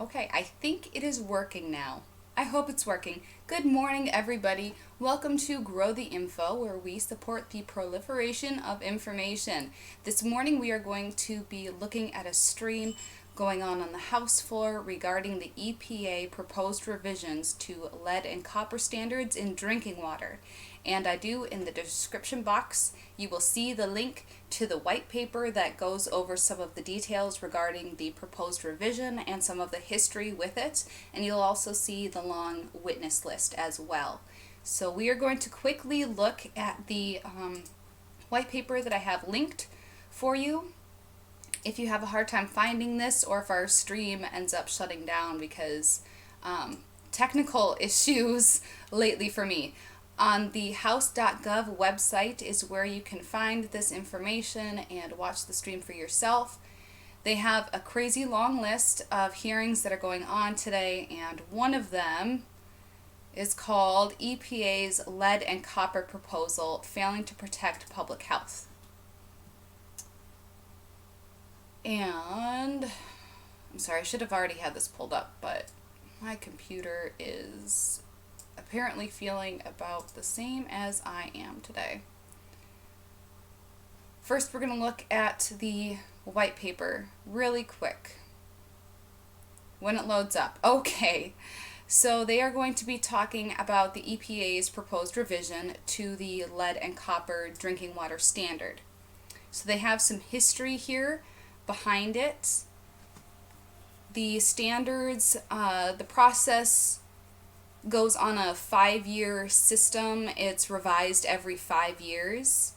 Okay, I think it is working now. I hope it's working. Good morning, everybody. Welcome to Grow the Info, where we support the proliferation of information. This morning, we are going to be looking at a stream going on the House floor regarding the EPA proposed revisions to lead and copper standards in drinking water. And in the description box, you will see the link to the white paper that goes over some of the details regarding the proposed revision and some of the history with it. And you'll also see the long witness list as well. So we are going to quickly look at the white paper that I have linked for you. If you have a hard time finding this, or if our stream ends up shutting down because technical issues lately for me, on the house.gov website is where you can find this information and watch the stream for yourself. They have a crazy long list of hearings that are going on today, and one of them is called EPA's Lead and Copper Proposal Failing to Protect Public Health. And I'm sorry, I should have already had this pulled up, but my computer is apparently feeling about the same as I am today. First, we're going to look at the white paper really quick when it loads up. Okay, so they are going to be talking about the EPA's proposed revision to the lead and copper drinking water standard. So they have some history here behind it. The standards, the process goes on a 5-year system. It's revised every 5 years.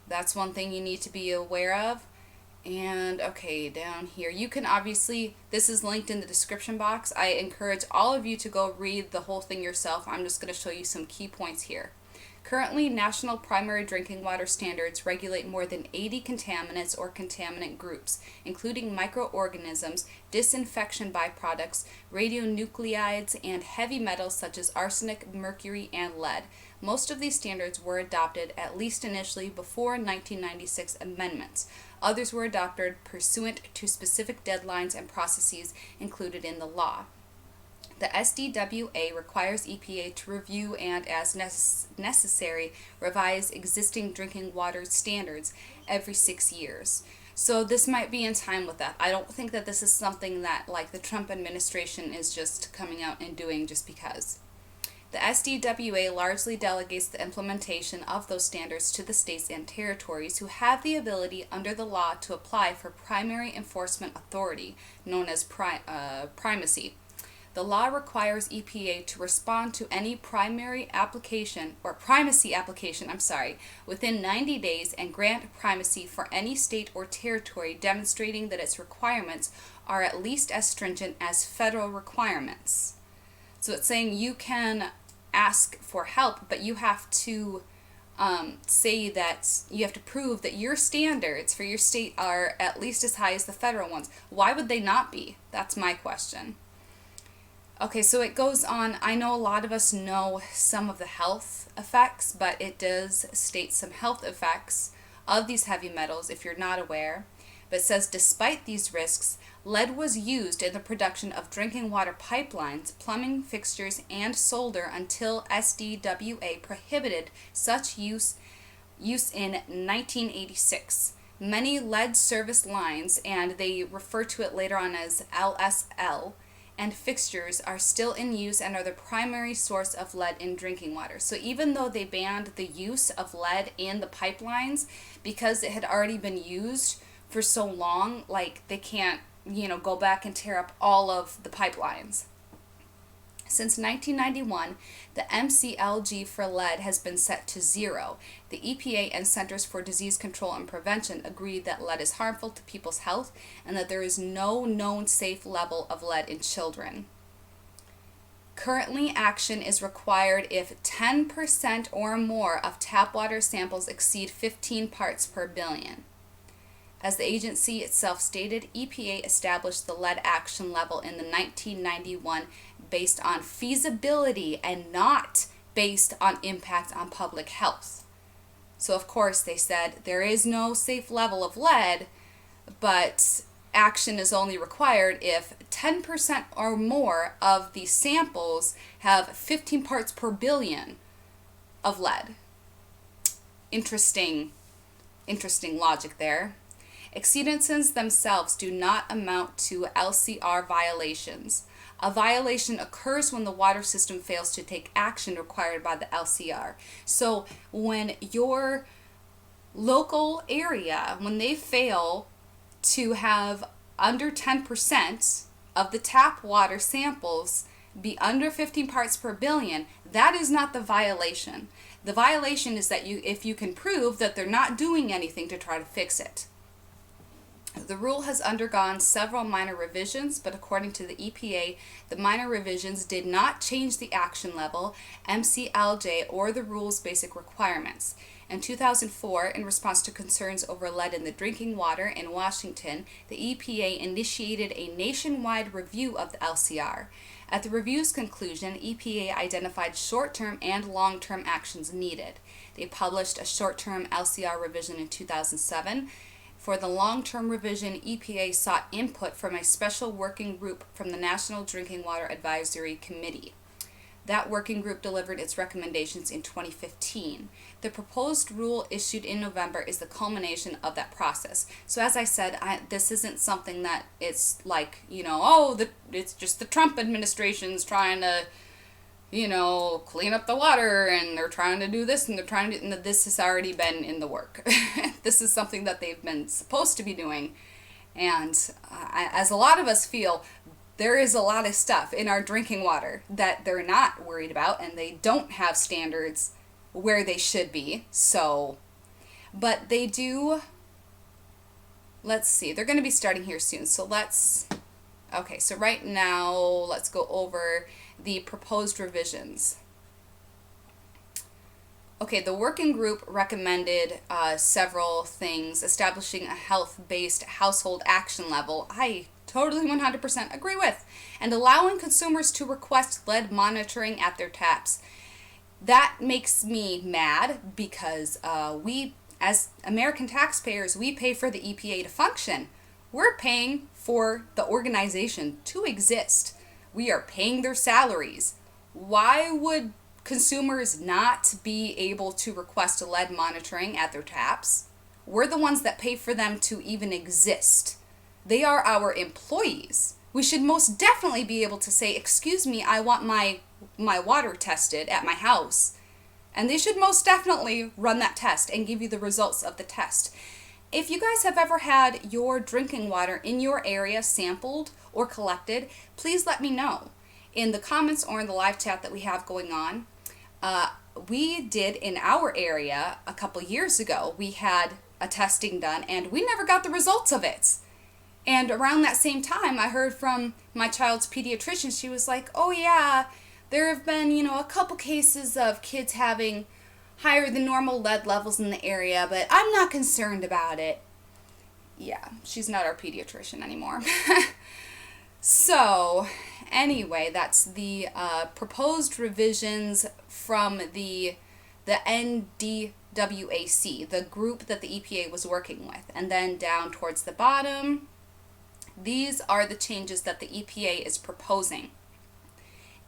That's one thing you need to be aware of. And okay, down here, you can obviously, this is linked in the description box. I encourage all of you to go read the whole thing yourself. I'm just going to show you some key points here. Currently, national primary drinking water standards regulate more than 80 contaminants or contaminant groups, including microorganisms, disinfection byproducts, radionuclides, and heavy metals such as arsenic, mercury, and lead. Most of these standards were adopted, at least initially, before 1996 amendments. Others were adopted pursuant to specific deadlines and processes included in the law. The SDWA requires EPA to review and, as necessary, revise existing drinking water standards every 6 years. So this might be in time with that. I don't think that this is something that, like, the Trump administration is just coming out and doing just because. The SDWA largely delegates the implementation of those standards to the states and territories, who have the ability under the law to apply for primary enforcement authority, known as primacy. The law requires EPA to respond to any primacy application within 90 days and grant primacy for any state or territory demonstrating that its requirements are at least as stringent as federal requirements. So it's saying you can ask for help, but you have to say that you have to prove that your standards for your state are at least as high as the federal ones. Why would they not be? That's my question. Okay, so it goes on. I know a lot of us know some of the health effects, but it does state some health effects of these heavy metals if you're not aware. But it says, despite these risks, lead was used in the production of drinking water pipelines, plumbing fixtures, and solder until SDWA prohibited such use in 1986. Many lead service lines, and they refer to it later on as LSL, and fixtures are still in use and are the primary source of lead in drinking water. So even though they banned the use of lead in the pipelines because it had already been used for so long, like, they can't, go back and tear up all of the pipelines. Since 1991, the MCLG for lead has been set to 0. The EPA and Centers for Disease Control and Prevention agreed that lead is harmful to people's health and that there is no known safe level of lead in children. Currently, action is required if 10% or more of tap water samples exceed 15 parts per billion. As the agency itself stated, EPA established the lead action level in the 1991 based on feasibility and not based on impact on public health. So of course they said there is no safe level of lead, but action is only required if 10% or more of the samples have 15 parts per billion of lead. Interesting logic there. Exceedances themselves do not amount to LCR violations. A violation occurs when the water system fails to take action required by the LCR. So when your local area, when they fail to have under 10% of the tap water samples be under 15 parts per billion, that is not the violation. The violation is that if you can prove that they're not doing anything to try to fix it. The rule has undergone several minor revisions, but according to the EPA, the minor revisions did not change the action level, MCLJ, or the rule's basic requirements. In 2004, in response to concerns over lead in the drinking water in Washington, the EPA initiated a nationwide review of the LCR. At the review's conclusion, EPA identified short-term and long-term actions needed. They published a short-term LCR revision in 2007. For the long-term revision, EPA sought input from a special working group from the National Drinking Water Advisory Committee. That working group delivered its recommendations in 2015. The proposed rule issued in November is the culmination of that process. So as I said, this isn't something that it's like, it's just the Trump administration's trying to, clean up the water, and they're trying to do this, and they're trying to do, and this has already been in the work. This is something that they've been supposed to be doing. And as a lot of us feel, there is a lot of stuff in our drinking water that they're not worried about, and they don't have standards where they should be. So, but they do, let's see, they're going to be starting here soon. So okay, so right now, let's go over the proposed revisions. Okay, the working group recommended several things, establishing a health-based household action level. I totally 100% agree with, and allowing consumers to request lead monitoring at their taps. That makes me mad because we, as American taxpayers, we pay for the EPA to function. We're paying for the organization to exist. We are paying their salaries. Why would consumers not be able to request a lead monitoring at their taps? We're the ones that pay for them to even exist. They are our employees. We should most definitely be able to say, excuse me, I want my water tested at my house. And they should most definitely run that test and give you the results of the test. If you guys have ever had your drinking water in your area sampled or collected, please let me know in the comments or in the live chat that we have going on. We did in our area a couple years ago. We had a testing done and we never got the results of it. And around that same time, I heard from my child's pediatrician. She was like, oh yeah, there have been, a couple cases of kids having higher than normal lead levels in the area, but I'm not concerned about it. Yeah, she's not our pediatrician anymore. So, anyway, that's the proposed revisions from the NDWAC, the group that the EPA was working with. And then down towards the bottom, these are the changes that the EPA is proposing.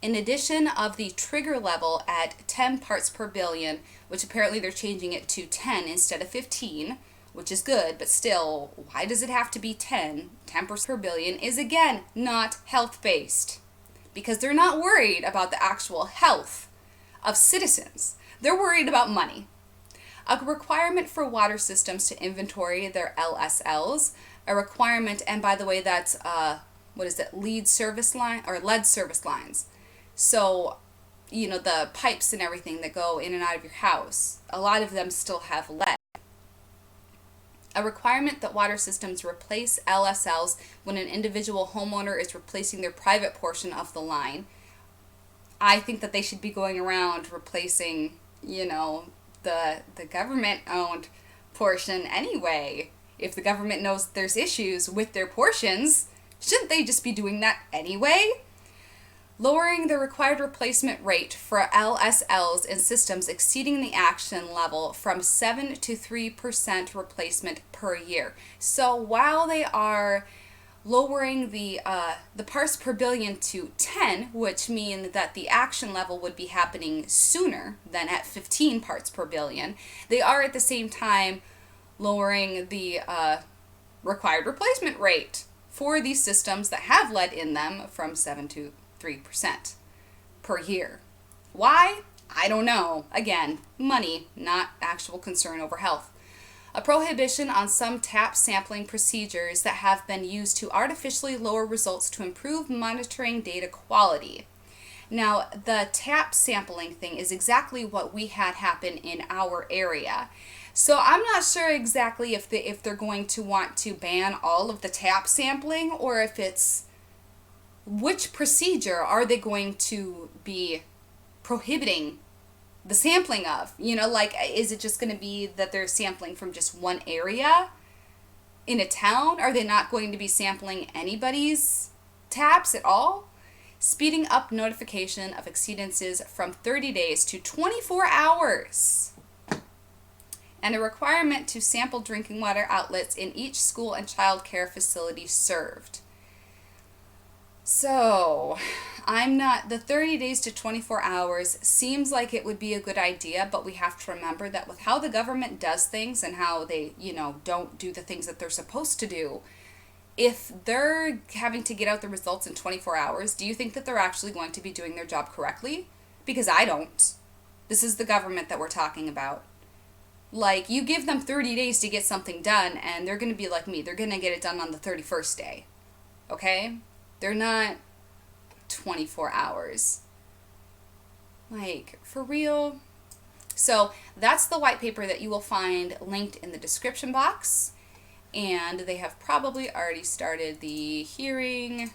In addition of the trigger level at 10 parts per billion, which apparently they're changing it to 10 instead of 15, which is good, but still, why does it have to be 10? 10 parts per billion is again not health-based, because they're not worried about the actual health of citizens. They're worried about money. A requirement for water systems to inventory their LSLs, a requirement, and by the way, that's, lead service line, or lead service lines. So, the pipes and everything that go in and out of your house, a lot of them still have lead. A requirement that water systems replace LSLs when an individual homeowner is replacing their private portion of the line. I think that they should be going around replacing, the government-owned portion anyway. If the government knows that there's issues with their portions, shouldn't they just be doing that anyway? Lowering the required replacement rate for LSLs in systems exceeding the action level from 7 to 3% replacement per year. So while they are lowering the parts per billion to 10, which means that the action level would be happening sooner than at 15 parts per billion. They are at the same time lowering the required replacement rate for these systems that have lead in them from 7 to 3% per year. Why? I don't know. Again, money, not actual concern over health. A prohibition on some TAP sampling procedures that have been used to artificially lower results to improve monitoring data quality. Now, the TAP sampling thing is exactly what we had happen in our area. So I'm not sure exactly if they're going to want to ban all of the TAP sampling, or if it's which procedure are they going to be prohibiting the sampling of. Like, is it just going to be that they're sampling from just one area in a town? Are they not going to be sampling anybody's taps at all? Speeding up notification of exceedances from 30 days to 24 hours. And a requirement to sample drinking water outlets in each school and child care facility served. So, the 30 days to 24 hours seems like it would be a good idea, but we have to remember that with how the government does things and how they, don't do the things that they're supposed to do, if they're having to get out the results in 24 hours, do you think that they're actually going to be doing their job correctly? Because I don't. This is the government that we're talking about. Like, you give them 30 days to get something done, and they're going to be like me. They're going to get it done on the 31st day. Okay? They're not 24 hours. Like, for real? So, that's the white paper that you will find linked in the description box. And they have probably already started the hearing.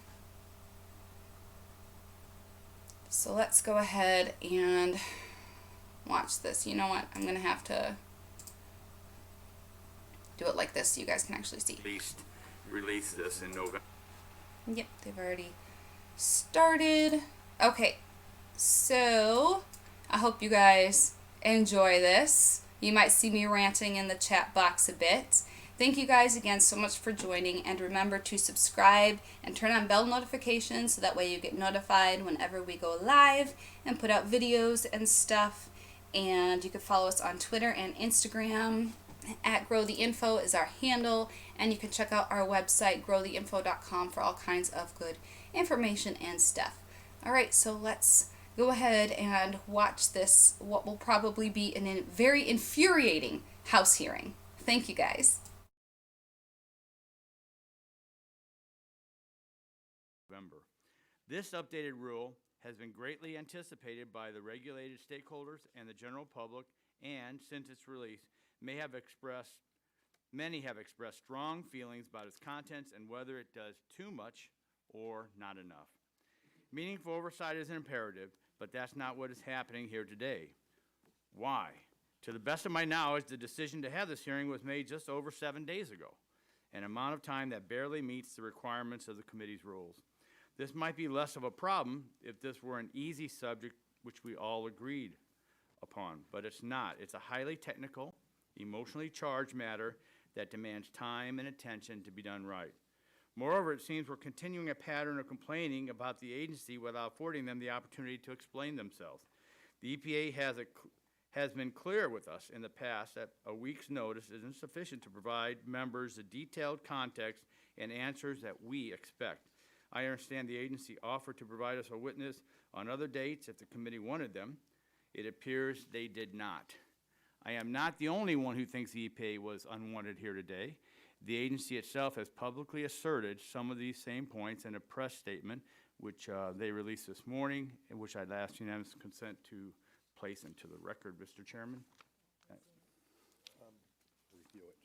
So, let's go ahead and watch this. You know what? I'm going to have to do it like this so you guys can actually see. Release this in November. Yep, they've already started. Okay, so I hope you guys enjoy this. You might see me ranting in the chat box a bit. Thank you guys again so much for joining, and remember to subscribe and turn on bell notifications so that way you get notified whenever we go live and put out videos and stuff. And you can follow us on Twitter and Instagram. At GrowTheInfo is our handle, and you can check out our website, growtheinfo.com, for all kinds of good information and stuff. Alright, so let's go ahead and watch this, what will probably be a very infuriating House hearing. Thank you guys. This updated rule has been greatly anticipated by the regulated stakeholders and the general public, and since its release, many have expressed strong feelings about its contents and whether it does too much or not enough. Meaningful oversight is an imperative, but that's not what is happening here today. Why? To the best of my knowledge, the decision to have this hearing was made just over 7 days ago, an amount of time that barely meets the requirements of the committee's rules. This might be less of a problem if this were an easy subject which we all agreed upon, but it's not. It's a highly technical, emotionally charged matter that demands time and attention to be done right. Moreover, it seems we're continuing a pattern of complaining about the agency without affording them the opportunity to explain themselves. The EPA has been clear with us in the past that a week's notice isn't sufficient to provide members the detailed context and answers that we expect. I understand the agency offered to provide us a witness on other dates if the committee wanted them. It appears they did not. I am not the only one who thinks the EPA was unwanted here today. The agency itself has publicly asserted some of these same points in a press statement, which they released this morning, and which I'd ask unanimous consent to place into the record, Mr. Chairman. Review it.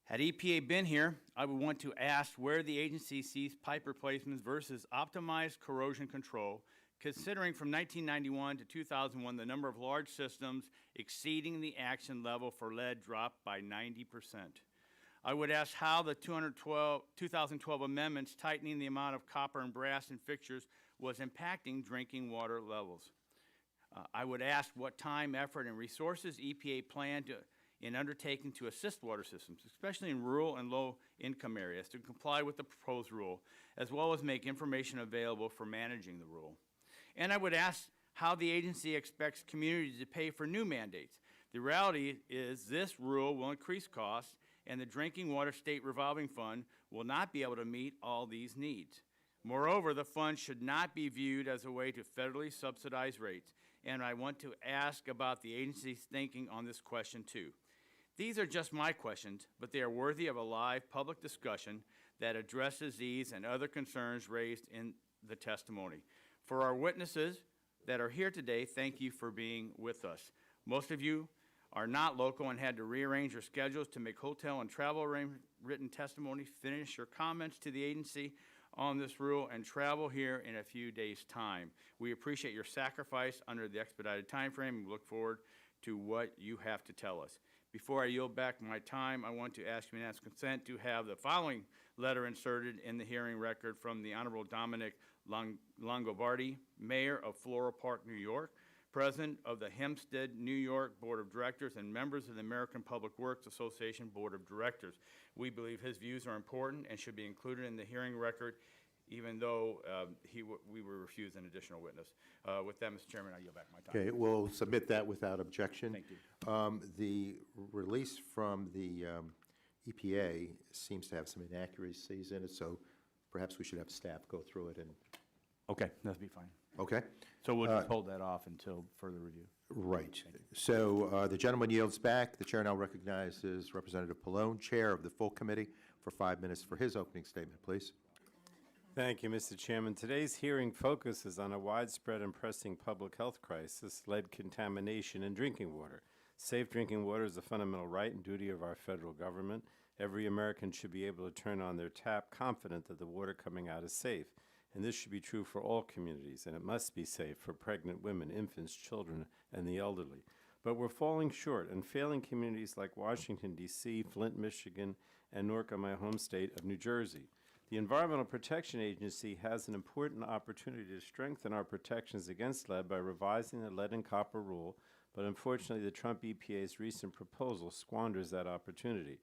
Had EPA been here, I would want to ask where the agency sees pipe replacements versus optimized corrosion control, considering from 1991 to 2001 the number of large systems exceeding the action level for lead dropped by 90%. I would ask how the 2012 amendments tightening the amount of copper and brass in fixtures was impacting drinking water levels. I would ask what time, effort, and resources EPA planned to in undertaking to assist water systems, especially in rural and low-income areas, to comply with the proposed rule, as well as make information available for managing the rule. And I would ask how the agency expects communities to pay for new mandates. The reality is this rule will increase costs, and the Drinking Water State Revolving Fund will not be able to meet all these needs. Moreover, the fund should not be viewed as a way to federally subsidize rates, and I want to ask about the agency's thinking on this question too. These are just my questions, but they are worthy of a live public discussion that addresses these and other concerns raised in the testimony. For our witnesses that are here today, thank you for being with us. Most of you are not local and had to rearrange your schedules to make hotel and travel written testimony, finish your comments to the agency on this rule, and travel here in a few days' time. We appreciate your sacrifice under the expedited time frame and look forward to what you have to tell us. Before I yield back my time, I want to ask unanimous consent to have the following letter inserted in the hearing record from the Honorable Dominic Longobardi, Mayor of Floral Park, New York, President of the Hempstead, New York Board of Directors, and members of the American Public Works Association Board of Directors. We believe his views are important and should be included in the hearing record, even though we were refused an additional witness. With that, Mr. Chairman, I yield back my time. Okay, we'll submit that without objection. Thank you. The release from the EPA seems to have some inaccuracies in it, so perhaps we should have staff go through it and, Okay, that'll be fine. okay? So we'll just hold that off until further review. Right. So the gentleman yields back. The chair now recognizes Representative Pallone, Chair of the full committee, for 5 minutes for his opening statement, please. Thank you, Mr. Chairman. Today's hearing focuses on a widespread and pressing public health crisis, lead contamination in drinking water. Safe drinking water is a fundamental right and duty of our federal government. Every American should be able to turn on their tap confident that the water coming out is safe. And this should be true for all communities, and it must be safe for pregnant women, infants, children, and the elderly. But we're falling short and failing communities like Washington, D.C., Flint, Michigan, and Newark, my home state of New Jersey. The Environmental Protection Agency has an important opportunity to strengthen our protections against lead by revising the lead and copper rule, but unfortunately the Trump EPA's recent proposal squanders that opportunity.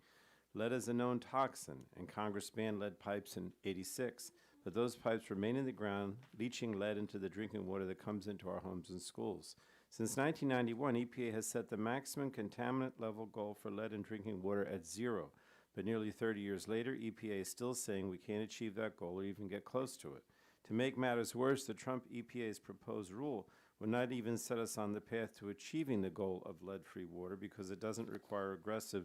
Lead is a known toxin, and Congress banned lead pipes in '86, but those pipes remain in the ground, leaching lead into the drinking water that comes into our homes and schools. Since 1991, EPA has set the maximum contaminant level goal for lead in drinking water at 0. But nearly 30 years later, EPA is still saying we can't achieve that goal or even get close to it. To make matters worse, the Trump EPA's proposed rule would not even set us on the path to achieving the goal of lead-free water because it doesn't require aggressive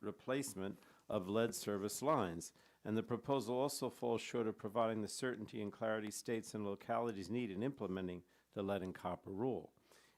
replacement of lead service lines. And the proposal also falls short of providing the certainty and clarity states and localities need in implementing the lead and copper rule.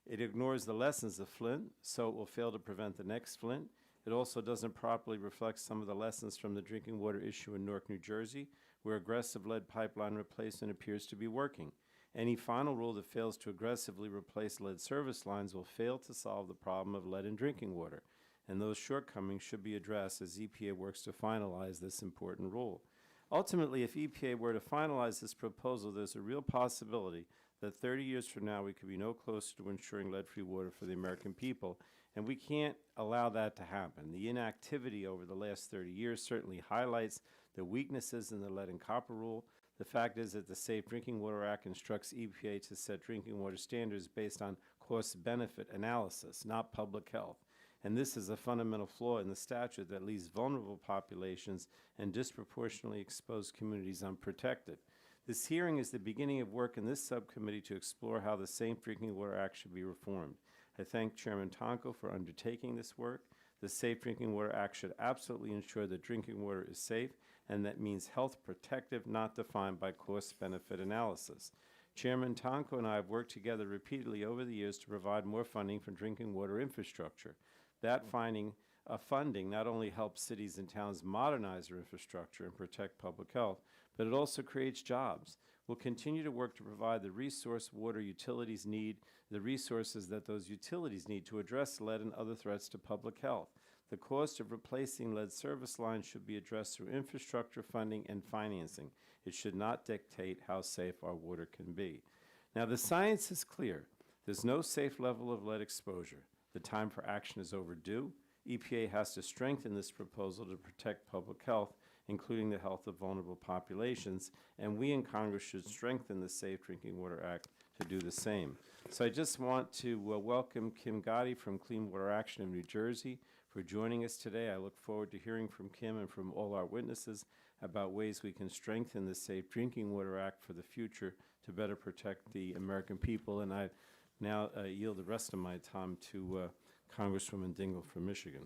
It ignores the lessons of Flint, so it will fail to prevent the next Flint. It also doesn't properly reflect some of the lessons from the drinking water issue in Newark, New Jersey, where aggressive lead pipeline replacement appears to be working. Any final rule that fails to aggressively replace lead service lines will fail to solve the problem of lead in drinking water, and those shortcomings should be addressed as EPA works to finalize this important rule. Ultimately, if EPA were to finalize this proposal, there's a real possibility that 30 years from now we could be no closer to ensuring lead-free water for the American people, and we can't allow that to happen. The inactivity over the last 30 years certainly highlights the weaknesses in the lead and copper rule. The fact is that the Safe Drinking Water Act instructs EPA to set drinking water standards based on cost-benefit analysis, not public health. And this is a fundamental flaw in the statute that leaves vulnerable populations and disproportionately exposed communities unprotected. This hearing is the beginning of work in this subcommittee to explore how the Safe Drinking Water Act should be reformed. I thank Chairman Tonko for undertaking this work. The Safe Drinking Water Act should absolutely ensure that drinking water is safe, and that means health protective, not defined by cost-benefit analysis. Chairman Tonko and I have worked together repeatedly over the years to provide more funding for drinking water infrastructure. That funding not only helps cities and towns modernize their infrastructure and protect public health, but it also creates jobs. We'll continue to work to provide the resources water utilities need, the resources that those utilities need to address lead and other threats to public health. The cost of replacing lead service lines should be addressed through infrastructure funding and financing. It should not dictate how safe our water can be. Now, the science is clear. There's no safe level of lead exposure. The time for action is overdue. EPA has to strengthen this proposal to protect public health, including the health of vulnerable populations, and we in Congress should strengthen the Safe Drinking Water Act to do the same. So I just want to welcome Kim Gaddy from Clean Water Action of New Jersey for joining us today. I look forward to hearing from Kim and from all our witnesses about ways we can strengthen the Safe Drinking Water Act for the future to better protect the American people. And I now yield the rest of my time to Congresswoman Dingell from Michigan.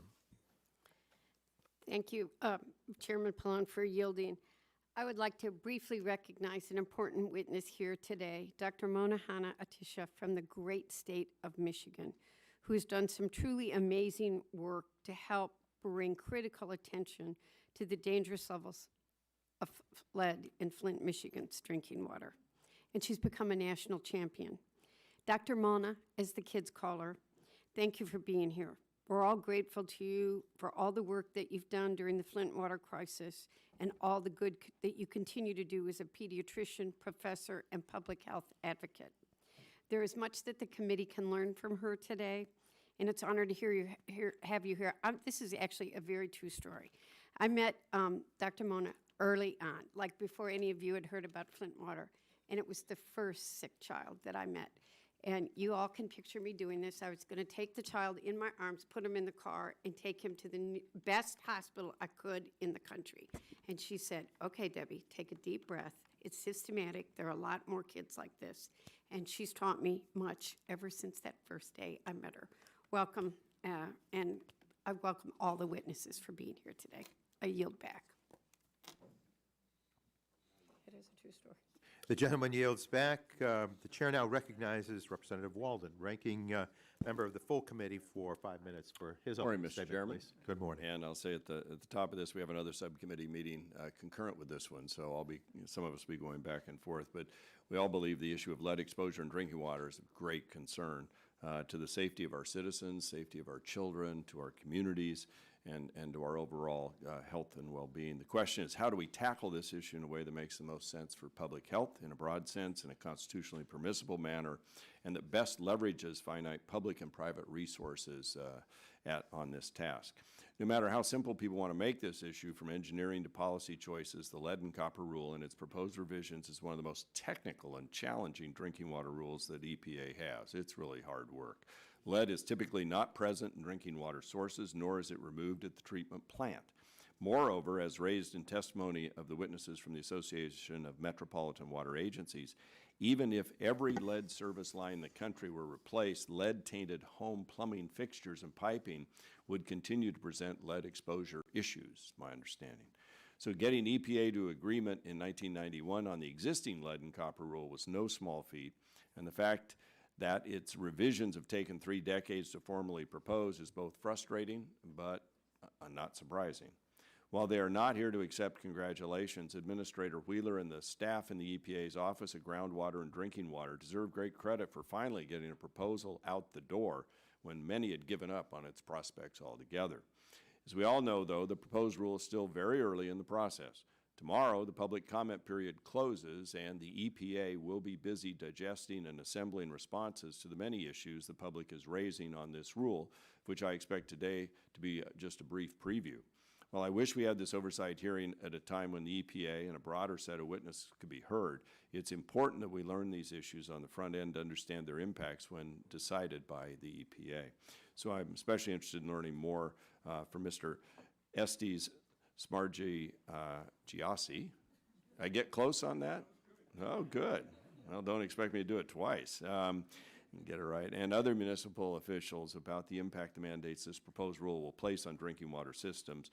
Thank you, Chairman Pallone, for yielding. I would like to briefly recognize an important witness here today, Dr. Mona Hanna-Attisha from the great state of Michigan, who has done some truly amazing work to help bring critical attention to the dangerous levels of lead in Flint, Michigan's drinking water. And she's become a national champion. Dr. Mona, as the kids call her, thank you for being here. We're all grateful to you for all the work that you've done during the Flint water crisis and all the good that you continue to do as a pediatrician, professor, and public health advocate. There is much that the committee can learn from her today, and it's an honor to have you here. This is actually a very true story. I met Dr. Mona early on, like before any of you had heard about Flint water, and it was the first sick child that I met. And you all can picture me doing this. I was going to take the child in my arms, put him in the car, and take him to the best hospital I could in the country. And she said, okay, Debbie, take a deep breath. It's systematic. There are a lot more kids like this. And she's taught me much ever since that first day I met her. Welcome, and I welcome all the witnesses for being here today. I yield back. It is a true story. The gentleman yields back. The chair now recognizes Representative Walden, ranking member of the full committee, for 5 minutes for his Morning, opening Mr. statement, Chairman. please. Good morning. And I'll say at the top of this, we have another subcommittee meeting concurrent with this one, so some of us will be going back and forth. But we all believe the issue of lead exposure in drinking water is of great concern to the safety of our citizens, safety of our children, to our communities, and to our overall health and well-being. The question is, how do we tackle this issue in a way that makes the most sense for public health in a broad sense, in a constitutionally permissible manner, and that best leverages finite public and private resources on this task? No matter how simple people want to make this issue, from engineering to policy choices, the lead and copper rule and its proposed revisions is one of the most technical and challenging drinking water rules that EPA has. It's really hard work. Lead is typically not present in drinking water sources, nor is it removed at the treatment plant. Moreover, as raised in testimony of the witnesses from the Association of Metropolitan Water Agencies, even if every lead service line in the country were replaced, lead-tainted home plumbing fixtures and piping would continue to present lead exposure issues, my understanding. So getting EPA to agreement in 1991 on the existing lead and copper rule was no small feat, and the fact that its revisions have taken 3 decades to formally propose is both frustrating but not surprising. While they are not here to accept congratulations, Administrator Wheeler and the staff in the EPA's Office of Groundwater and Drinking Water deserve great credit for finally getting a proposal out the door when many had given up on its prospects altogether. As we all know, though, the proposed rule is still very early in the process. Tomorrow, the public comment period closes, and the EPA will be busy digesting and assembling responses to the many issues the public is raising on this rule, which I expect today to be just a brief preview. While I wish we had this oversight hearing at a time when the EPA and a broader set of witnesses could be heard, it's important that we learn these issues on the front end to understand their impacts when decided by the EPA. So I'm especially interested in learning more from Mr. Estes Smargiassi. I get close on that? Oh, good. Well, don't expect me to do it twice. Get it right. And other municipal officials about the impact the mandates this proposed rule will place on drinking water systems,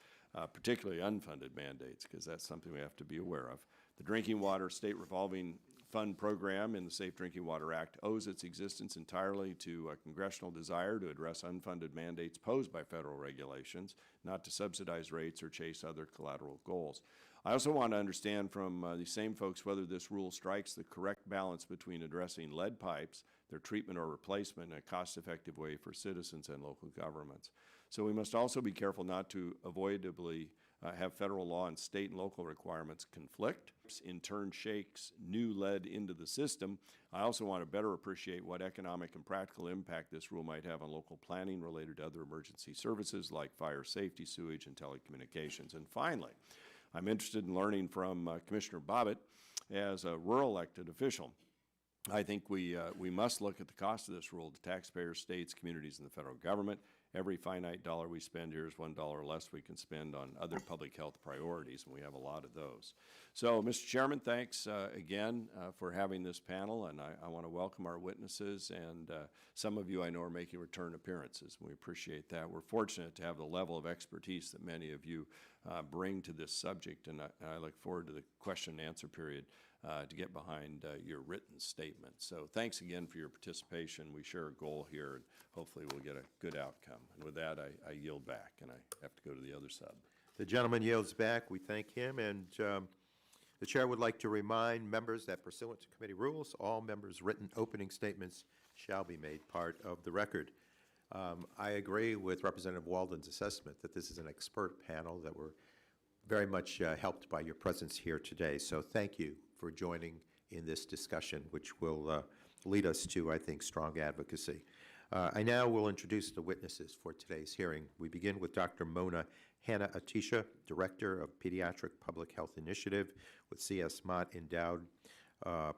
particularly unfunded mandates, because that's something we have to be aware of. The Drinking Water State Revolving Fund program in the Safe Drinking Water Act owes its existence entirely to a congressional desire to address unfunded mandates posed by federal regulations, not to subsidize rates or chase other collateral goals. I also want to understand from these same folks whether this rule strikes the correct balance between addressing lead pipes, their treatment or replacement, in a cost-effective way for citizens and local governments. So we must also be careful not to avoidably have federal law and state and local requirements conflict, in turn shakes new lead into the system. I also want to better appreciate what economic and practical impact this rule might have on local planning related to other emergency services like fire safety, sewage, and telecommunications. And finally, I'm interested in learning from Commissioner Bobbitt as a rural elected official. I think we must look at the cost of this rule to taxpayers, states, communities, and the federal government. Every finite dollar we spend here is $1 less we can spend on other public health priorities, and we have a lot of those. So, Mr. Chairman, thanks again for having this panel, and I want to welcome our witnesses, and some of you I know are making return appearances, and we appreciate that. We're fortunate to have the level of expertise that many of you bring to this subject, and I look forward to the question and answer period to get behind your written statement. So thanks again for your participation. We share a goal here, and hopefully we'll get a good outcome. And with that, I yield back, and I have to go to the other sub. The gentleman yields back. We thank him, and the chair would like to remind members that pursuant to committee rules, all members' written opening statements shall be made part of the record. I agree with Representative Walden's assessment that this is an expert panel, that we're very much helped by your presence here today. So thank you for joining in this discussion, which will lead us to, I think, strong advocacy. I now will introduce the witnesses for today's hearing. We begin with Dr. Mona Hanna-Attisha, Director of Pediatric Public Health Initiative with C.S. Mott Endowed,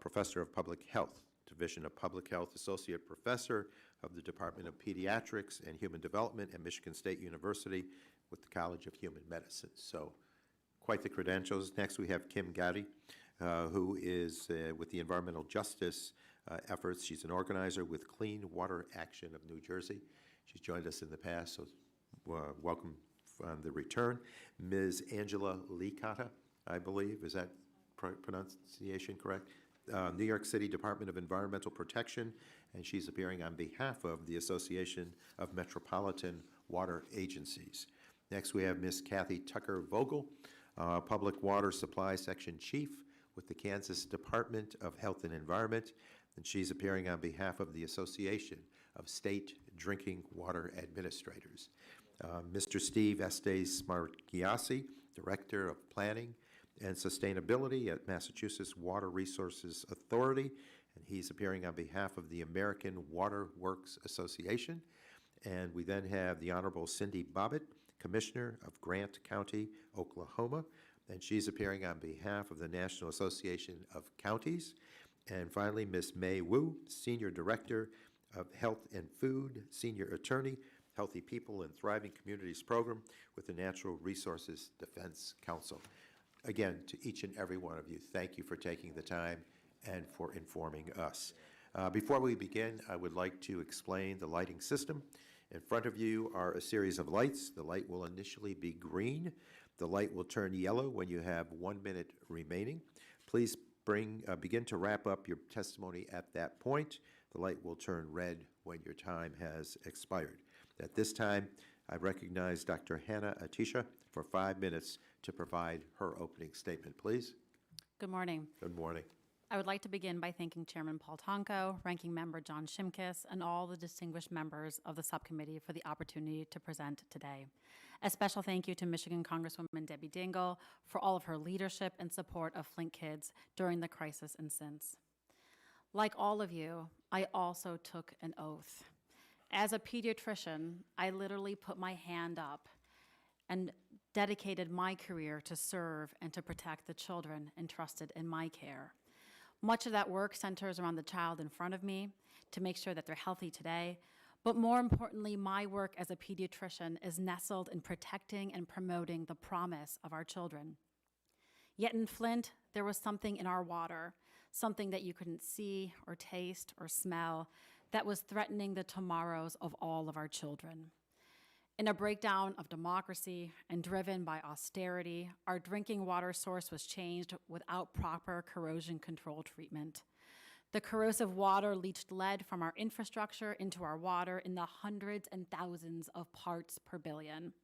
Professor of Public Health, Division of Public Health, Associate Professor of the Department of Pediatrics and Human Development at Michigan State University with the College of Human Medicine. So quite the credentials. Next, we have Kim Gaddy, who is with the environmental justice efforts. She's an organizer with Clean Water Action of New Jersey. She's joined us in the past, so welcome on the return. Ms. Angela Licata, I believe, is that pronunciation correct? New York City Department of Environmental Protection, and she's appearing on behalf of the Association of Metropolitan Water Agencies. Next, we have Ms. Cathy Tucker-Vogel, Public Water Supply Section Chief with the Kansas Department of Health and Environment, and she's appearing on behalf of the Association of State Drinking Water Administrators. Mr. Steve Estes-Margiassi, Director of Planning and Sustainability at Massachusetts Water Resources Authority, and he's appearing on behalf of the American Water Works Association. And we then have the Honorable Cindy Bobbitt, Commissioner of Grant County, Oklahoma, and she's appearing on behalf of the National Association of Counties. And finally, Ms. May Wu, Senior Director of Health and Food, Senior Attorney, Healthy People and Thriving Communities Program with the Natural Resources Defense Council. Again, to each and every one of you, thank you for taking the time and for informing us. Before we begin, I would like to explain the lighting system. In front of you are a series of lights. The light will initially be green. The light will turn yellow when you have 1 minute remaining. Please begin to wrap up your testimony at that point. The light will turn red when your time has expired. At this time, I recognize Dr. Hanna-Attisha for 5 minutes to provide her opening statement, please. Good morning. Good morning. I would like to begin by thanking Chairman Paul Tonko, Ranking Member John Shimkus, and all the distinguished members of the subcommittee for the opportunity to present today. A special thank you to Michigan Congresswoman Debbie Dingell for all of her leadership and support of Flint kids during the crisis and since. Like all of you, I also took an oath. As a pediatrician, I literally put my hand up and dedicated my career to serve and to protect the children entrusted in my care. Much of that work centers around the child in front of me to make sure that they're healthy today, but more importantly, my work as a pediatrician is nestled in protecting and promoting the promise of our children. Yet in Flint, there was something in our water, something that you couldn't see or taste or smell, that was threatening the tomorrows of all of our children. In a breakdown of democracy and driven by austerity, our drinking water source was changed without proper corrosion control treatment. The corrosive water leached lead from our infrastructure into our water in the hundreds and thousands of parts per billion.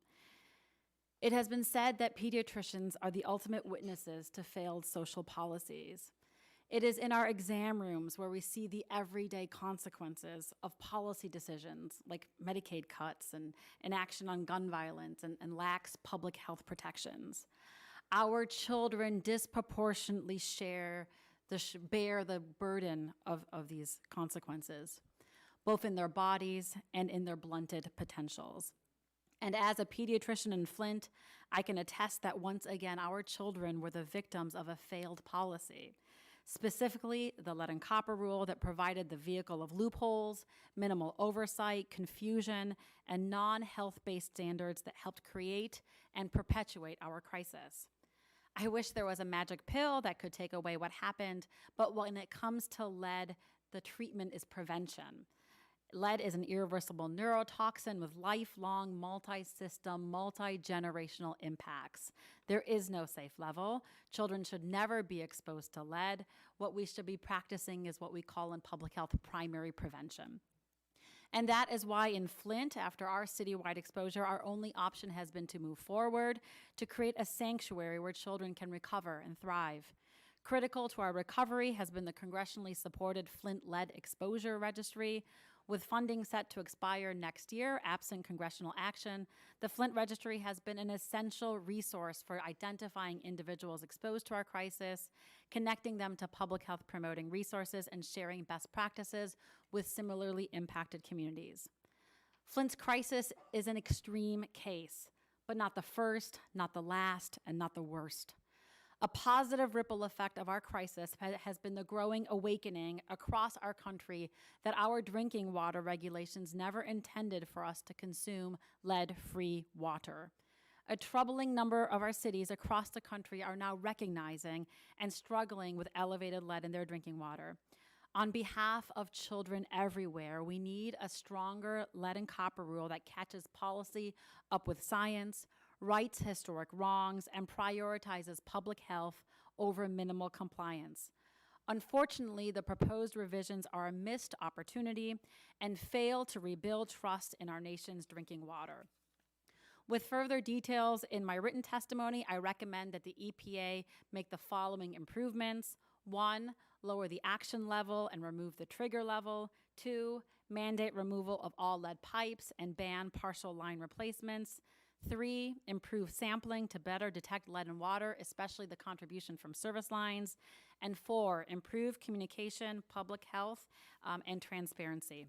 It has been said that pediatricians are the ultimate witnesses to failed social policies. It is in our exam rooms where we see the everyday consequences of policy decisions like Medicaid cuts and inaction on gun violence and lax public health protections. Our children disproportionately bear the burden of these consequences, both in their bodies and in their blunted potentials. And as a pediatrician in Flint, I can attest that once again, our children were the victims of a failed policy. Specifically, the lead and copper rule that provided the vehicle of loopholes, minimal oversight, confusion, and non-health-based standards that helped create and perpetuate our crisis. I wish there was a magic pill that could take away what happened, but when it comes to lead, the treatment is prevention. Lead is an irreversible neurotoxin with lifelong, multi-system, multi-generational impacts. There is no safe level. Children should never be exposed to lead. What we should be practicing is what we call in public health primary prevention. And that is why in Flint, after our citywide exposure, our only option has been to move forward, to create a sanctuary where children can recover and thrive. Critical to our recovery has been the congressionally supported Flint Lead Exposure Registry. With funding set to expire next year, absent congressional action, the Flint Registry has been an essential resource for identifying individuals exposed to our crisis, connecting them to public health promoting resources, and sharing best practices with similarly impacted communities. Flint's crisis is an extreme case, but not the first, not the last, and not the worst. A positive ripple effect of our crisis has been the growing awakening across our country that our drinking water regulations never intended for us to consume lead-free water. A troubling number of our cities across the country are now recognizing and struggling with elevated lead in their drinking water. On behalf of children everywhere, we need a stronger lead and copper rule that catches policy up with science, rights historic wrongs, and prioritizes public health over minimal compliance. Unfortunately, the proposed revisions are a missed opportunity and fail to rebuild trust in our nation's drinking water. With further details in my written testimony, I recommend that the EPA make the following improvements. 1, lower the action level and remove the trigger level. 2, mandate removal of all lead pipes and ban partial line replacements. 3, improve sampling to better detect lead in water, especially the contribution from service lines. And 4, improve communication, public health, and transparency.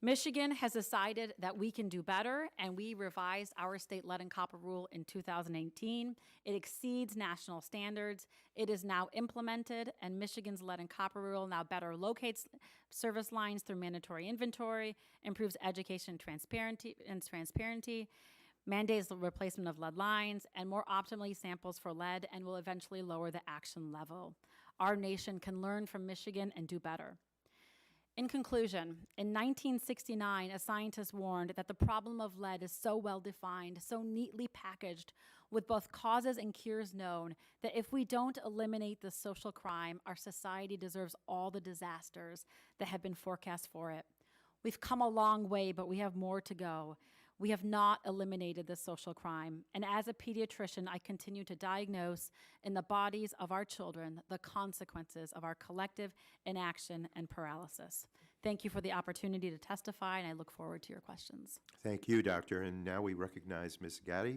Michigan has decided that we can do better, and we revised our state lead and copper rule in 2018. It exceeds national standards. It is now implemented, and Michigan's lead and copper rule now better locates service lines through mandatory inventory, improves education and transparency, mandates the replacement of lead lines, and more optimally samples for lead, and will eventually lower the action level. Our nation can learn from Michigan and do better. In conclusion, in 1969, a scientist warned that the problem of lead is so well defined, so neatly packaged, with both causes and cures known, that if we don't eliminate this social crime, our society deserves all the disasters that have been forecast for it. We've come a long way, but we have more to go. We have not eliminated this social crime. And as a pediatrician, I continue to diagnose in the bodies of our children the consequences of our collective inaction and paralysis. Thank you for the opportunity to testify, and I look forward to your questions. Thank you, Doctor. And now we recognize Ms. Gaddy.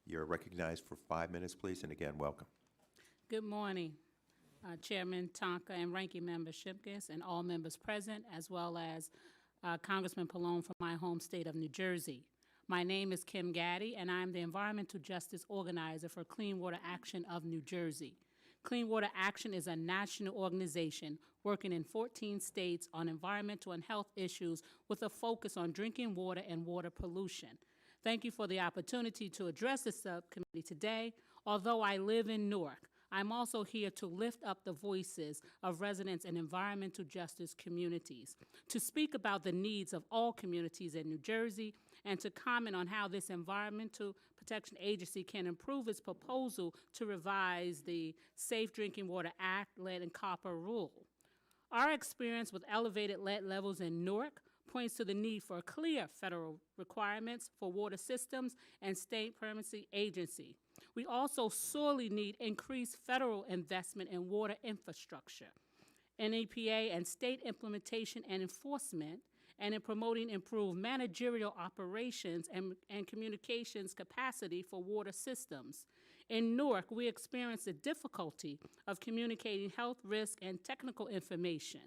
You're recognized for 5 minutes, please, and again, welcome. Good morning, Chairman Tonka and Ranking Member Shimkus and all members present, as well as Congressman Pallone from my home state of New Jersey. My name is Kim Gaddy, and I'm the Environmental Justice Organizer for Clean Water Action of New Jersey. Clean Water Action is a national organization working in 14 states on environmental and health issues with a focus on drinking water and water pollution. Thank you for the opportunity to address the subcommittee today. Although I live in Newark, I'm also here to lift up the voices of residents in environmental justice communities, to speak about the needs of all communities in New Jersey, and to comment on how this Environmental Protection Agency can improve its proposal to revise the Safe Drinking Water Act lead and copper rule. Our experience with elevated lead levels in Newark points to the need for clear federal requirements for water systems and state permanency agency. We also sorely need increased federal investment in water infrastructure, in EPA and state implementation and enforcement, and in promoting improved managerial operations and communications capacity for water systems. In Newark, we experienced the difficulty of communicating health risk and technical information.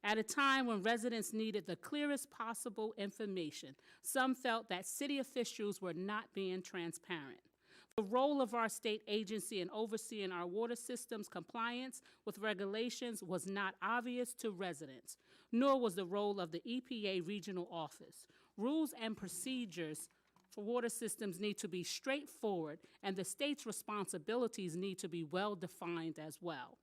At a time when residents needed the clearest possible information, some felt that city officials were not being transparent. The role of our state agency in overseeing our water system's compliance with regulations was not obvious to residents, nor was the role of the EPA regional office. Rules and procedures for water systems need to be straightforward, and the state's responsibilities need to be well defined as well.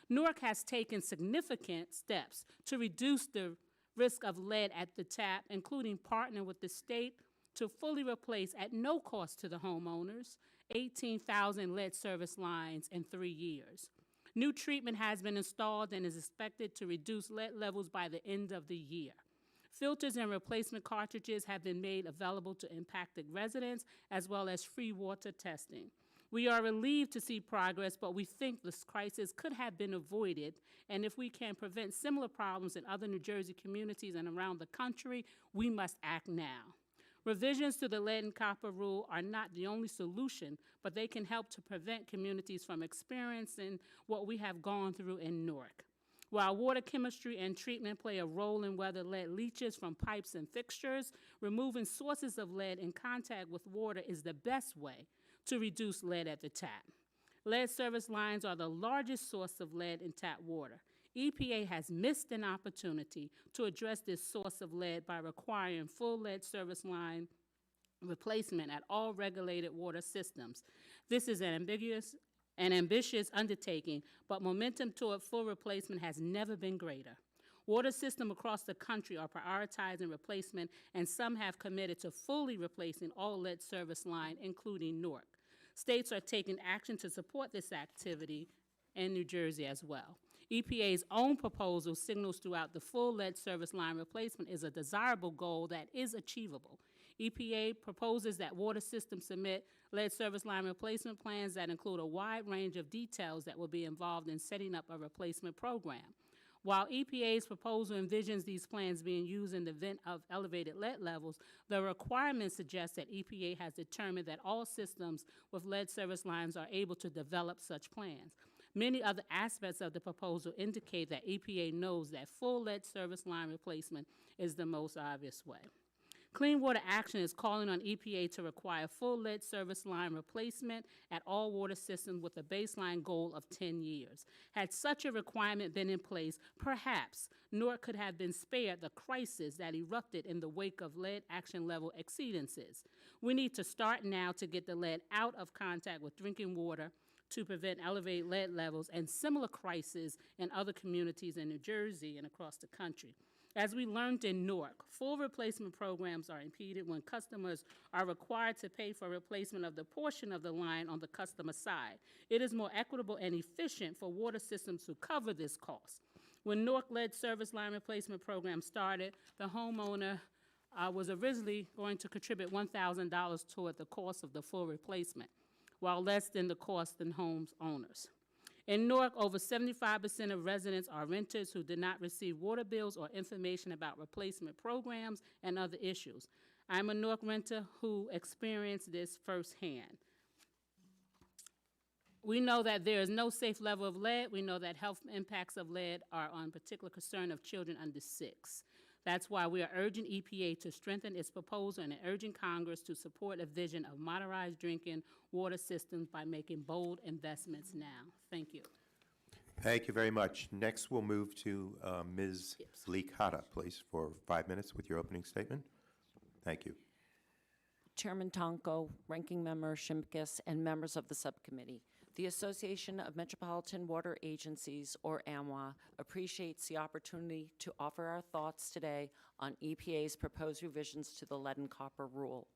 Newark has taken significant steps to reduce the risk of lead at the tap, including partnering with the state to fully replace, at no cost to the homeowners, 18,000 lead service lines in 3 years. New treatment has been installed and is expected to reduce lead levels by the end of the year. Filters and replacement cartridges have been made available to impacted residents, as well as free water testing. We are relieved to see progress, but we think this crisis could have been avoided, and if we can prevent similar problems in other New Jersey communities and around the country, we must act now. Revisions to the lead and copper rule are not the only solution, but they can help to prevent communities from experiencing what we have gone through in Newark. While water chemistry and treatment play a role in whether lead leaches from pipes and fixtures, removing sources of lead in contact with water is the best way to reduce lead at the tap. Lead service lines are the largest source of lead in tap water. EPA has missed an opportunity to address this source of lead by requiring full lead service line replacement at all regulated water systems. This is an ambitious undertaking, but momentum toward full replacement has never been greater. Water systems across the country are prioritizing replacement, and some have committed to fully replacing all lead service line, including Newark. States are taking action to support this activity in New Jersey as well. EPA's own proposal signals throughout the full lead service line replacement is a desirable goal that is achievable. EPA proposes that water systems submit lead service line replacement plans that include a wide range of details that will be involved in setting up a replacement program. While EPA's proposal envisions these plans being used in the event of elevated lead levels, the requirement suggests that EPA has determined that all systems with lead service lines are able to develop such plans. Many other aspects of the proposal indicate that EPA knows that full lead service line replacement is the most obvious way. Clean Water Action is calling on EPA to require full lead service line replacement at all water systems with a baseline goal of 10 years. Had such a requirement been in place, perhaps Newark could have been spared the crisis that erupted in the wake of lead action level exceedances. We need to start now to get the lead out of contact with drinking water to prevent elevated lead levels and similar crises in other communities in New Jersey and across the country. As we learned in Newark, full replacement programs are impeded when customers are required to pay for replacement of the portion of the line on the customer side. It is more equitable and efficient for water systems to cover this cost. When Newark lead service line replacement program started, the homeowner was originally going to contribute $1,000 toward the cost of the full replacement, while less than the cost in homes owners. In Newark, over 75% of residents are renters who did not receive water bills or information about replacement programs and other issues. I'm a Newark renter who experienced this firsthand. We know that there is no safe level of lead. We know that health impacts of lead are on particular concern of children under 6. That's why we are urging EPA to strengthen its proposal and urging Congress to support a vision of modernized drinking water systems by making bold investments now. Thank you. Thank you very much. Next, we'll move to Ms. Licata, please, for 5 minutes with your opening statement. Thank you. Chairman Tonko, Ranking Member Shimkus, and members of the subcommittee. The Association of Metropolitan Water Agencies, or AMWA, appreciates the opportunity to offer our thoughts today on EPA's proposed revisions to the lead and copper rule.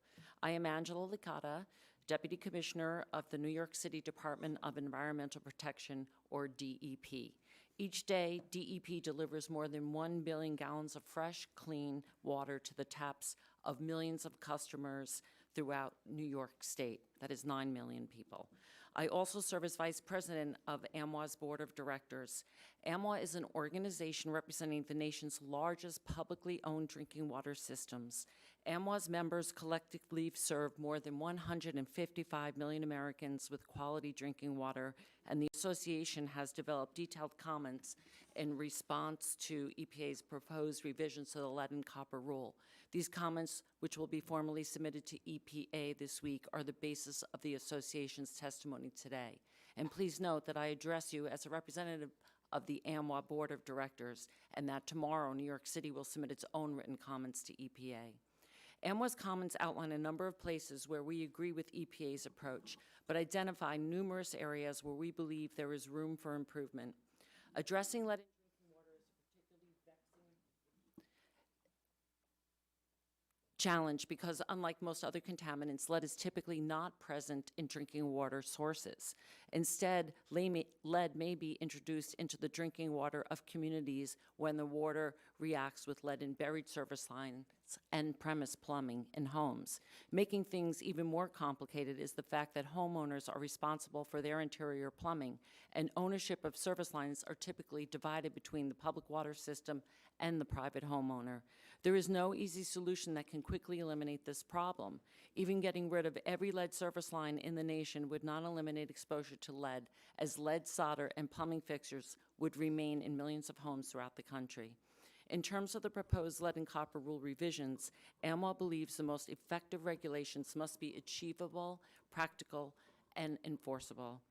I am Angela Licata, Deputy Commissioner of the New York City Department of Environmental Protection, or DEP. Each day, DEP delivers more than 1 billion gallons of fresh, clean water to the taps of millions of customers throughout New York State. That is 9 million people. I also serve as Vice President of AMWA's Board of Directors. AMWA is an organization representing the nation's largest publicly owned drinking water systems. AMWA's members collectively serve more than 155 million Americans with quality drinking water, and the association has developed detailed comments in response to EPA's proposed revisions to the lead and copper rule. These comments, which will be formally submitted to EPA this week, are the basis of the association's testimony today. And please note that I address you as a representative of the AMWA Board of Directors, and that tomorrow New York City will submit its own written comments to EPA. AMWA's comments outline a number of places where we agree with EPA's approach, but identify numerous areas where we believe there is room for improvement. Addressing lead in drinking water is a particularly vexing challenge because, unlike most other contaminants, lead is typically not present in drinking water sources. Instead, lead may be introduced into the drinking water of communities when the water reacts with lead in buried service lines and premise plumbing in homes. Making things even more complicated is the fact that homeowners are responsible for their interior plumbing, and ownership of service lines are typically divided between the public water system and the private homeowner. There is no easy solution that can quickly eliminate this problem. Even getting rid of every lead service line in the nation would not eliminate exposure to lead, as lead solder and plumbing fixtures would remain in millions of homes throughout the country. In terms of the proposed lead and copper rule revisions, AMWA believes the most effective regulations must be achievable, practical, and enforceable.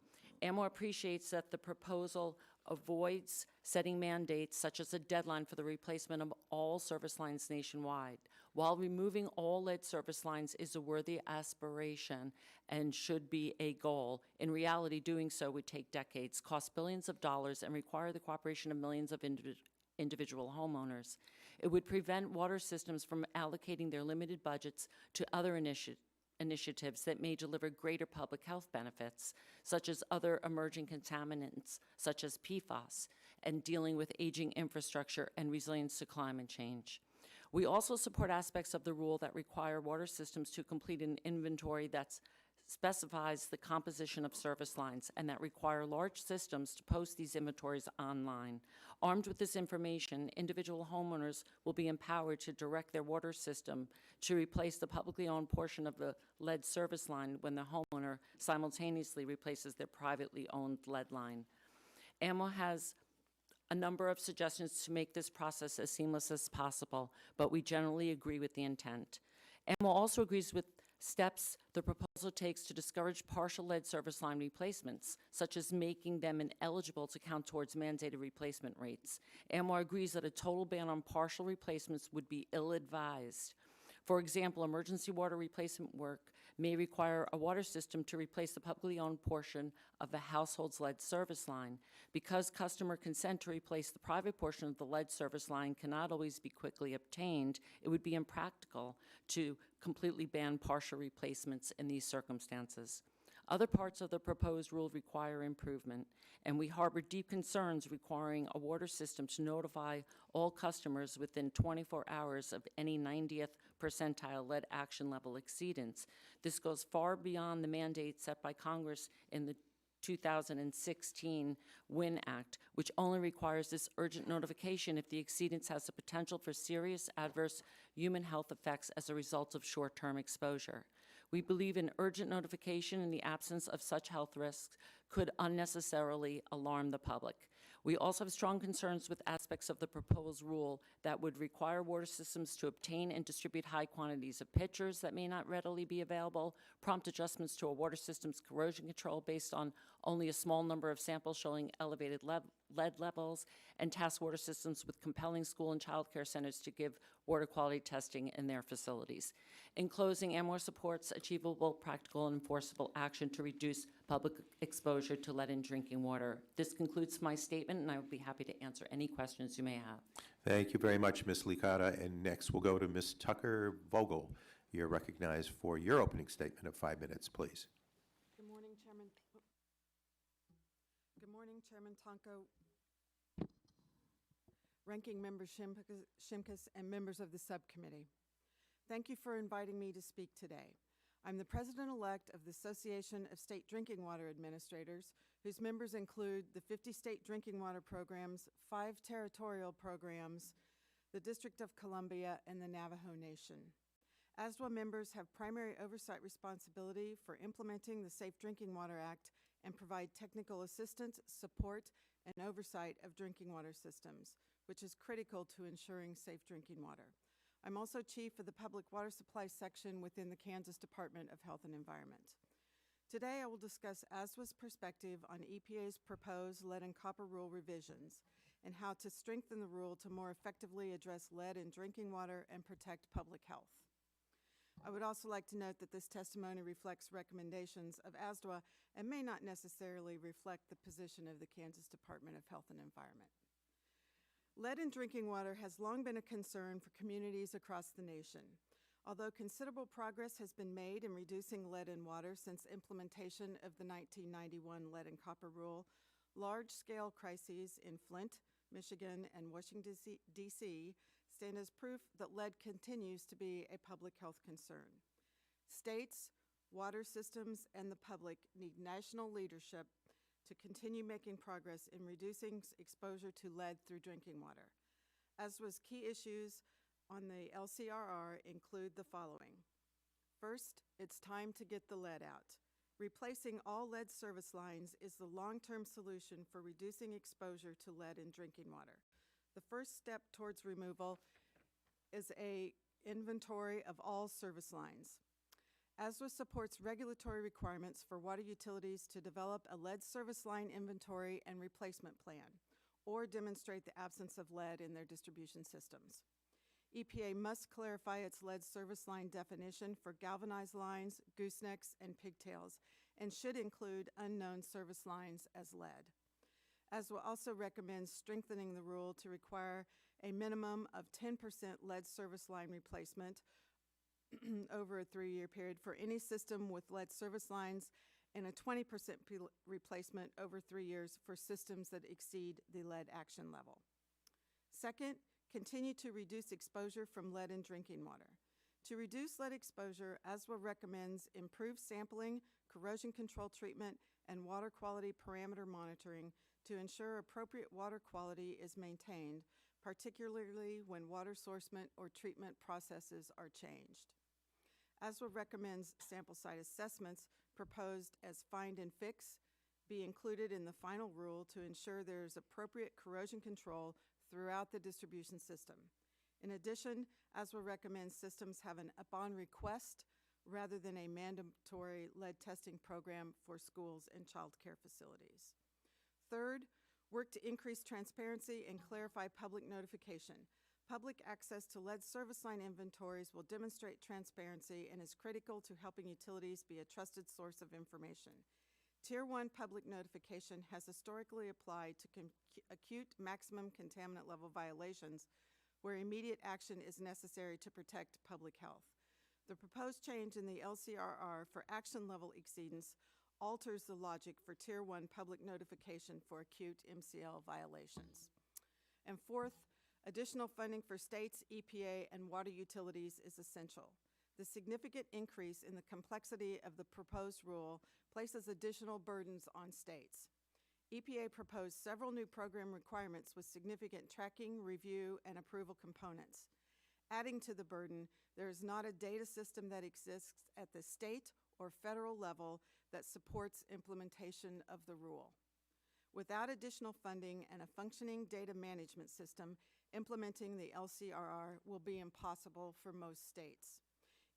AMWA appreciates that the proposal avoids setting mandates such as a deadline for the replacement of all service lines nationwide. While removing all lead service lines is a worthy aspiration and should be a goal, in reality doing so would take decades, cost billions of dollars, and require the cooperation of millions of individual homeowners. It would prevent water systems from allocating their limited budgets to other initiatives that may deliver greater public health benefits, such as other emerging contaminants, such as PFAS, and dealing with aging infrastructure and resilience to climate change. We also support aspects of the rule that require water systems to complete an inventory that specifies the composition of service lines and that require large systems to post these inventories online. Armed with this information, individual homeowners will be empowered to direct their water system to replace the publicly owned portion of the lead service line when the homeowner simultaneously replaces their privately owned lead line. AMWA has a number of suggestions to make this process as seamless as possible, but we generally agree with the intent. AMWA also agrees with steps the proposal takes to discourage partial lead service line replacements, such as making them ineligible to count towards mandated replacement rates. AMWA agrees that a total ban on partial replacements would be ill-advised. For example, emergency water replacement work may require a water system to replace the publicly owned portion of a household's lead service line. Because customer consent to replace the private portion of the lead service line cannot always be quickly obtained, it would be impractical to completely ban partial replacements in these circumstances. Other parts of the proposed rule require improvement, and we harbor deep concerns requiring a water system to notify all customers within 24 hours of any 90th percentile lead action level exceedance. This goes far beyond the mandate set by Congress in the 2016 WIN Act, which only requires this urgent notification if the exceedance has the potential for serious adverse human health effects as a result of short-term exposure. We believe an urgent notification in the absence of such health risks could unnecessarily alarm the public. We also have strong concerns with aspects of the proposed rule that would require water systems to obtain and distribute high quantities of pitchers that may not readily be available, prompt adjustments to a water system's corrosion control based on only a small number of samples showing elevated lead levels, and task water systems with compelling school and child care centers to give water quality testing in their facilities. In closing, AMWA supports achievable, practical, and enforceable action to reduce public exposure to lead in drinking water. This concludes my statement, and I would be happy to answer any questions you may have. Thank you very much, Ms. Licata. And next we'll go to Ms. Tucker-Vogel. You're recognized for your opening statement of 5 minutes, please. Good morning, Chairman. Good morning, Chairman Tonko. Ranking Member Shimkus, and members of the subcommittee. Thank you for inviting me to speak today. I'm the president-elect of the Association of State Drinking Water Administrators, whose members include the 50 state drinking water programs, 5 territorial programs, the District of Columbia, and the Navajo Nation. ASDWA members have primary oversight responsibility for implementing the Safe Drinking Water Act and provide technical assistance, support, and oversight of drinking water systems, which is critical to ensuring safe drinking water. I'm also chief of the Public Water Supply section within the Kansas Department of Health and Environment. Today I will discuss ASDWA's perspective on EPA's proposed lead and copper rule revisions and how to strengthen the rule to more effectively address lead in drinking water and protect public health. I would also like to note that this testimony reflects recommendations of ASDWA and may not necessarily reflect the position of the Kansas Department of Health and Environment. Lead in drinking water has long been a concern for communities across the nation. Although considerable progress has been made in reducing lead in water since implementation of the 1991 lead and copper rule, large-scale crises in Flint, Michigan, and Washington, D.C. stand as proof that lead continues to be a public health concern. States, water systems, and the public need national leadership to continue making progress in reducing exposure to lead through drinking water. ASDWA's key issues on the LCRR include the following. First, it's time to get the lead out. Replacing all lead service lines is the long-term solution for reducing exposure to lead in drinking water. The first step towards removal is an inventory of all service lines. ASDWA supports regulatory requirements for water utilities to develop a lead service line inventory and replacement plan, or demonstrate the absence of lead in their distribution systems. EPA must clarify its lead service line definition for galvanized lines, goosenecks, and pigtails, and should include unknown service lines as lead. ASDWA also recommends strengthening the rule to require a minimum of 10% lead service line replacement over a 3-year period for any system with lead service lines and a 20% replacement over 3 years for systems that exceed the lead action level. Second, continue to reduce exposure from lead in drinking water. To reduce lead exposure, ASDWA recommends improved sampling, corrosion control treatment, and water quality parameter monitoring to ensure appropriate water quality is maintained, particularly when water sourcement or treatment processes are changed. ASDWA recommends sample site assessments proposed as find and fix be included in the final rule to ensure there is appropriate corrosion control throughout the distribution system. In addition, ASDWA recommends systems have an upon request rather than a mandatory lead testing program for schools and child care facilities. Third, work to increase transparency and clarify public notification. Public access to lead service line inventories will demonstrate transparency and is critical to helping utilities be a trusted source of information. Tier 1 public notification has historically applied to acute maximum contaminant level violations where immediate action is necessary to protect public health. The proposed change in the LCRR for action level exceedance alters the logic for Tier 1 public notification for acute MCL violations. And fourth, additional funding for states, EPA, and water utilities is essential. The significant increase in the complexity of the proposed rule places additional burdens on states. EPA proposed several new program requirements with significant tracking, review, and approval components. Adding to the burden, there is not a data system that exists at the state or federal level that supports implementation of the rule. Without additional funding and a functioning data management system, implementing the LCRR will be impossible for most states.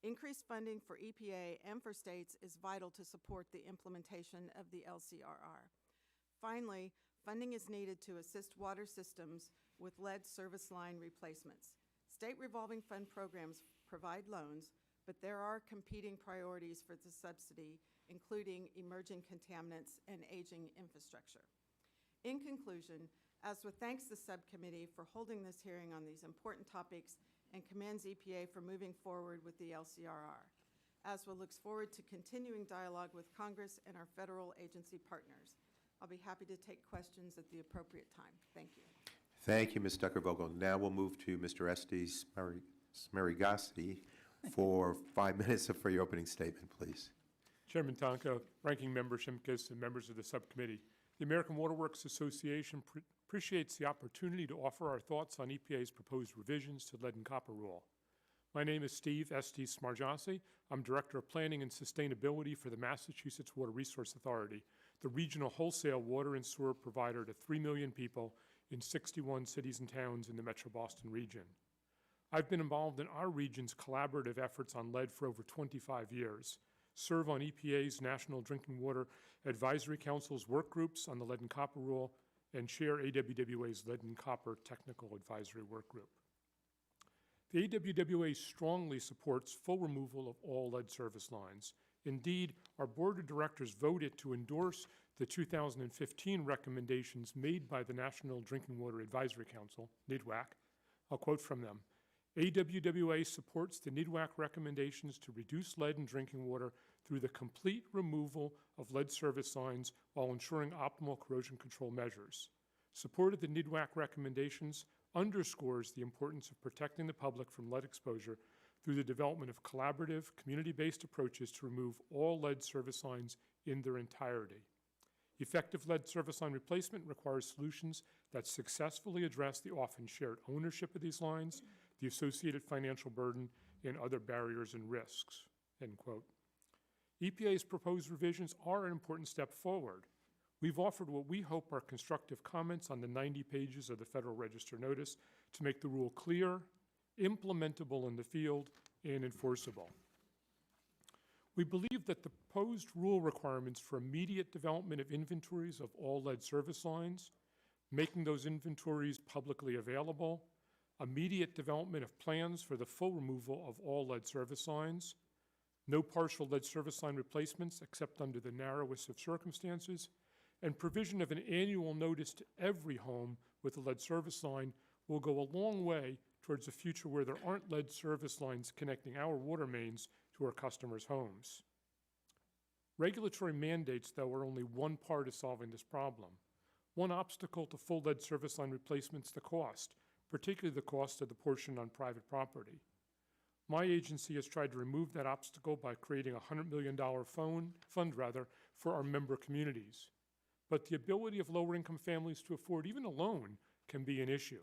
Increased funding for EPA and for states is vital to support the implementation of the LCRR. Finally, funding is needed to assist water systems with lead service line replacements. State revolving fund programs provide loans, but there are competing priorities for the subsidy, including emerging contaminants and aging infrastructure. In conclusion, ASDWA thanks the subcommittee for holding this hearing on these important topics and commends EPA for moving forward with the LCRR. ASDWA looks forward to continuing dialogue with Congress and our federal agency partners. I'll be happy to take questions at the appropriate time. Thank you. Thank you, Ms. Tucker-Vogel. Now we'll move to Mr. Estes Smarigasti for 5 minutes for your opening statement, please. Chairman Tonko, Ranking Member Shimkus, and members of the subcommittee. The American Water Works Association appreciates the opportunity to offer our thoughts on EPA's proposed revisions to lead and copper rule. My name is Steve Estes Smarigasti. I'm Director of Planning and Sustainability for the Massachusetts Water Resource Authority, the regional wholesale water and sewer provider to 3 million people in 61 cities and towns in the Metro Boston region. I've been involved in our region's collaborative efforts on lead for over 25 years, serve on EPA's National Drinking Water Advisory Council's work groups on the lead and copper rule, and chair AWWA's Lead and Copper Technical Advisory Work Group. The AWWA strongly supports full removal of all lead service lines. Indeed, our board of directors voted to endorse the 2015 recommendations made by the National Drinking Water Advisory Council, NDWAC. I'll quote from them. AWWA supports the NDWAC recommendations to reduce lead in drinking water through the complete removal of lead service lines while ensuring optimal corrosion control measures. Support of the NDWAC recommendations underscores the importance of protecting the public from lead exposure through the development of collaborative, community-based approaches to remove all lead service lines in their entirety. Effective lead service line replacement requires solutions that successfully address the often shared ownership of these lines, the associated financial burden, and other barriers and risks, end quote. EPA's proposed revisions are an important step forward. We've offered what we hope are constructive comments on the 90 pages of the Federal Register notice to make the rule clear, implementable in the field, and enforceable. We believe that the proposed rule requirements for immediate development of inventories of all lead service lines, making those inventories publicly available, immediate development of plans for the full removal of all lead service lines, no partial lead service line replacements except under the narrowest of circumstances, and provision of an annual notice to every home with a lead service line will go a long way towards a future where there aren't lead service lines connecting our water mains to our customers' homes. Regulatory mandates, though, are only one part of solving this problem. One obstacle to full lead service line replacement is the cost, particularly the cost of the portion on private property. My agency has tried to remove that obstacle by creating a $100 million fund for our member communities. But the ability of lower-income families to afford even a loan can be an issue.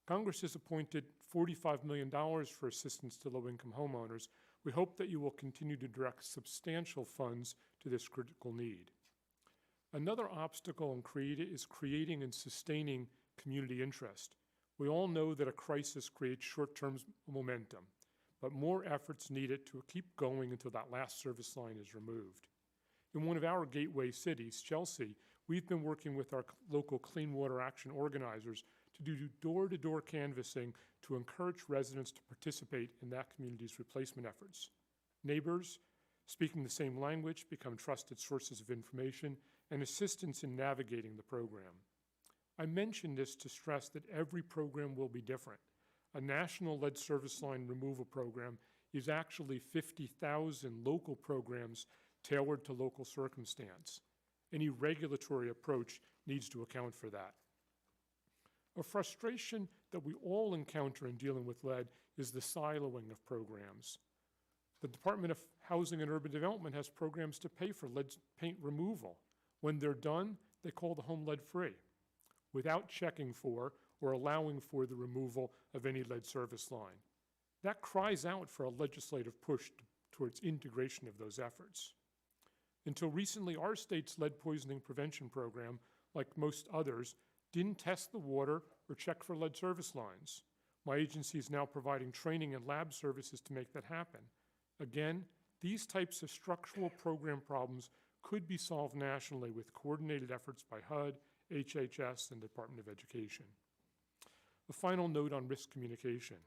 Congress has appointed $45 million for assistance to low-income homeowners. We hope that you will continue to direct substantial funds to this critical need. Another obstacle is creating and sustaining community interest. We all know that a crisis creates short-term momentum, but more efforts needed to keep going until that last service line is removed. In one of our gateway cities, Chelsea, we've been working with our local Clean Water Action organizers to do door-to-door canvassing to encourage residents to participate in that community's replacement efforts. Neighbors, speaking the same language, become trusted sources of information and assistance in navigating the program. I mention this to stress that every program will be different. A national lead service line removal program is actually 50,000 local programs tailored to local circumstance. Any regulatory approach needs to account for that. A frustration that we all encounter in dealing with lead is the siloing of programs. The Department of Housing and Urban Development has programs to pay for lead paint removal. When they're done, they call the home lead-free, without checking for or allowing for the removal of any lead service line. That cries out for a legislative push towards integration of those efforts. Until recently, our state's lead poisoning prevention program, like most others, didn't test the water or check for lead service lines. My agency is now providing training and lab services to make that happen. Again, these types of structural program problems could be solved nationally with coordinated efforts by HUD, HHS, and the Department of Education. A final note on risk communication.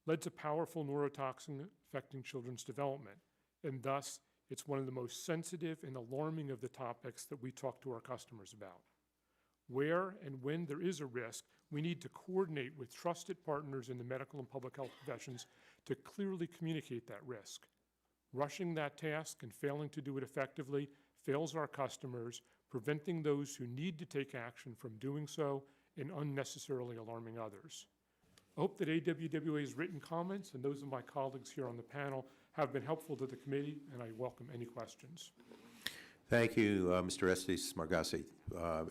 Lead's a powerful neurotoxin affecting children's development, and thus it's one of the most sensitive and alarming of the topics that we talk to our customers about. Where and when there is a risk, we need to coordinate with trusted partners in the medical and public health professions to clearly communicate that risk. Rushing that task and failing to do it effectively fails our customers, preventing those who need to take action from doing so and unnecessarily alarming others. I hope that AWWA's written comments and those of my colleagues here on the panel have been helpful to the committee, and I welcome any questions. Thank you, Mr. Estes Margassi.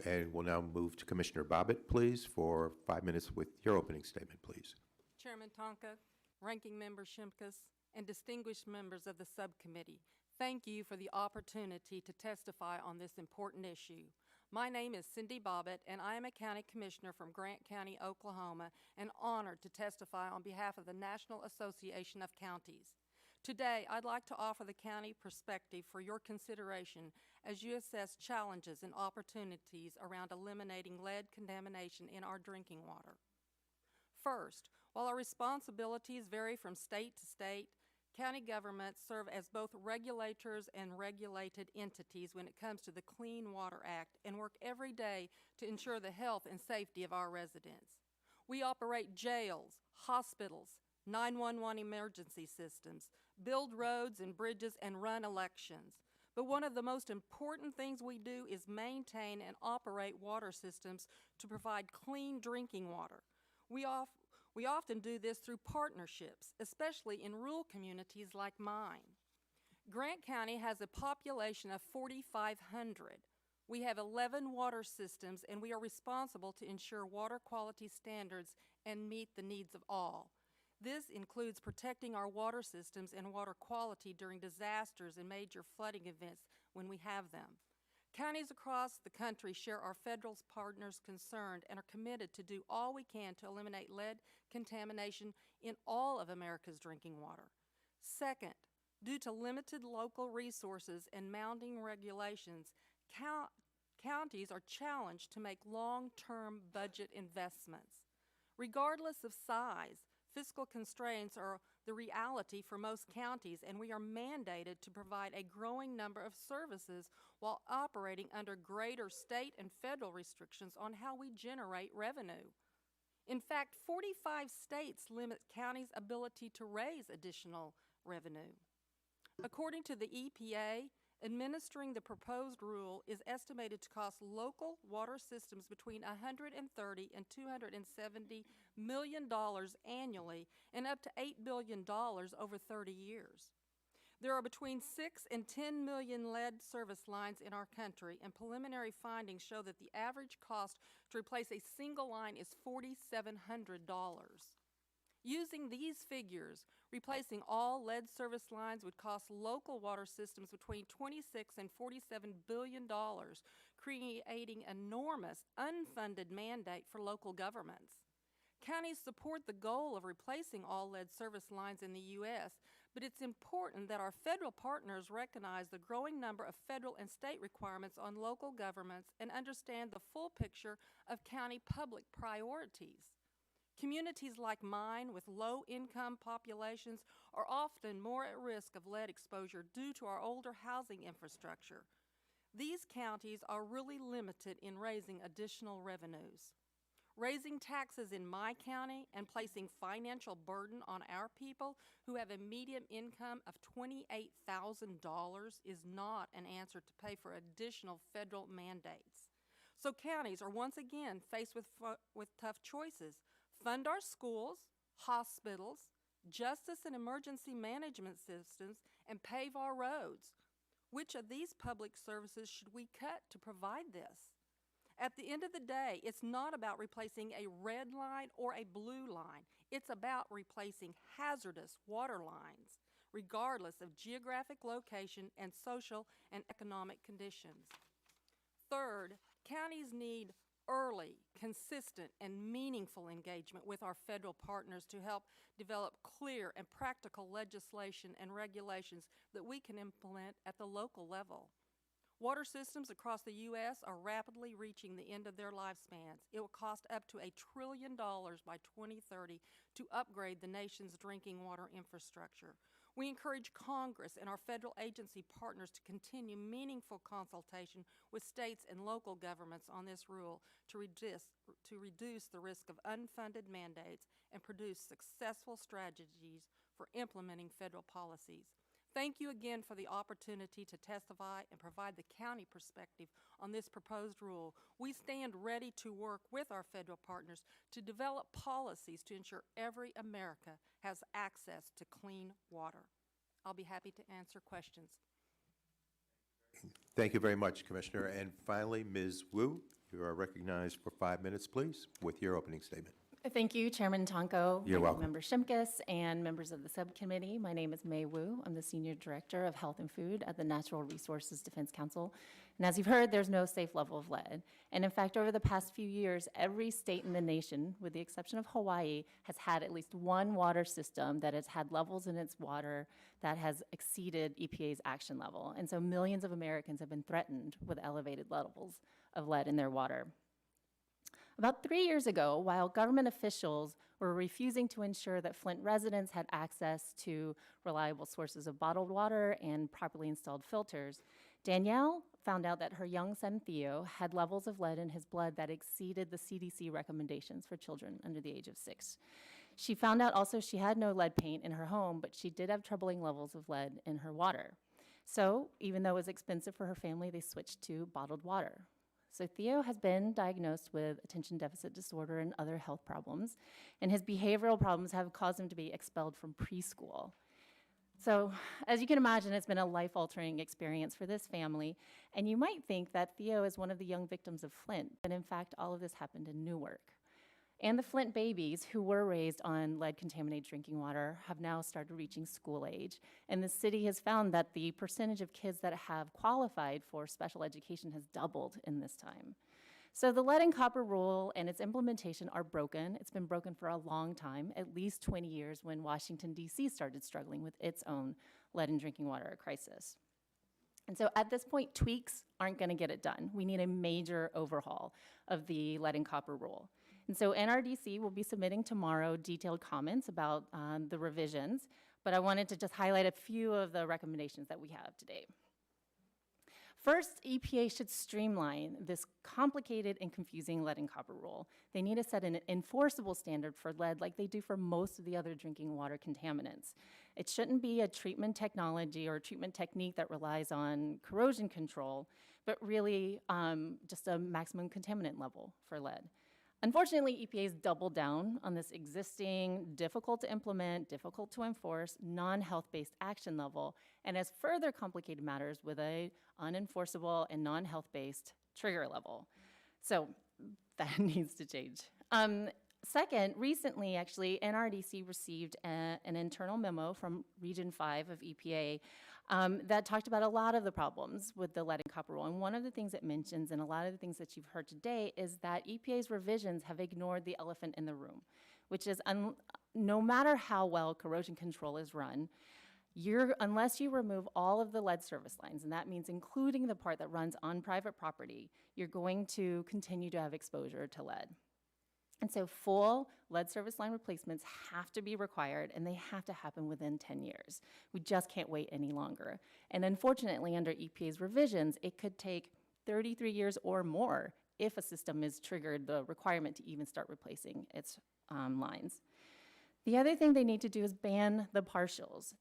And we'll now move to Commissioner Bobbitt, please, for 5 minutes with your opening statement, please. Chairman Tonka, Ranking Member Shimkus, and distinguished members of the subcommittee, thank you for the opportunity to testify on this important issue. My name is Cindy Bobbitt, and I am a county commissioner from Grant County, Oklahoma, and honored to testify on behalf of the National Association of Counties. Today, I'd like to offer the county perspective for your consideration as you assess challenges and opportunities around eliminating lead contamination in our drinking water. First, while our responsibilities vary from state to state, county governments serve as both regulators and regulated entities when it comes to the Clean Water Act and work every day to ensure the health and safety of our residents. We operate jails, hospitals, 911 emergency systems, build roads and bridges, and run elections. But one of the most important things we do is maintain and operate water systems to provide clean drinking water. We often do this through partnerships, especially in rural communities like mine. Grant County has a population of 4,500. We have 11 water systems, and we are responsible to ensure water quality standards and meet the needs of all. This includes protecting our water systems and water quality during disasters and major flooding events when we have them. Counties across the country share our federal partners' concern and are committed to do all we can to eliminate lead contamination in all of America's drinking water. Second, due to limited local resources and mounting regulations, counties are challenged to make long-term budget investments. Regardless of size, fiscal constraints are the reality for most counties, and we are mandated to provide a growing number of services while operating under greater state and federal restrictions on how we generate revenue. In fact, 45 states limit counties' ability to raise additional revenue. According to the EPA, administering the proposed rule is estimated to cost local water systems between $130 and $270 million annually and up to $8 billion over 30 years. There are between 6 and 10 million lead service lines in our country, and preliminary findings show that the average cost to replace a single line is $4,700. Using these figures, replacing all lead service lines would cost local water systems between $26 and $47 billion, creating enormous unfunded mandate for local governments. Counties support the goal of replacing all lead service lines in the U.S., but it's important that our federal partners recognize the growing number of federal and state requirements on local governments and understand the full picture of county public priorities. Communities like mine with low-income populations are often more at risk of lead exposure due to our older housing infrastructure. These counties are really limited in raising additional revenues. Raising taxes in my county and placing financial burden on our people who have a median income of $28,000 is not an answer to pay for additional federal mandates. So counties are once again faced with tough choices. Fund our schools, hospitals, justice and emergency management systems, and pave our roads. Which of these public services should we cut to provide this? At the end of the day, it's not about replacing a red line or a blue line. It's about replacing hazardous water lines, regardless of geographic location and social and economic conditions. Third, counties need early, consistent, and meaningful engagement with our federal partners to help develop clear and practical legislation and regulations that we can implement at the local level. Water systems across the U.S. are rapidly reaching the end of their lifespans. It will cost up to $1 trillion by 2030 to upgrade the nation's drinking water infrastructure. We encourage Congress and our federal agency partners to continue meaningful consultation with states and local governments on this rule to reduce the risk of unfunded mandates and produce successful strategies for implementing federal policies. Thank you again for the opportunity to testify and provide the county perspective on this proposed rule. We stand ready to work with our federal partners to develop policies to ensure every American has access to clean water. I'll be happy to answer questions. Thank you very much, Commissioner. And finally, Ms. Wu, you are recognized for 5 minutes, please, with your opening statement. Thank you, Chairman Tonko, You're welcome. Member Shimkus, and members of the subcommittee. My name is May Wu. I'm the Senior Director of Health and Food at the Natural Resources Defense Council. And as you've heard, there's no safe level of lead. And in fact, over the past few years, every state in the nation, with the exception of Hawaii, has had at least one water system that has had levels in its water that has exceeded EPA's action level. And so millions of Americans have been threatened with elevated levels of lead in their water. About 3 years ago, while government officials were refusing to ensure that Flint residents had access to reliable sources of bottled water and properly installed filters, Danielle found out that her young son Theo had levels of lead in his blood that exceeded the CDC recommendations for children under the age of 6. She found out also she had no lead paint in her home, but she did have troubling levels of lead in her water. So even though it was expensive for her family, they switched to bottled water. So Theo has been diagnosed with attention deficit disorder and other health problems, and his behavioral problems have caused him to be expelled from preschool. So as you can imagine, it's been a life-altering experience for this family, and you might think that Theo is one of the young victims of Flint, but in fact, all of this happened in Newark. And the Flint babies, who were raised on lead-contaminated drinking water, have now started reaching school age. And the city has found that the percentage of kids that have qualified for special education has doubled in this time. So the lead and copper rule and its implementation are broken. It's been broken for a long time, at least 20 years, when Washington, D.C. started struggling with its own lead in drinking water crisis. And so at this point, tweaks aren't going to get it done. We need a major overhaul of the lead and copper rule. And so NRDC will be submitting tomorrow detailed comments about the revisions, but I wanted to just highlight a few of the recommendations that we have today. First, EPA should streamline this complicated and confusing lead and copper rule. They need to set an enforceable standard for lead like they do for most of the other drinking water contaminants. It shouldn't be a treatment technology or a treatment technique that relies on corrosion control, but really just a maximum contaminant level for lead. Unfortunately, EPA has doubled down on this existing, difficult to implement, difficult to enforce, non-health-based action level, and has further complicated matters with a unenforceable and non-health-based trigger level. So that needs to change. Second, recently, actually, NRDC received an internal memo from Region 5 of EPA that talked about a lot of the problems with the lead and copper rule. And one of the things it mentions, and a lot of the things that you've heard today, is that EPA's revisions have ignored the elephant in the room, which is no matter how well corrosion control is run, unless you remove all of the lead service lines, and that means including the part that runs on private property, you're going to continue to have exposure to lead. And so full lead service line replacements have to be required, and they have to happen within 10 years. We just can't wait any longer. And unfortunately, under EPA's revisions, it could take 33 years or more if a system is triggered the requirement to even start replacing its lines. The other thing they need to do is ban the partials.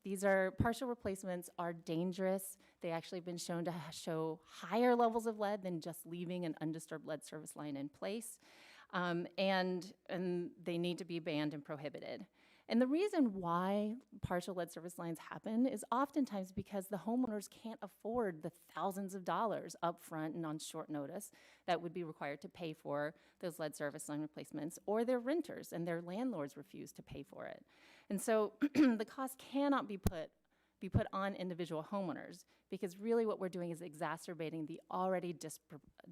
Partial replacements are dangerous. They actually have been shown to show higher levels of lead than just leaving an undisturbed lead service line in place. And they need to be banned and prohibited. And the reason why partial lead service lines happen is oftentimes because the homeowners can't afford the thousands of dollars up front and on short notice that would be required to pay for those lead service line replacements, or their renters and their landlords refuse to pay for it. And so the cost cannot be put on individual homeowners, because really what we're doing is exacerbating the already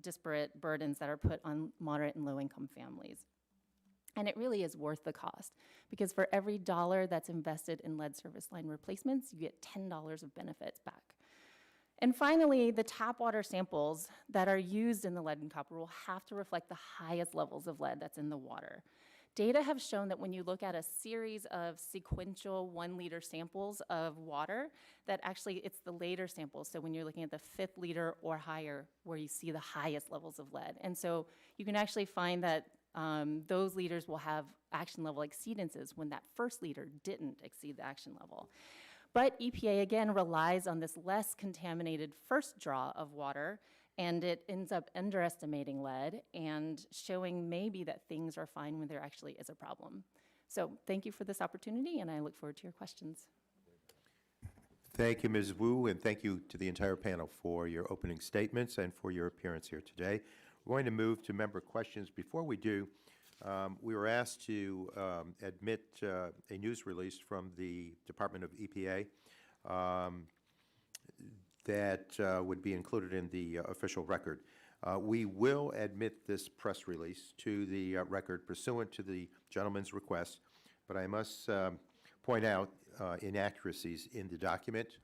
disparate burdens that are put on moderate and low-income families. And it really is worth the cost, because for every dollar that's invested in lead service line replacements, you get $10 of benefits back. And finally, the tap water samples that are used in the lead and copper rule have to reflect the highest levels of lead that's in the water. Data have shown that when you look at a series of sequential 1-liter samples of water, that actually it's the later samples, so when you're looking at the 5th liter or higher, where you see the highest levels of lead. And so you can actually find that those liters will have action level exceedances when that 1st liter didn't exceed the action level. But EPA, again, relies on this less contaminated first draw of water, and it ends up underestimating lead and showing maybe that things are fine when there actually is a problem. So thank you for this opportunity, and I look forward to your questions. Thank you, Ms. Wu, and thank you to the entire panel for your opening statements and for your appearance here today. We're going to move to member questions. Before we do, we were asked to admit a news release from the Department of EPA that would be included in the official record. We will admit this press release to the record pursuant to the gentleman's request, but I must point out inaccuracies in the document.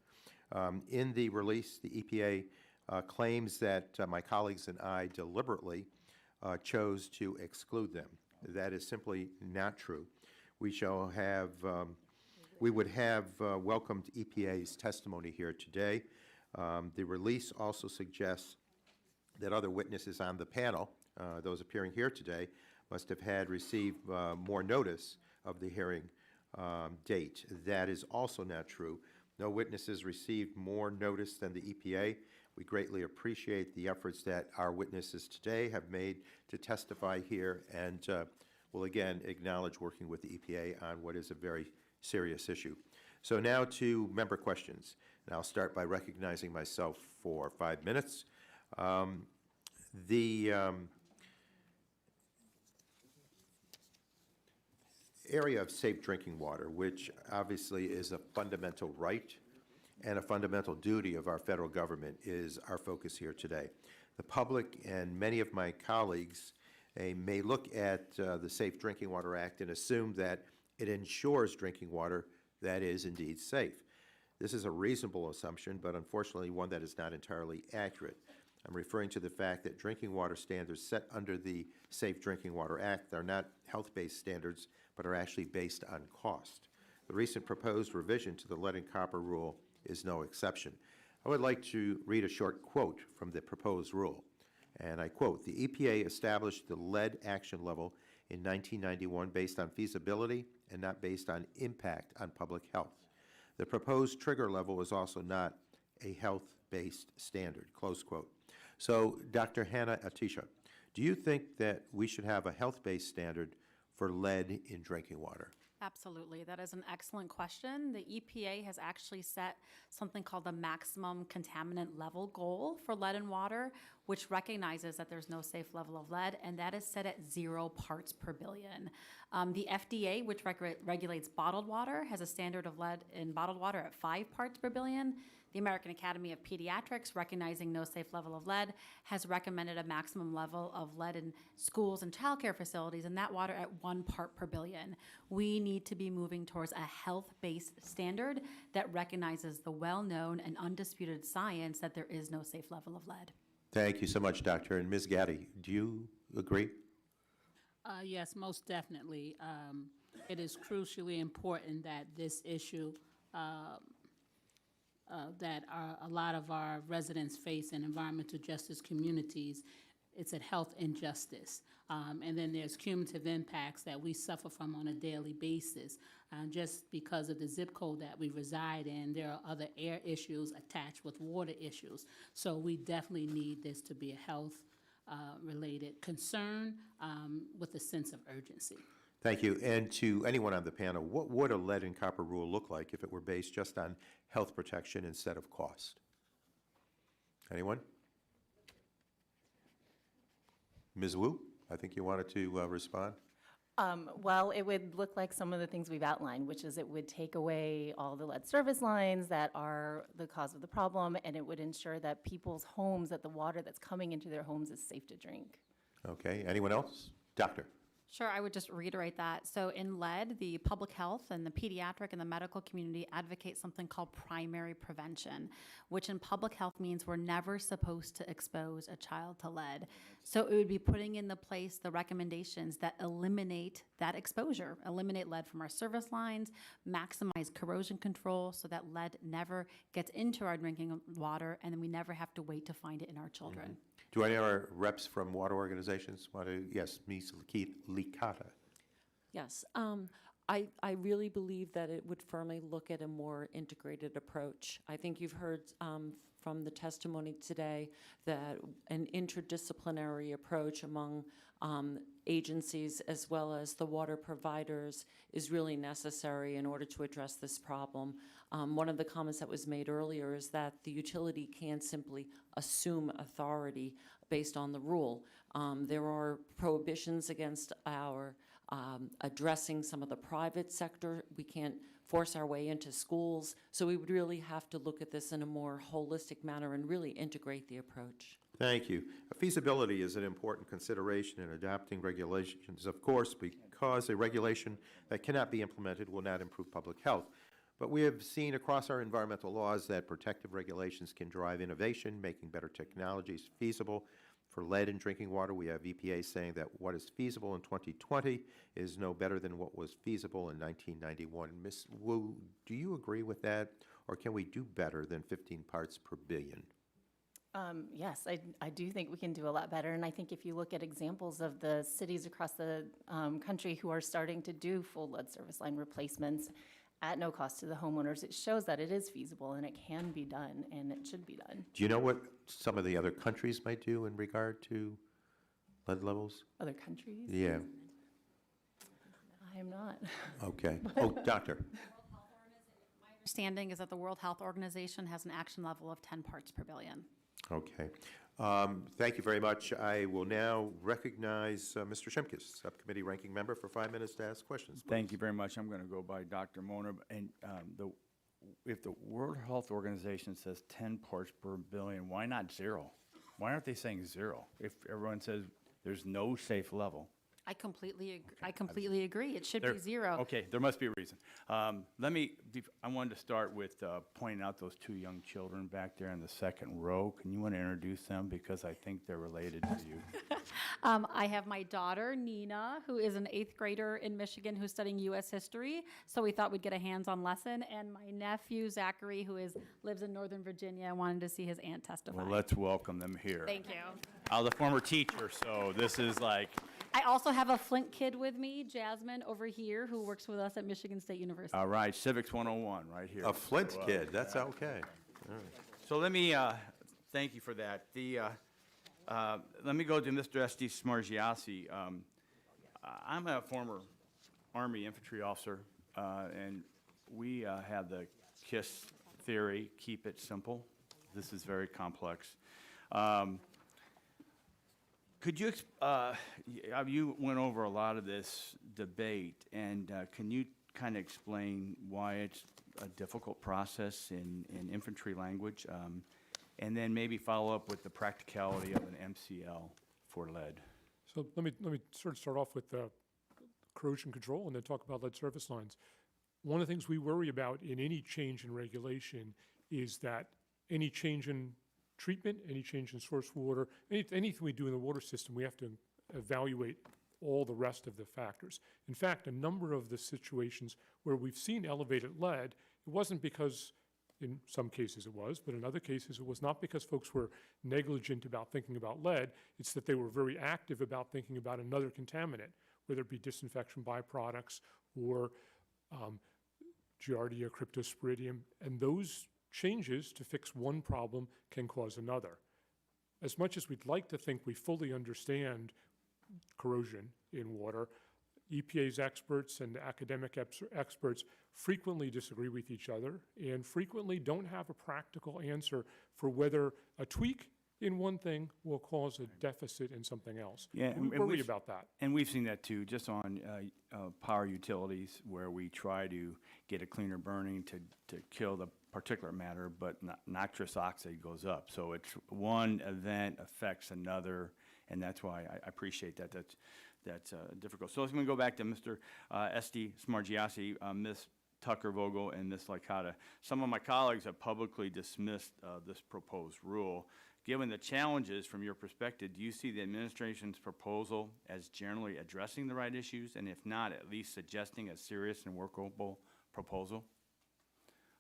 In the release, the EPA claims that my colleagues and I deliberately chose to exclude them. That is simply not true. We would have welcomed EPA's testimony here today. The release also suggests that other witnesses on the panel, those appearing here today, must have had received more notice of the hearing date. That is also not true. No witnesses received more notice than the EPA. We greatly appreciate the efforts that our witnesses today have made to testify here, and will again acknowledge working with the EPA on what is a very serious issue. So now to member questions. And I'll start by recognizing myself for 5 minutes. The area of safe drinking water, which obviously is a fundamental right and a fundamental duty of our federal government, is our focus here today. The public and many of my colleagues may look at the Safe Drinking Water Act and assume that it ensures drinking water that is indeed safe. This is a reasonable assumption, but unfortunately one that is not entirely accurate. I'm referring to the fact that drinking water standards set under the Safe Drinking Water Act are not health-based standards, but are actually based on cost. The recent proposed revision to the lead and copper rule is no exception. I would like to read a short quote from the proposed rule, and I quote, "The EPA established the lead action level in 1991 based on feasibility and not based on impact on public health. The proposed trigger level is also not a health-based standard," close quote. So, Dr. Hanna-Attisha, do you think that we should have a health-based standard for lead in drinking water? Absolutely. That is an excellent question. The EPA has actually set something called the maximum contaminant level goal for lead in water, which recognizes that there's no safe level of lead, and that is set at 0 parts per billion. The FDA, which regulates bottled water, has a standard of lead in bottled water at 5 parts per billion. The American Academy of Pediatrics, recognizing no safe level of lead, has recommended a maximum level of lead in schools and childcare facilities, and that water at 1 part per billion. We need to be moving towards a health-based standard that recognizes the well-known and undisputed science that there is no safe level of lead. Thank you so much, Doctor. And Ms. Gaddy, do you agree? Yes, most definitely. It is crucially important that this issue that a lot of our residents face in environmental justice communities, it's a health injustice. And then there's cumulative impacts that we suffer from on a daily basis. Just because of the zip code that we reside in, there are other air issues attached with water issues. So we definitely need this to be a health-related concern with a sense of urgency. Thank you. And to anyone on the panel, what would a lead and copper rule look like if it were based just on health protection instead of cost? Anyone? Ms. Wu, I think you wanted to respond. Well, it would look like some of the things we've outlined, which is it would take away all the lead service lines that are the cause of the problem, and it would ensure that people's homes, that the water that's coming into their homes is safe to drink. Okay. Anyone else? Doctor. Sure, I would just reiterate that. So in lead, the public health and the pediatric and the medical community advocate something called primary prevention, which in public health means we're never supposed to expose a child to lead. So it would be putting in the place the recommendations that eliminate that exposure, eliminate lead from our service lines, maximize corrosion control so that lead never gets into our drinking water, and then we never have to wait to find it in our children. Mm-hmm. Do any of our reps from water organizations want to? Yes, Ms. Licata. Yes. I really believe that it would firmly look at a more integrated approach. I think you've heard from the testimony today that an interdisciplinary approach among agencies as well as the water providers is really necessary in order to address this problem. One of the comments that was made earlier is that the utility can't simply assume authority based on the rule. There are prohibitions against our addressing some of the private sector. We can't force our way into schools. So we would really have to look at this in a more holistic manner and really integrate the approach. Thank you. Feasibility is an important consideration in adopting regulations, of course, because a regulation that cannot be implemented will not improve public health. But we have seen across our environmental laws that protective regulations can drive innovation, making better technologies feasible. For lead in drinking water, we have EPA saying that what is feasible in 2020 is no better than what was feasible in 1991. Ms. Wu, do you agree with that, or can we do better than 15 parts per billion? Yes, I do think we can do a lot better. And I think if you look at examples of the cities across the country who are starting to do full lead service line replacements at no cost to the homeowners, it shows that it is feasible and it can be done and it should be done. Do you know what some of the other countries might do in regard to lead levels? Other countries? Yeah. I am not. Okay. Oh, doctor. My understanding is that the World Health Organization has an action level of 10 parts per billion. Okay. Thank you very much. I will now recognize Mr. Shimkus, Subcommittee Ranking Member, for 5 minutes to ask questions. Please. Thank you very much. I'm going to go by Dr. Mona. And if the World Health Organization says 10 parts per billion, why not 0? Why aren't they saying 0? If everyone says there's no safe level. I completely agree. It should be 0. Okay, there must be a reason. I wanted to start with pointing out those 2 young children back there in the second row. Can you want to introduce them, because I think they're related to you? I have my daughter, Nina, who is an 8th grader in Michigan who's studying U.S. history, so we thought we'd get a hands-on lesson, and my nephew, Zachary, who lives in Northern Virginia. I wanted to see his aunt testify. Well, let's welcome them here. Thank you. I was a former teacher, so this is like... I also have a Flint kid with me, Jasmine, over here, who works with us at Michigan State University. All right, Civics 101 right here. A Flint kid, that's okay. All right. So let me, thank you for that. Let me go to Mr. S.D. Smargiassi. I'm a former Army infantry officer, and we have the KISS theory, keep it simple. This is very complex. Could you, you went over a lot of this debate, and can you kind of explain why it's a difficult process in infantry language, and then maybe follow up with the practicality of an MCL for lead? So let me sort of start off with corrosion control and then talk about lead service lines. One of the things we worry about in any change in regulation is that any change in treatment, any change in source water, anything we do in the water system, we have to evaluate all the rest of the factors. In fact, a number of the situations where we've seen elevated lead, it wasn't because, in some cases it was, but in other cases it was not because folks were negligent about thinking about lead, it's that they were very active about thinking about another contaminant, whether it be disinfection byproducts or Giardia, cryptosporidium, and those changes to fix one problem can cause another. As much as we'd like to think we fully understand corrosion in water, EPA's experts and academic experts frequently disagree with each other and frequently don't have a practical answer for whether a tweak in one thing will cause a deficit in something else. Yeah, we worry about that. And we've seen that too, just on power utilities, where we try to get a cleaner burning to kill the particulate matter, but nitrous oxide goes up. So it's one event affects another, and that's why I appreciate that. That's difficult. So I'm going to go back to Mr. S.D. Smargiassi, Ms. Tucker-Vogel, and Ms. Licata. Some of my colleagues have publicly dismissed this proposed rule. Given the challenges from your perspective, do you see the administration's proposal as generally addressing the right issues, and if not, at least suggesting a serious and workable proposal?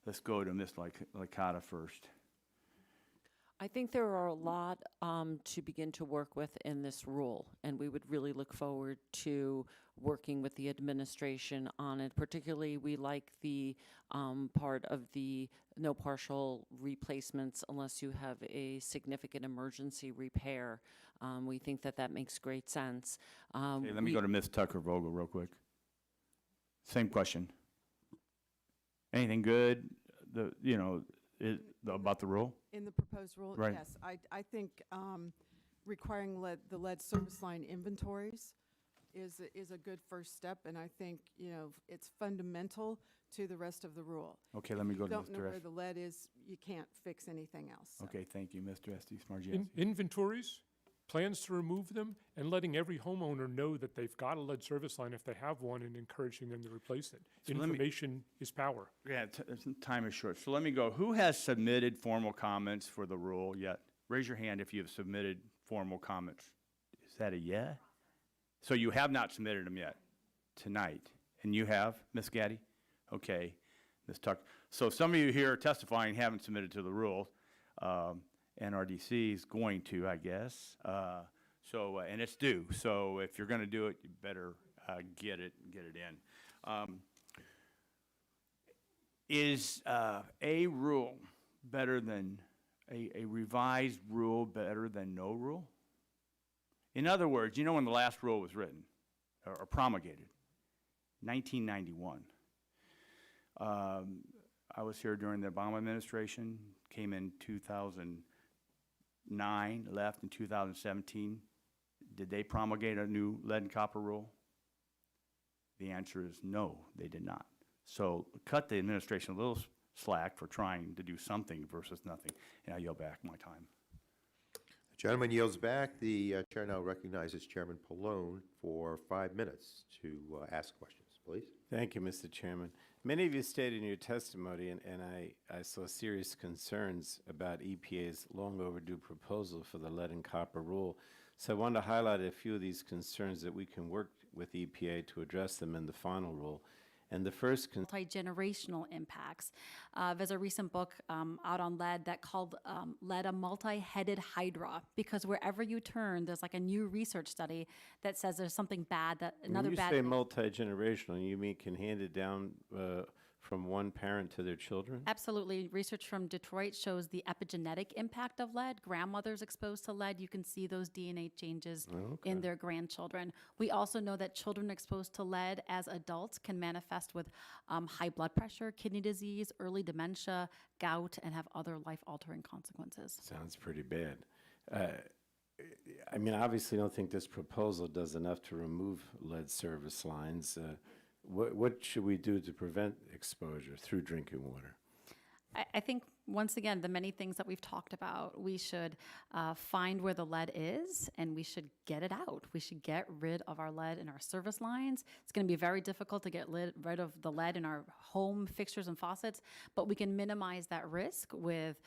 Let's go to Ms. Licata first. I think there are a lot to begin to work with in this rule, and we would really look forward to working with the administration on it. Particularly, we like the part of the no partial replacements unless you have a significant emergency repair. We think that that makes great sense. Okay, let me go to Ms. Tucker-Vogel real quick. Same question. Anything good, about the rule? In the proposed rule? Right. Yes. I think requiring the lead service line inventories is a good first step, and I think, it's fundamental to the rest of the rule. Okay, let me go to Mr. Don't know where the lead is, you can't fix anything else. So. Okay, thank you, Mr. Estes Margies. Inventories, plans to remove them, and letting every homeowner know that they've got a lead service line if they have one, and encouraging them to replace it. So let me- Information is power. Yeah, time is short. So let me go. Who has submitted formal comments for the rule yet? Raise your hand if you have submitted formal comments. Is that a yeah? So you have not submitted them yet tonight. And you have, Ms. Gaddy? Okay, Ms. Tuck. So some of you here testifying haven't submitted to the rule. NRDC is going to, I guess. And it's due. So if you're going to do it, you better get it in. Is a rule better than a revised rule better than no rule? In other words, when the last rule was written or promulgated? 1991. I was here during the Obama administration, came in 2009, left in 2017. Did they promulgate a new lead and copper rule? The answer is no, they did not. So cut the administration a little slack for trying to do something versus nothing. And I yield back my time. The gentleman yields back. The chair now recognizes Chairman Pallone for 5 minutes to ask questions, please. Thank you, Mr. Chairman. Many of you stated in your testimony, and I saw serious concerns about EPA's long overdue proposal for the lead and copper rule. So I wanted to highlight a few of these concerns that we can work with EPA to address them in the final rule. And the first multi-generational impacts. There's a recent book out on lead that called Lead a Multi-Headed Hydra, because wherever you turn, there's like a new research study that says there's something bad, that another bad When you say thing. multi-generational, you mean can hand it down from one parent to their children? Absolutely. Research from Detroit shows the epigenetic impact of lead. Grandmothers exposed to lead, you can see those DNA changes in their grandchildren. We also know that children exposed to lead as adults can manifest with high blood pressure, kidney disease, early dementia, gout, and have other life-altering consequences. Sounds pretty bad. I mean, obviously, I don't think this proposal does enough to remove lead service lines. What should we do to prevent exposure through drinking water? I think, once again, the many things that we've talked about, we should find where the lead is, and we should get it out. We should get rid of our lead in our service lines. It's going to be very difficult to get rid of the lead in our home fixtures and faucets, but we can minimize that risk with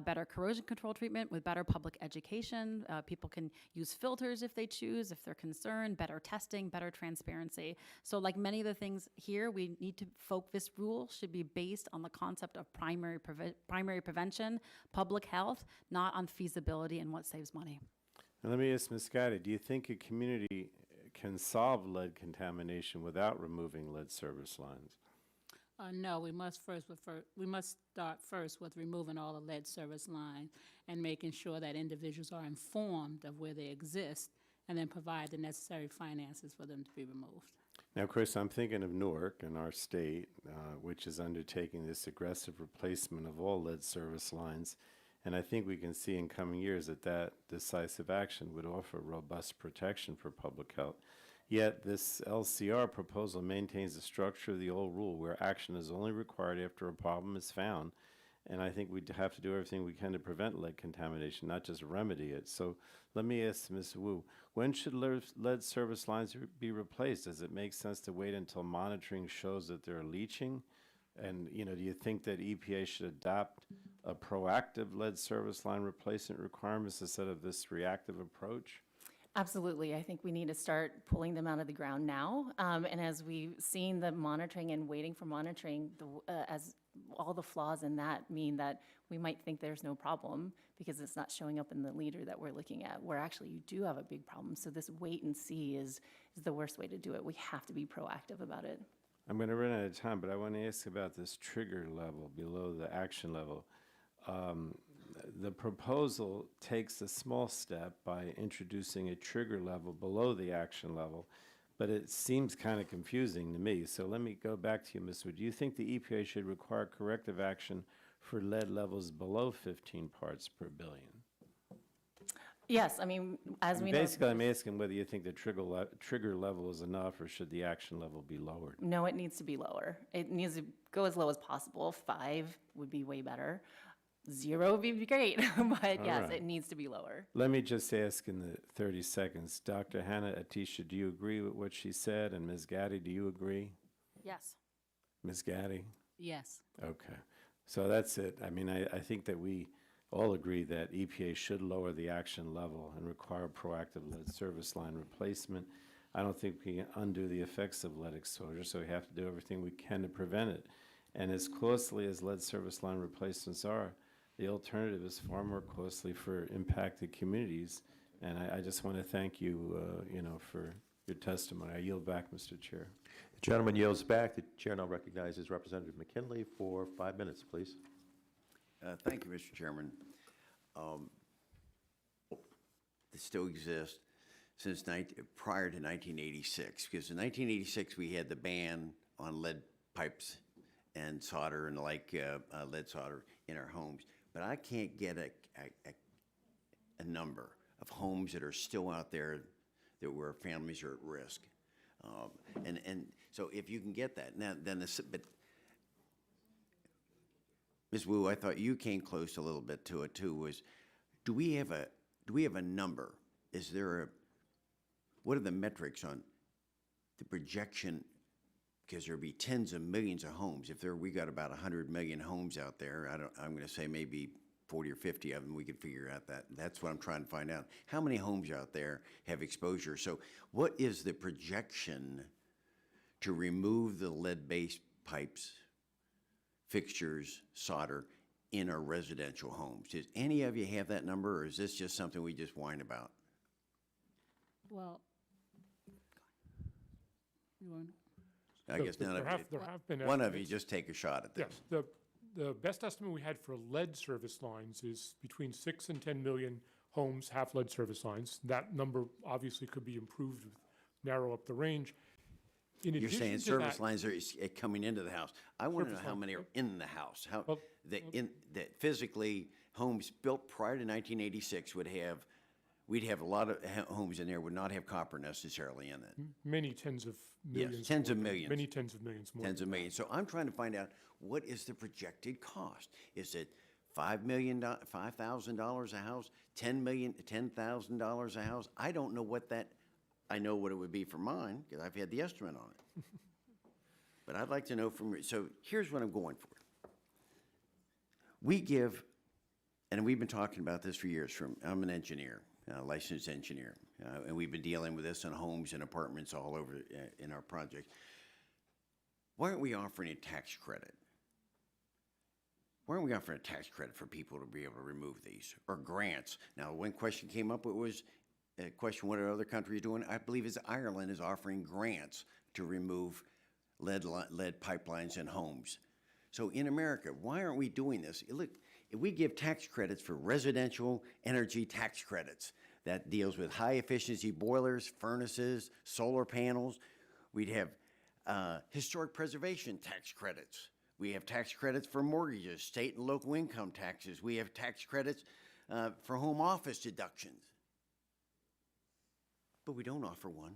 better corrosion control treatment, with better public education. People can use filters if they choose, if they're concerned, better testing, better transparency. So like many of the things here, we need to this rule should be based on the concept of primary prevention, public health, not on feasibility and what saves money. Now, let me ask Ms. Gaddy, do you think a community can solve lead contamination without removing lead service lines? No, we must start first with removing all the lead service lines and making sure that individuals are informed of where they exist, and then provide the necessary finances for them to be removed. Now, Chris, I'm thinking of Newark in our state, which is undertaking this aggressive replacement of all lead service lines. And I think we can see in coming years that decisive action would offer robust protection for public health. Yet this LCR proposal maintains the structure of the old rule where action is only required after a problem is found. And I think we'd have to do everything we can to prevent lead contamination, not just remedy it. So let me ask Ms. Wu, when should lead service lines be replaced? Does it make sense to wait until monitoring shows that they're leaching? And, do you think that EPA should adopt a proactive lead service line replacement requirements instead of this reactive approach? Absolutely. I think we need to start pulling them out of the ground now. And as we've seen the monitoring and waiting for monitoring, as all the flaws in that mean that we might think there's no problem because it's not showing up in the leader that we're looking at, where actually you do have a big problem. So this wait and see is the worst way to do it. We have to be proactive about it. I'm going to run out of time, but I want to ask about this trigger level below the action level. The proposal takes a small step by introducing a trigger level below the action level, but it seems kind of confusing to me. So let me go back to you, Ms. Wood. Do you think the EPA should require corrective action for lead levels below 15 parts per billion? Yes, I mean, as we know. Basically, I'm asking whether you think the trigger level is enough, or should the action level be lowered? No, it needs to be lower. It needs to go as low as possible. 5 would be way better. 0 would be great, but yes, right. it needs to be lower. Let me just ask in the 30 seconds, Dr. Hanna-Attisha, do you agree with what she said? And Ms. Gaddy, do you agree? Yes. Ms. Gaddy? Yes. Okay. So that's it. I mean, I think that we all agree that EPA should lower the action level and require proactive lead service line replacement. I don't think we can undo the effects of lead exposure, so we have to do everything we can to prevent it. And as costly as lead service line replacements are, the alternative is far more costly for impacted communities. And I just want to thank you, for your testimony. I yield back, Mr. Chair. The gentleman yields back. The chair now recognizes Representative McKinley for 5 minutes, please. Thank you, Mr. Chairman. It still exists since prior to 1986, because in 1986 we had the ban on lead pipes and solder and lead solder in our homes. But I can't get a number of homes that are still out there where families are at risk. And so if you can get that, now then but Ms. Wu, I thought you came close a little bit to it too. Was do we have a number? Is there what are the metrics on the projection? Because there'll be tens of millions of homes. If we got about 100 million homes out there, I'm going to say maybe 40 or 50 of them, we could figure out that. That's what I'm trying to find out. How many homes out there have exposure? So what is the projection to remove the lead-based pipes, fixtures, solder in our residential homes? Does any of you have that number, or is this just something we just whine about? Well, you want I guess none of you. There have been One of you estimates. just take a shot at this. Yes, the best estimate we had for lead service lines is between 6 and 10 million homes have lead service lines. That number obviously could be improved, narrow up the range. You're saying service lines are coming into the house. I want to know how many are in the house. That physically homes built prior to 1986 we'd have a lot of homes in there would not have copper necessarily in it. Many tens of millions. Yes, tens of millions. Many tens of millions more. Tens of millions. So I'm trying to find out, what is the projected cost? Is it $5,000 a house, $10,000 a house? I don't know what that. I know what it would be for mine because I've had the estimate on it. But I'd like to know from you. So here's what I'm going for. We give, and we've been talking about this for years. I'm an engineer. Licensed engineer, and we've been dealing with this in homes and apartments all over in our project. Why aren't we offering a tax credit? Why aren't we offering a tax credit for people to be able to remove these, or grants? Now, one question came up, it was a question, what are other countries doing? I believe it's Ireland is offering grants to remove lead pipelines in homes. So in America, why aren't we doing this? Look, if we give tax credits for residential energy tax credits, that deals with high efficiency boilers, furnaces, solar panels. We'd have historic preservation tax credits. We have tax credits for mortgages, state and local income taxes. We have tax credits for home office deductions. But we don't offer one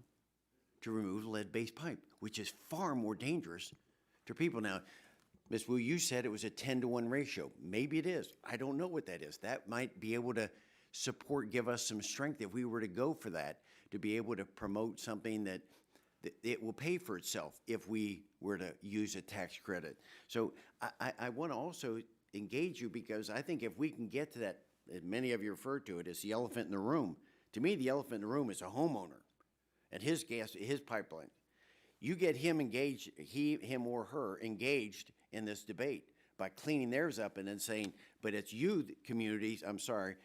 to remove lead-based pipe, which is far more dangerous to people. Now, Ms. Wu, you said it was a 10-to-1 ratio. Maybe it is. I don't know what that is. That might be able to give us some strength if we were to go for that, to be able to promote something that it will pay for itself if we were to use a tax credit. So I want to also engage you, because I think if we can get to that, many of you referred to it as the elephant in the room, To me, the elephant in the room is a homeowner and his pipeline. You get him engaged, him or her engaged in this debate by cleaning theirs up and then saying, but it's you, the communities, I'm sorry,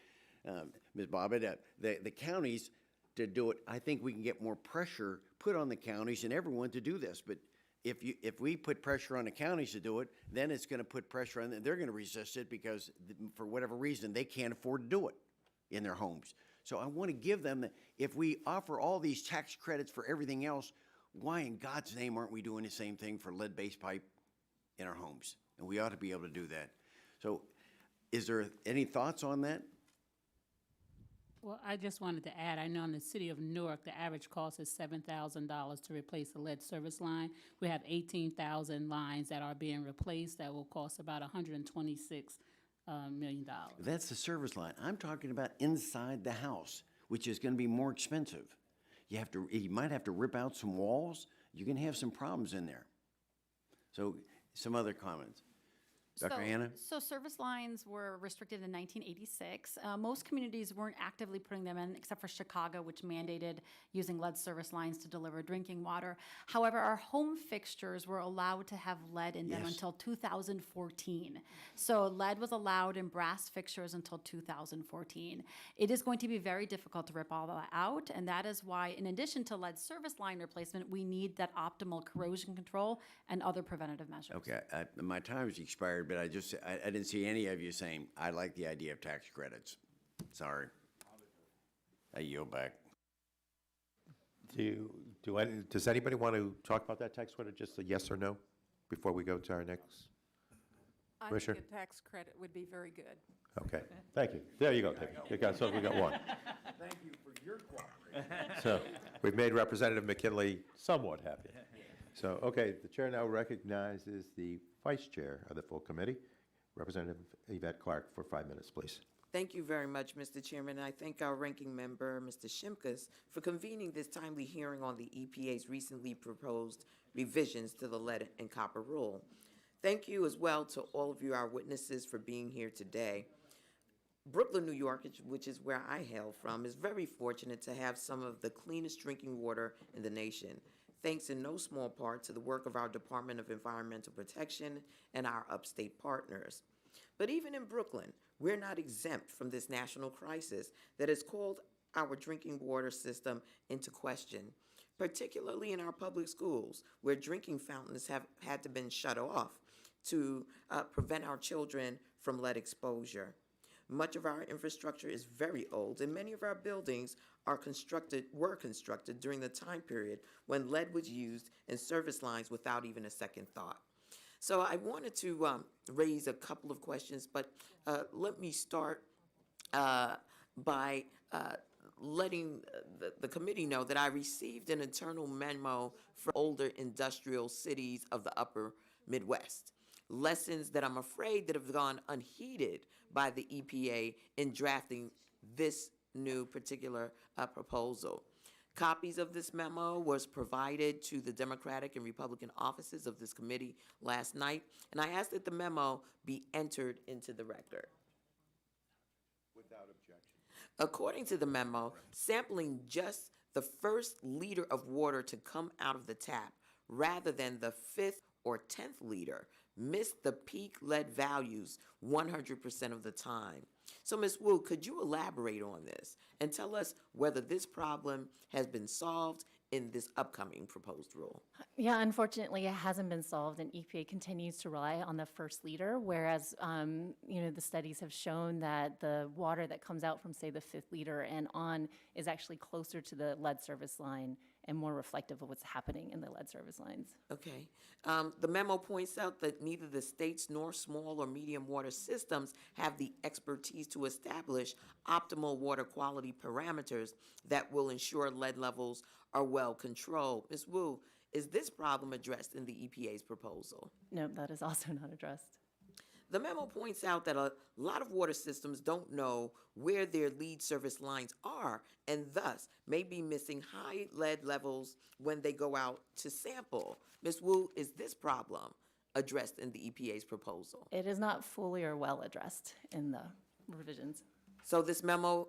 Ms. Bobbitt, the counties to do it. I think we can get more pressure put on the counties and everyone to do this. But if we put pressure on the counties to do it, then it's going to put pressure on them. They're going to resist it because for whatever reason, they can't afford to do it in their homes. So I want to give them, if we offer all these tax credits for everything else, why in God's name aren't we doing the same thing for lead-based pipe in our homes? And we ought to be able to do that. So is there any thoughts on that? Well, I just wanted to add, I know in the city of Newark, the average cost is $7,000 to replace a lead service line. We have 18,000 lines that are being replaced that will cost about $126 million. That's the service line. I'm talking about inside the house, which is going to be more expensive. You might have to rip out some walls. You're going to have some problems in there. So some other comments. Dr. Hanna? So service lines were restricted in 1986. Most communities weren't actively putting them in, except for Chicago, which mandated using lead service lines to deliver drinking water. However, our home fixtures were allowed to have lead in them until 2014. So lead was allowed in brass fixtures until 2014. It is going to be very difficult to rip all that out, and that is why, in addition to lead service line replacement, we need that optimal corrosion control and other preventative measures. Okay, my time's expired, but I didn't see any of you saying, I like the idea of tax credits. Sorry. I yield back. Does anybody want to talk about that tax credit, just a yes or no, before we go to our next? I Commissioner? think a tax credit would be very good. Okay, thank you. There you go, David. So we got one. Thank you for your cooperation. So we've made Representative McKinley somewhat happy. So, okay, the chair now recognizes the vice chair of the full committee, Representative Yvette Clark, for 5 minutes, please. Thank you very much, Mr. Chairman. I thank our ranking member, Mr. Shimkus, for convening this timely hearing on the EPA's recently proposed revisions to the lead and copper rule. Thank you as well to all of you, our witnesses, for being here today. Brooklyn, New York, which is where I hail from, is very fortunate to have some of the cleanest drinking water in the nation, thanks in no small part to the work of our Department of Environmental Protection and our upstate partners. But even in Brooklyn, we're not exempt from this national crisis that has called our drinking water system into question, particularly in our public schools, where drinking fountains have had to been shut off to prevent our children from lead exposure. Much of our infrastructure is very old, and many of our buildings were constructed during the time period when lead was used in service lines without even a second thought. So I wanted to raise a couple of questions, but let me start by letting the committee know that I received an internal memo for older industrial cities of the upper Midwest. Lessons that I'm afraid that have gone unheeded by the EPA in drafting this new particular proposal. Copies of this memo was provided to the Democratic and Republican offices of this committee last night, and I asked that the memo be entered into the record. Without objection. According to the memo, sampling just the first liter of water to come out of the tap rather than the 5th or 10th liter missed the peak lead values 100% of the time. So, Ms. Wu, could you elaborate on this and tell us whether this problem has been solved in this upcoming proposed rule? Yeah, unfortunately, it hasn't been solved, and EPA continues to rely on the first liter, whereas, the studies have shown that the water that comes out from, say, the 5th liter and on is actually closer to the lead service line and more reflective of what's happening in the lead service lines. Okay. The memo points out that neither the states nor small or medium water systems have the expertise to establish optimal water quality parameters that will ensure lead levels are well controlled. Ms. Wu, is this problem addressed in the EPA's proposal? No, that is also not addressed. The memo points out that a lot of water systems don't know where their lead service lines are and thus may be missing high lead levels when they go out to sample. Ms. Wu, is this problem addressed in the EPA's proposal? It is not fully or well addressed in the revisions. So this memo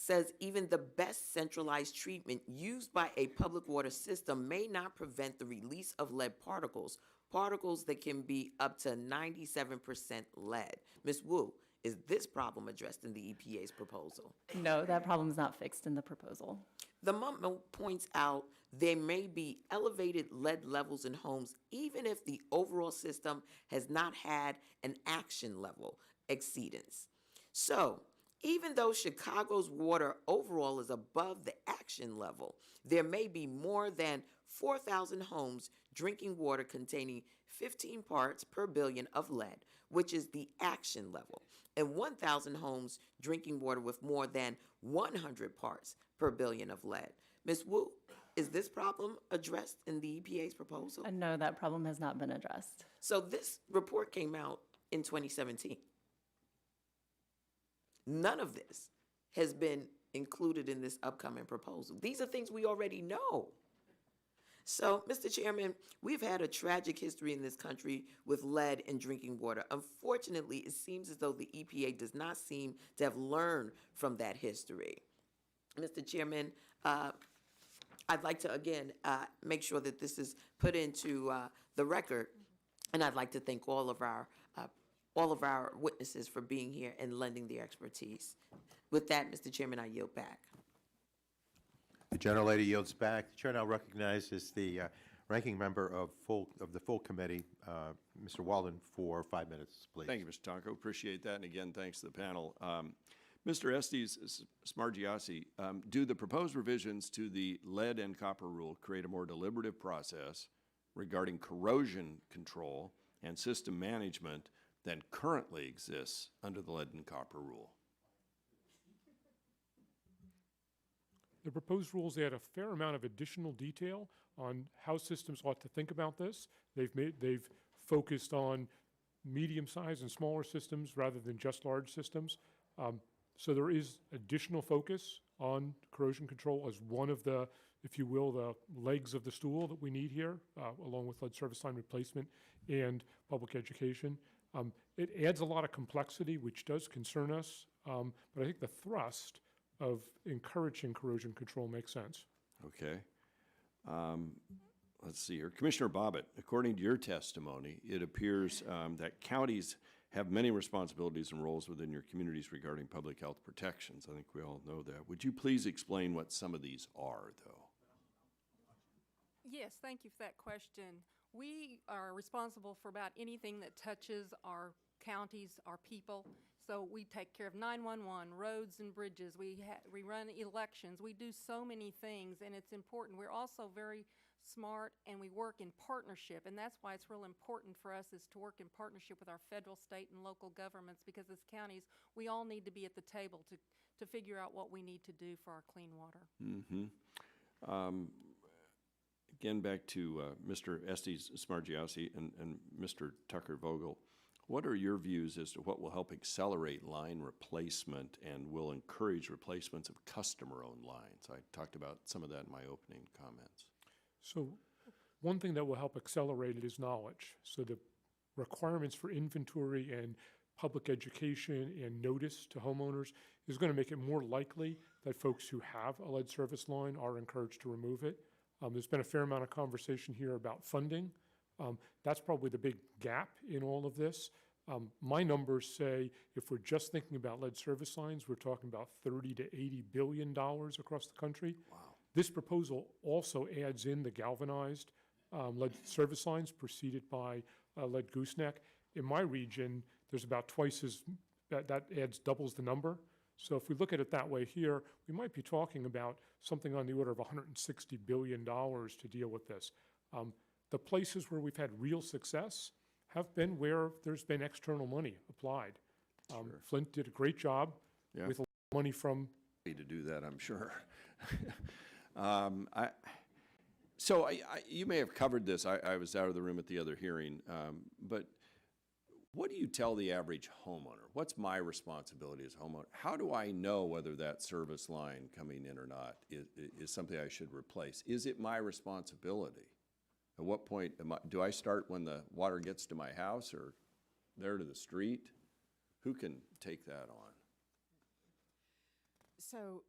says even the best centralized treatment used by a public water system may not prevent the release of lead particles, particles that can be up to 97% lead. Ms. Wu, is this problem addressed in the EPA's proposal? No, that problem is not fixed in the proposal. The memo points out there may be elevated lead levels in homes even if the overall system has not had an action level exceedance. So, even though Chicago's water overall is above the action level, there may be more than 4,000 homes drinking water containing 15 parts per billion of lead, which is the action level, and 1,000 homes drinking water with more than 100 parts per billion of lead. Ms. Wu, is this problem addressed in the EPA's proposal? No, that problem has not been addressed. So this report came out in 2017. None of this has been included in this upcoming proposal. These are things we already know. So, Mr. Chairman, we've had a tragic history in this country with lead in drinking water. Unfortunately, it seems as though the EPA does not seem to have learned from that history. Mr. Chairman, I'd like to, again, make sure that this is put into the record, and I'd like to thank all of our witnesses for being here and lending their expertise. With that, Mr. Chairman, I yield back. The gentlelady yields back. The chair now recognizes the ranking member of the full committee, Mr. Walden, for 5 minutes, please. Thank you, Mr. Tonko. Appreciate that. And again, thanks to the panel. Mr. Estes Smargiassi, do the proposed revisions to the lead and copper rule create a more deliberative process regarding corrosion control and system management than currently exists under the lead and copper rule? The proposed rules add a fair amount of additional detail on how systems ought to think about this. They've focused on medium-sized and smaller systems rather than just large systems. So there is additional focus on corrosion control as one of the, if you will, the legs of the stool that we need here, along with lead service line replacement and public education. It adds a lot of complexity, which does concern us, but I think the thrust of encouraging corrosion control makes sense. Okay. Let's see here. Commissioner Bobbitt, according to your testimony, it appears that counties have many responsibilities and roles within your communities regarding public health protections. I think we all know that. Would you please explain what some of these are, though? Yes, thank you for that question. We are responsible for about anything that touches our counties, our people. So we take care of 911, roads and bridges. We run elections. We do so many things, and it's important. We're also very smart, and we work in partnership, and that's why it's real important for us is to work in partnership with our federal, state, and local governments, because as counties, we all need to be at the table to figure out what we need to do for our clean water. Mm-hmm. Again, back to Mr. Estes Smargiassi and Mr. Tucker-Vogel. What are your views as to what will help accelerate line replacement and will encourage replacements of customer-owned lines? I talked about some of that in my opening comments. So one thing that will help accelerate it is knowledge. So the requirements for inventory and public education and notice to homeowners is going to make it more likely that folks who have a lead service line are encouraged to remove it. There's been a fair amount of conversation here about funding. That's probably the big gap in all of this. My numbers say if we're just thinking about lead service lines, we're talking about $30 to $80 billion across the country. Wow. This proposal also adds in the galvanized lead service lines preceded by lead gooseneck. In my region, there's about twice as, that adds doubles the number. So if we look at it that way here, we might be talking about something on the order of $160 billion to deal with this. The places where we've had real success have been where there's been external money applied. Sure. Flint did a great job with a lot of money from... To do that, I'm sure. You may have covered this. I was out of the room at the other hearing, but what do you tell the average homeowner? What's my responsibility as a homeowner? How do I know whether that service line coming in or not is something I should replace? Is it my responsibility? At what point do I start when the water gets to my house or there to the street? Who can take that on? So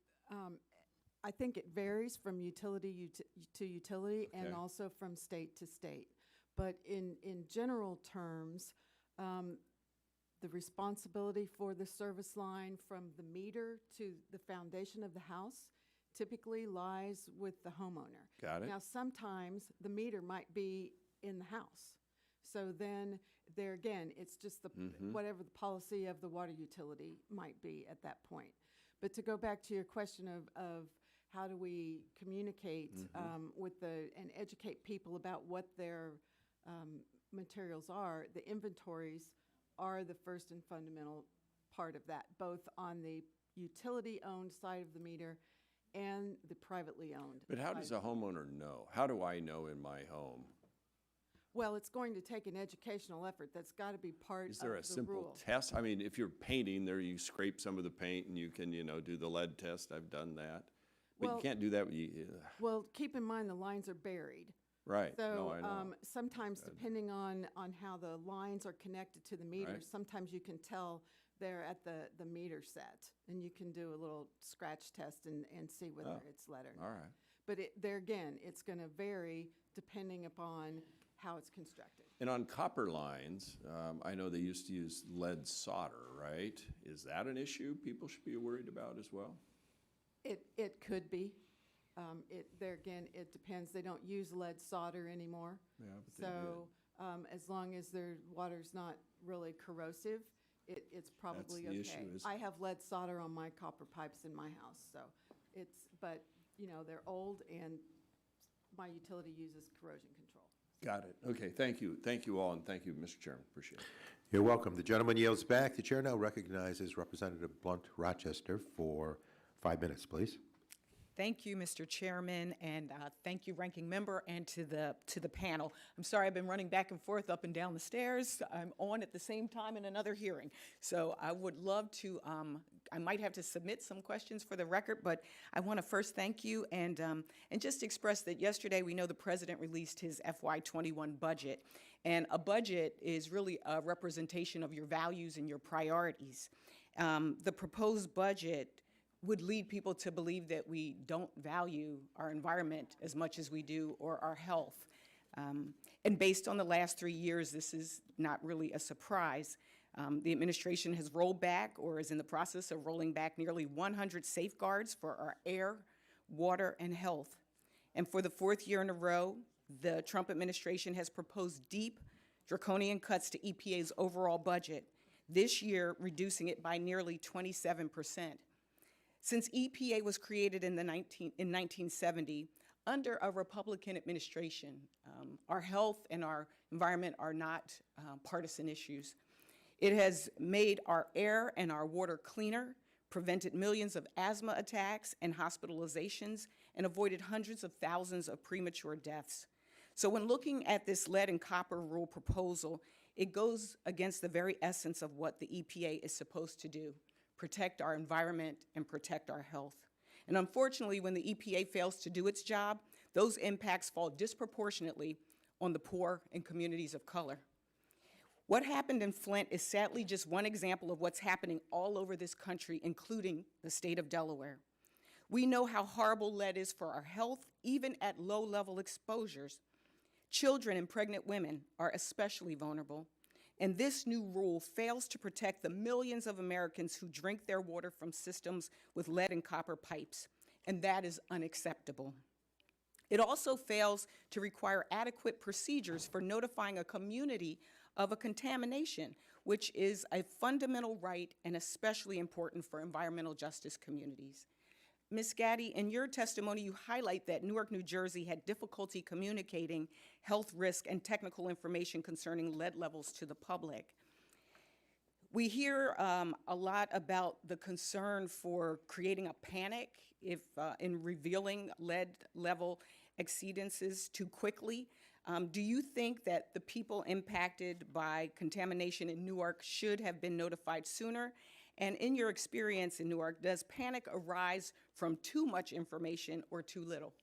I think it varies from utility to utility and Okay. also from state to state. But in general terms, the responsibility for the service line from the meter to the foundation of the house typically lies with the homeowner. Got it. Now, sometimes the meter might be in the house. So then, there again, it's just the, whatever the policy of the water utility might be at that point. But to go back to your question of how do we communicate with and educate people about what their materials are, the inventories are the first and fundamental part of that, both on the utility-owned side of the meter and the privately owned. But how does a homeowner know? How do I know in my home? Well, it's going to take an educational effort. That's got to be part of Is the there rule. a simple test? I mean, if you're painting there, you scrape some of the paint and you can, do the lead test. I've done that. But Well- you can't do that when you, Well, keep in mind the lines are buried. right. So No, I know. sometimes depending on how the lines are connected to the meter, Right. sometimes you can tell they're at the meter set. And you can do a little scratch test and see whether Oh, it's lead or not. All right. But there again, it's going to vary depending upon how it's constructed. And on copper lines, I know they used to use lead solder, right? Is that an issue people should be worried about as well? It could be. There again, it depends. They don't use lead solder anymore. Yeah, but they So as long as their water's not really corrosive, it's probably the okay. issue is- I have lead solder on my copper pipes in my house, so but they're old and my utility uses corrosion control. Got it. Okay, thank you. Thank you all, and thank you, Mr. Chairman. Appreciate it. You're welcome. The gentleman yields back. The chair now recognizes Representative Blunt Rochester for 5 minutes, please. Thank you, Mr. Chairman, and thank you, Ranking Member, and to the panel. I'm sorry I've been running back and forth up and down the stairs. I'm on at the same time in another hearing. So I would love to, I might have to submit some questions for the record, but I want to first thank you and just express that yesterday we know the President released his FY21 budget. And a budget is really a representation of your values and your priorities. The proposed budget would lead people to believe that we don't value our environment as much as we do, or our health. And based on the last 3 years, this is not really a surprise. The administration has rolled back or is in the process of rolling back nearly 100 safeguards for our air, water, and health. And for the 4th year in a row, the Trump administration has proposed deep, draconian cuts to EPA's overall budget, this year reducing it by nearly 27%. Since EPA was created in 1970, under a Republican administration, our health and our environment are not partisan issues. It has made our air and our water cleaner, prevented millions of asthma attacks and hospitalizations, and avoided hundreds of thousands of premature deaths. So when looking at this lead and copper rule proposal, it goes against the very essence of what the EPA is supposed to do: protect our environment and protect our health. And unfortunately, when the EPA fails to do its job, those impacts fall disproportionately on the poor and communities of color. What happened in Flint is sadly just one example of what's happening all over this country, including the state of Delaware. We know how horrible lead is for our health, even at low-level exposures. Children and pregnant women are especially vulnerable. And this new rule fails to protect the millions of Americans who drink their water from systems with lead and copper pipes, and that is unacceptable. It also fails to require adequate procedures for notifying a community of a contamination, which is a fundamental right and especially important for environmental justice communities. Ms. Gaddy, in your testimony, you highlight that Newark, New Jersey had difficulty communicating health risk and technical information concerning lead levels to the public. We hear a lot about the concern for creating a panic in revealing lead level exceedances too quickly. Do you think that the people impacted by contamination in Newark should have been notified sooner? And in your experience in Newark, does panic arise from too much information or too little?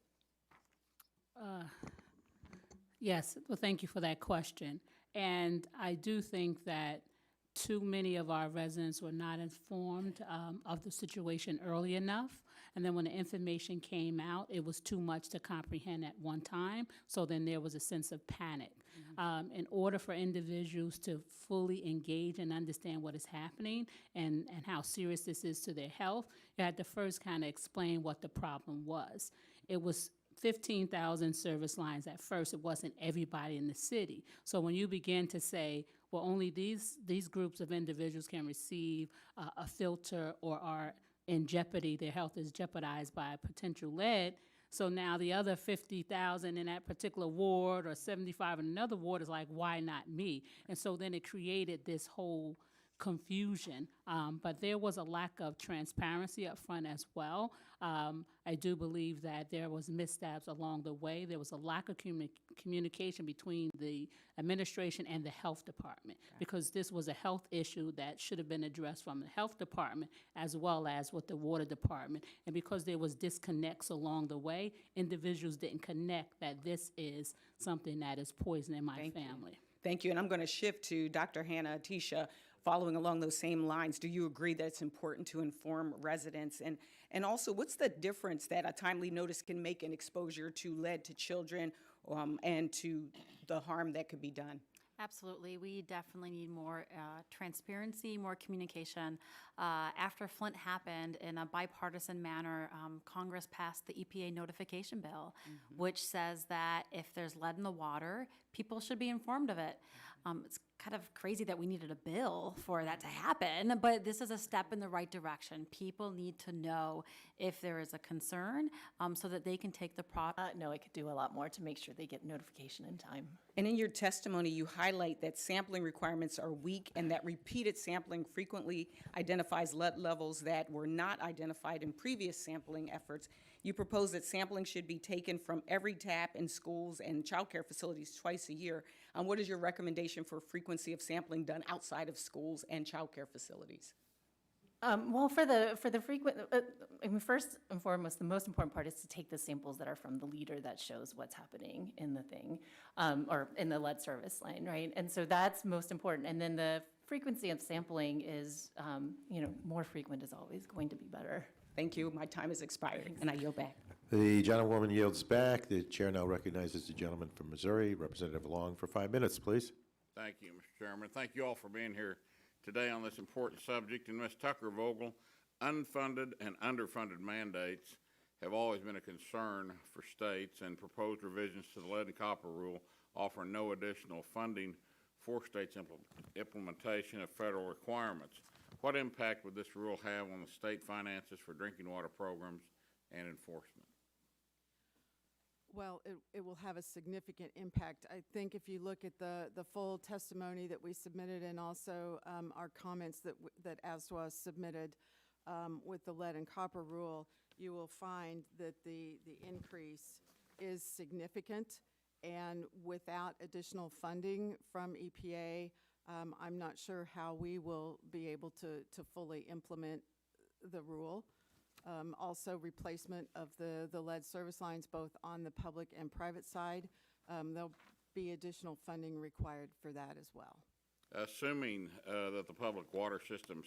Yes, well, thank you for that question. And I do think that too many of our residents were not informed of the situation early enough. And then when the information came out, it was too much to comprehend at one time. So then there was a sense of panic. In order for individuals to fully engage and understand what is happening and how serious this is to their health, you had to first kind of explain what the problem was. It was 15,000 service lines at first. It wasn't everybody in the city. So when you begin to say, well, only these groups of individuals can receive a filter or are in jeopardy, their health is jeopardized by potential lead, so now the other 50,000 in that particular ward or 75 in another ward is like, why not me? And so then it created this whole confusion, but there was a lack of transparency up front as well. I do believe that there was missteps along the way. There was a lack of communication between the administration and the health department, because this was a health issue that should have been addressed from the health department as well as with the water department. And because there was disconnects along the way, individuals didn't connect that this is something that is poisoning my family. Thank you. And I'm going to shift to Dr. Hanna-Attisha. Following along those same lines, do you agree that it's important to inform residents? And also, what's the difference that a timely notice can make in exposure to lead to children and to the harm that could be done? Absolutely. We definitely need more transparency, more communication. After Flint happened, in a bipartisan manner, Congress passed the EPA notification bill, which says that if there's lead in the water, people should be informed of it. It's kind of crazy that we needed a bill for that to happen, but this is a step in the right direction. People need to know if there is a concern so that they can take the No, it could do a lot more to make sure they get notification in time. And in your testimony, you highlight that sampling requirements are weak and that repeated sampling frequently identifies lead levels that were not identified in previous sampling efforts. You propose that sampling should be taken from every tap in schools and childcare facilities twice a year. What is your recommendation for frequency of sampling done outside of schools and childcare facilities? Well, for the frequent, I mean, first and foremost, the most important part is to take the samples that are from the leader that shows what's happening in the thing, or in the lead service line, right? And so that's most important. And then the frequency of sampling is, more frequent is always going to be better. Thank you. My time is expired, and I yield back. The gentlewoman yields back. The chair now recognizes the gentleman from Missouri, Representative Long, for 5 minutes, please. Thank you, Mr. Chairman. Thank you all for being here today on this important subject. And Ms. Tucker-Vogel, unfunded and underfunded mandates have always been a concern for states, and proposed revisions to the lead and copper rule offer no additional funding for states' implementation of federal requirements. What impact would this rule have on the state finances for drinking water programs and enforcement? Well, it will have a significant impact. I think if you look at the full testimony that we submitted, and also our comments that ASWA submitted with the lead and copper rule, you will find that the increase is significant, and without additional funding from EPA, I'm not sure how we will be able to fully implement the rule. Also, replacement of the lead service lines, both on the public and private side. There'll be additional funding required for that as well. Assuming that the public water systems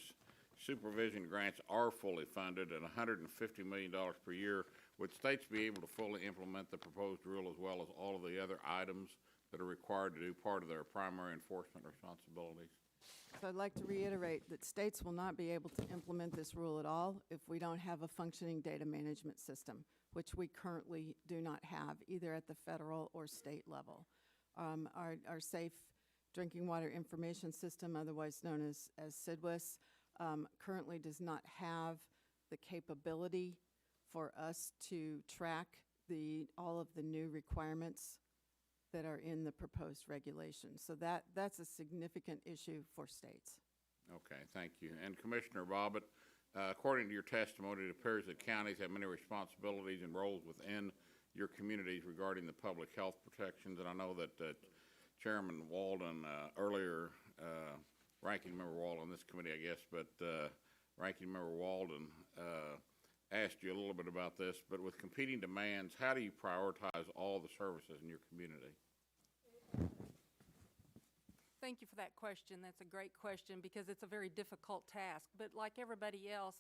supervision grants are fully funded at $150 million per year, would states be able to fully implement the proposed rule as well as all of the other items that are required to do part of their primary enforcement responsibilities? So I'd like to reiterate that states will not be able to implement this rule at all if we don't have a functioning data management system, which we currently do not have, either at the federal or state level. Our Safe Drinking Water Information System, otherwise known as SIDWIS, currently does not have the capability for us to track all of the new requirements that are in the proposed regulations. So that's a significant issue for states. Okay, thank you. And Commissioner Bobbitt, according to your testimony, it appears that counties have many responsibilities and roles within your communities regarding the public health protections. And I know that Chairman Walden earlier, Ranking Member Walden, this committee, I guess, but Ranking Member Walden asked you a little bit about this, but with competing demands, how do you prioritize all the services in your community? thank you for that question. That's a great question because it's a very difficult task. But like everybody else,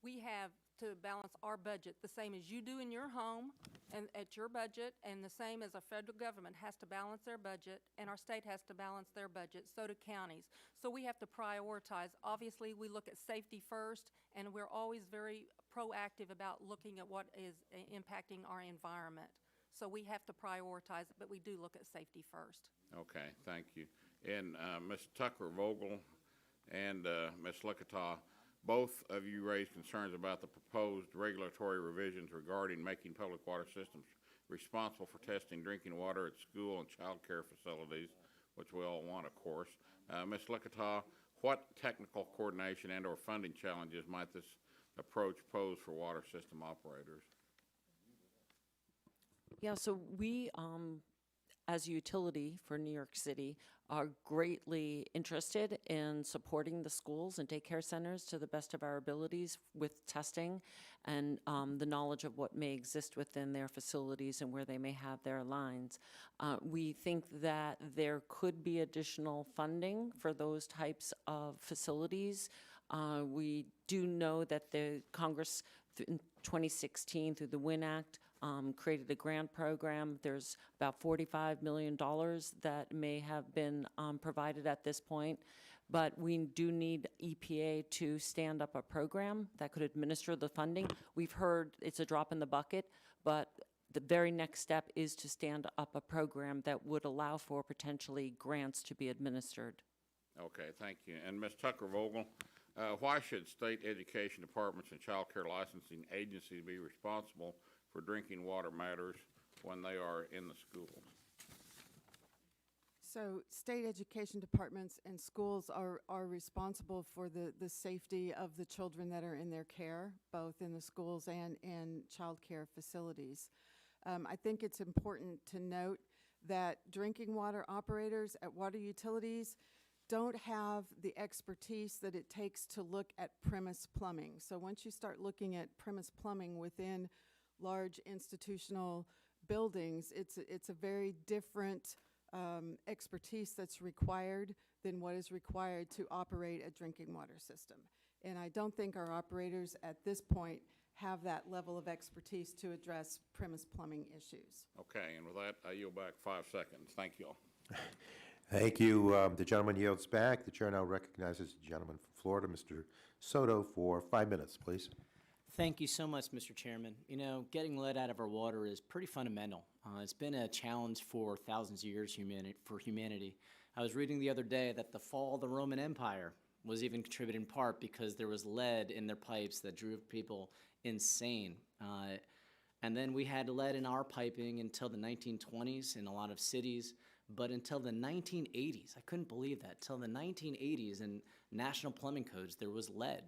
we have to balance our budget the same as you do in your home and at your budget, and the same as our federal government has to balance their budget, and our state has to balance their budget, so do counties. So we have to prioritize. Obviously, we look at safety first, and we're always very proactive about looking at what is impacting our environment. So we have to prioritize, but we do look at safety first. Okay, thank you. And Ms. Tucker-Vogel and Ms. Licata, both of you raised concerns about the proposed regulatory revisions regarding making public water systems responsible for testing drinking water at school and child care facilities, which we all want, of course. Ms. Licata, what technical coordination and or funding challenges might this approach pose for water system operators? Yeah, so we, as a utility for New York City, are greatly interested in supporting the schools and daycare centers to the best of our abilities with testing and the knowledge of what may exist within their facilities and where they may have their lines. We think that there could be additional funding for those types of facilities. We do know that the Congress in 2016 through the WIN Act created a grant program. There's about $45 million that may have been provided at this point, but we do need EPA to stand up a program that could administer the funding. We've heard it's a drop in the bucket, but the very next step is to stand up a program that would allow for potentially grants to be administered. Okay, thank you. And Ms. Tucker-Vogel, why should state education departments and child care licensing agencies be responsible for drinking water matters when they are in the schools? So state education departments and schools are responsible for the safety of the children that are in their care, both in the schools and in child care facilities. I think it's important to note that drinking water operators at water utilities don't have the expertise that it takes to look at premise plumbing. So once you start looking at premise plumbing within large institutional buildings, it's a very different expertise that's required than what is required to operate a drinking water system. And I don't think our operators at this point have that level of expertise to address premise plumbing issues. Okay, and with that, I yield back 5 seconds. Thank you all. Thank you. The gentleman yields back. The chair now recognizes the gentleman from Florida, Mr. Soto, for 5 minutes, please. Thank you so much, Mr. Chairman. You know, getting lead out of our water is pretty fundamental. It's been a challenge for thousands of years for humanity. I was reading the other day that the fall of the Roman Empire was even contributed in part because there was lead in their pipes that drove people insane. And then we had lead in our piping until the 1920s in a lot of cities. But until the 1980s, I couldn't believe that, until the 1980s in national plumbing codes, there was lead.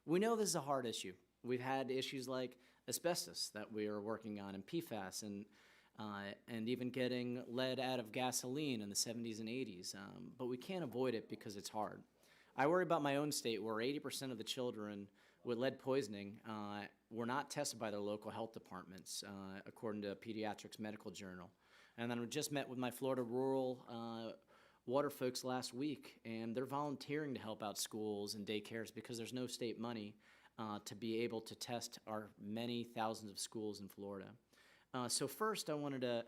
We know this is a hard issue. We've had issues like asbestos that we are working on, and PFAS, and even getting lead out of gasoline in the 70s and 80s. But we can't avoid it because it's hard. I worry about my own state where 80% of the children with lead poisoning were not tested by their local health departments, according to Pediatrics Medical Journal. And then I just met with my Florida rural water folks last week, and they're volunteering to help out schools and daycares because there's no state money to be able to test our many thousands of schools in Florida. So first, I wanted to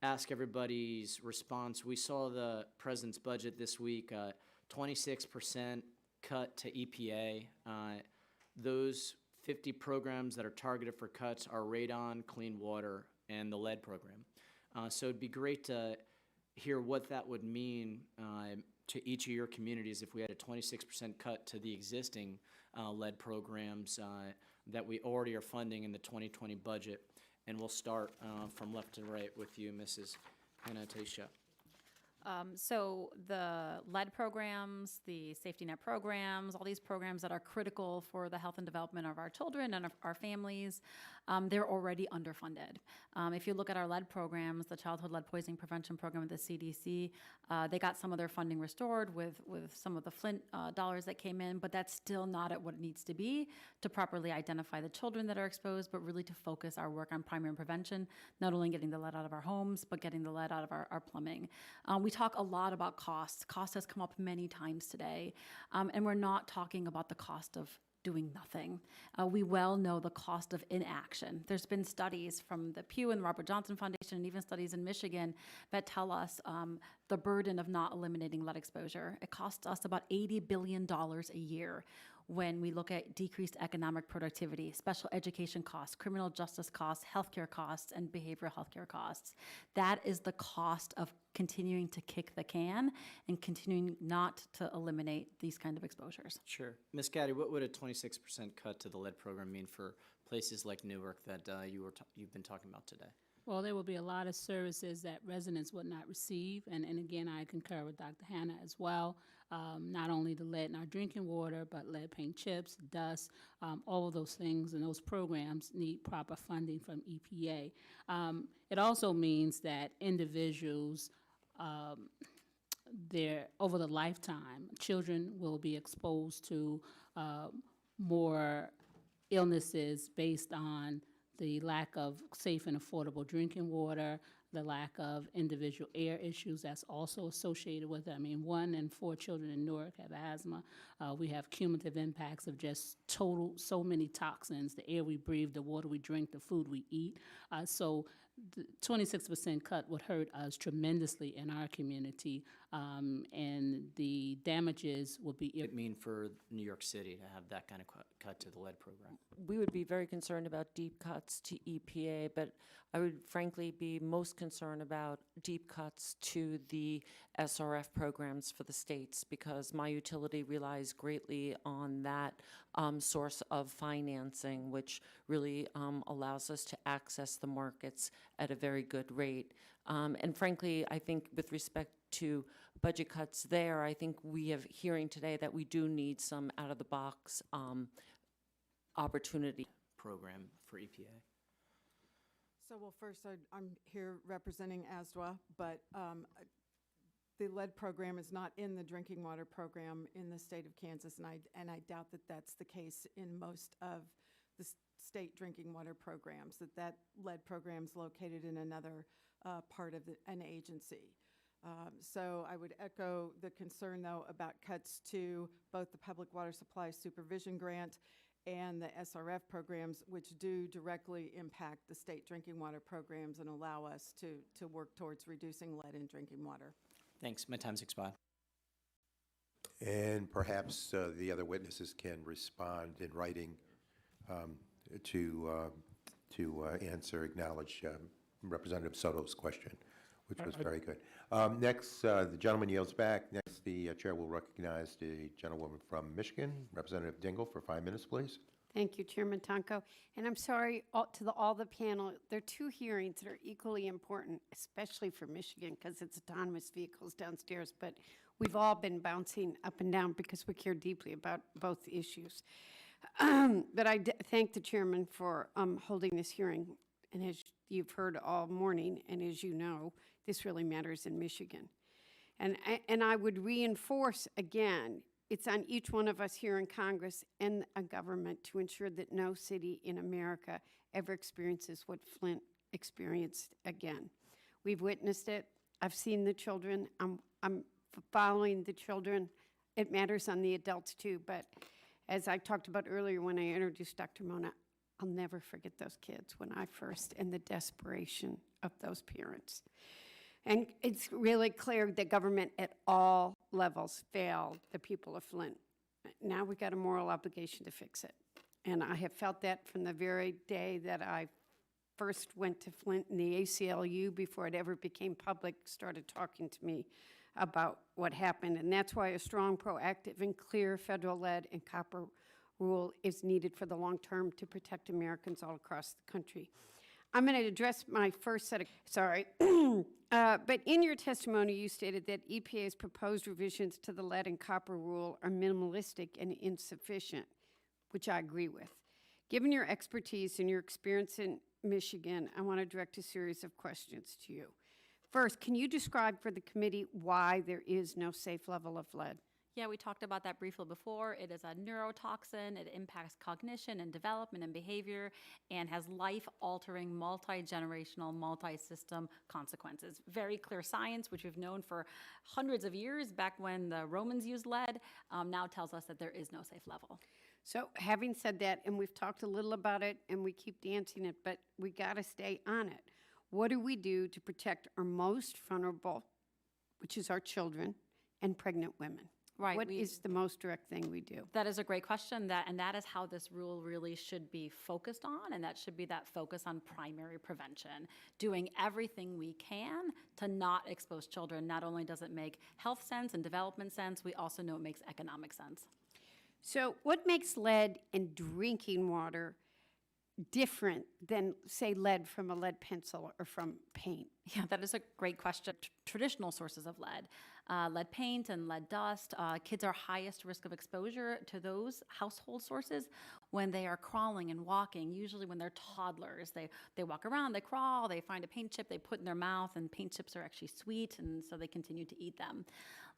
ask everybody's response. We saw the president's budget this week, 26% cut to EPA. Those 50 programs that are targeted for cuts are radon, clean water, and the lead program. So it'd be great to hear what that would mean to each of your communities if we had a 26% cut to the existing lead programs that we already are funding in the 2020 budget. And we'll start from left to right with you, Mrs. Hanna-Attisha. So the lead programs, the safety net programs, all these programs that are critical for the health and development of our children and of our families, they're already underfunded. If you look at our lead programs, the Childhood Lead Poisoning Prevention Program with the CDC, they got some of their funding restored with some of the Flint dollars that came in, but that's still not at what it needs to be to properly identify the children that are exposed, but really to focus our work on primary prevention, not only getting the lead out of our homes, but getting the lead out of our plumbing. We talk a lot about costs. Cost has come up many times today, and we're not talking about the cost of doing nothing. We well know the cost of inaction. There's been studies from the Pew and the Robert Johnson Foundation, and even studies in Michigan, that tell us the burden of not eliminating lead exposure. It costs us about $80 billion a year when we look at decreased economic productivity, special education costs, criminal justice costs, healthcare costs, and behavioral healthcare costs. That is the cost of continuing to kick the can and continuing not to eliminate these kind of exposures. Sure. Ms. Gaddy, what would a 26% cut to the lead program mean for places like Newark that you've been talking about today? Well, there will be a lot of services that residents would not receive, and again, I concur with Dr. Hanna as well. Not only the lead in our drinking water, but lead paint chips, dust, all of those things and those programs need proper funding from EPA. It also means that individuals, over the lifetime, children will be exposed to more illnesses based on the lack of safe and affordable drinking water, the lack of individual air issues that's also associated with it. I mean, 1 in 4 children in Newark have asthma. We have cumulative impacts of just so many toxins, the air we breathe, the water we drink, the food we eat. So the 26% cut would hurt us tremendously in our community, and the damages would be... What would it mean for New York City to have that kind of cut to the lead program? We would be very concerned about deep cuts to EPA, but I would frankly be most concerned about deep cuts to the SRF programs for the states, because my utility relies greatly on that source of financing, which really allows us to access the markets at a very good rate. And frankly, I think with respect to budget cuts there, I think we have hearing today that we do need some out-of-the-box opportunity. Program for EPA. So, well, first, I'm here representing ASDWA, but the lead program is not in the drinking water program in the state of Kansas, and I doubt that that's the case in most of the state drinking water programs, that lead program is located in another part of an agency. So I would echo the concern, though, about cuts to both the Public Water Supply Supervision Grant and the SRF programs, which do directly impact the state drinking water programs and allow us to work towards reducing lead in drinking water. Thanks. My time's expired. And perhaps the other witnesses can respond in writing to acknowledge Representative Soto's question, which was very good. Next, the gentleman yields back. Next, the chair will recognize the gentlewoman from Michigan, Representative Dingell, for 5 minutes, please. Thank you, Chairman Tonko. And I'm sorry to all the panel. There are 2 hearings that are equally important, especially for Michigan, because it's autonomous vehicles downstairs. But we've all been bouncing up and down because we care deeply about both issues. But I thank the chairman for holding this hearing. And as you've heard all morning, and as you know, this really matters in Michigan. And I would reinforce again, it's on each one of us here in Congress and a government to ensure that no city in America ever experiences what Flint experienced again. We've witnessed it. I've seen the children. I'm following the children. It matters on the adults too, but as I talked about earlier when I introduced Dr. Mona, I'll never forget those kids when I first, and the desperation of those parents. And it's really clear that government at all levels failed the people of Flint. Now we've got a moral obligation to fix it. And I have felt that from the very day that I first went to Flint, and the ACLU, before it ever became public, started talking to me about what happened. And that's why a strong, proactive, and clear federal lead and copper rule is needed for the long term to protect Americans all across the country. I'm going to address my first set of, but in your testimony you stated that EPA's proposed revisions to the lead and copper rule are minimalistic and insufficient, which I agree with. Given your expertise and your experience in Michigan, I want to direct a series of questions to you. First, can you describe for the committee why there is no safe level of lead? Yeah, we talked about that briefly before. It is a neurotoxin. It impacts cognition and development and behavior and has life-altering, multi-generational, multi-system consequences. Very clear science, which we've known for hundreds of years, back when the Romans used lead, now tells us that there is no safe level. So having said that, and we've talked a little about it, and we keep dancing it, but we got to stay on it. What do we do to protect our most vulnerable, which is our children, and pregnant women? Right. What is the most direct thing we do? That is a great question, and that is how this rule really should be focused on, and that should be that focus on primary prevention, doing everything we can to not expose children. Not only does it make health sense and development sense, we also know it makes economic sense. So what makes lead in drinking water different than, say, lead from a lead pencil or from paint? Yeah, that is a great question. Traditional sources of lead, lead paint and lead dust, kids are highest risk of exposure to those household sources when they are crawling and walking, usually when they're toddlers. They walk around, they crawl, they find a paint chip, they put in their mouth, and paint chips are actually sweet, and so they continue to eat them.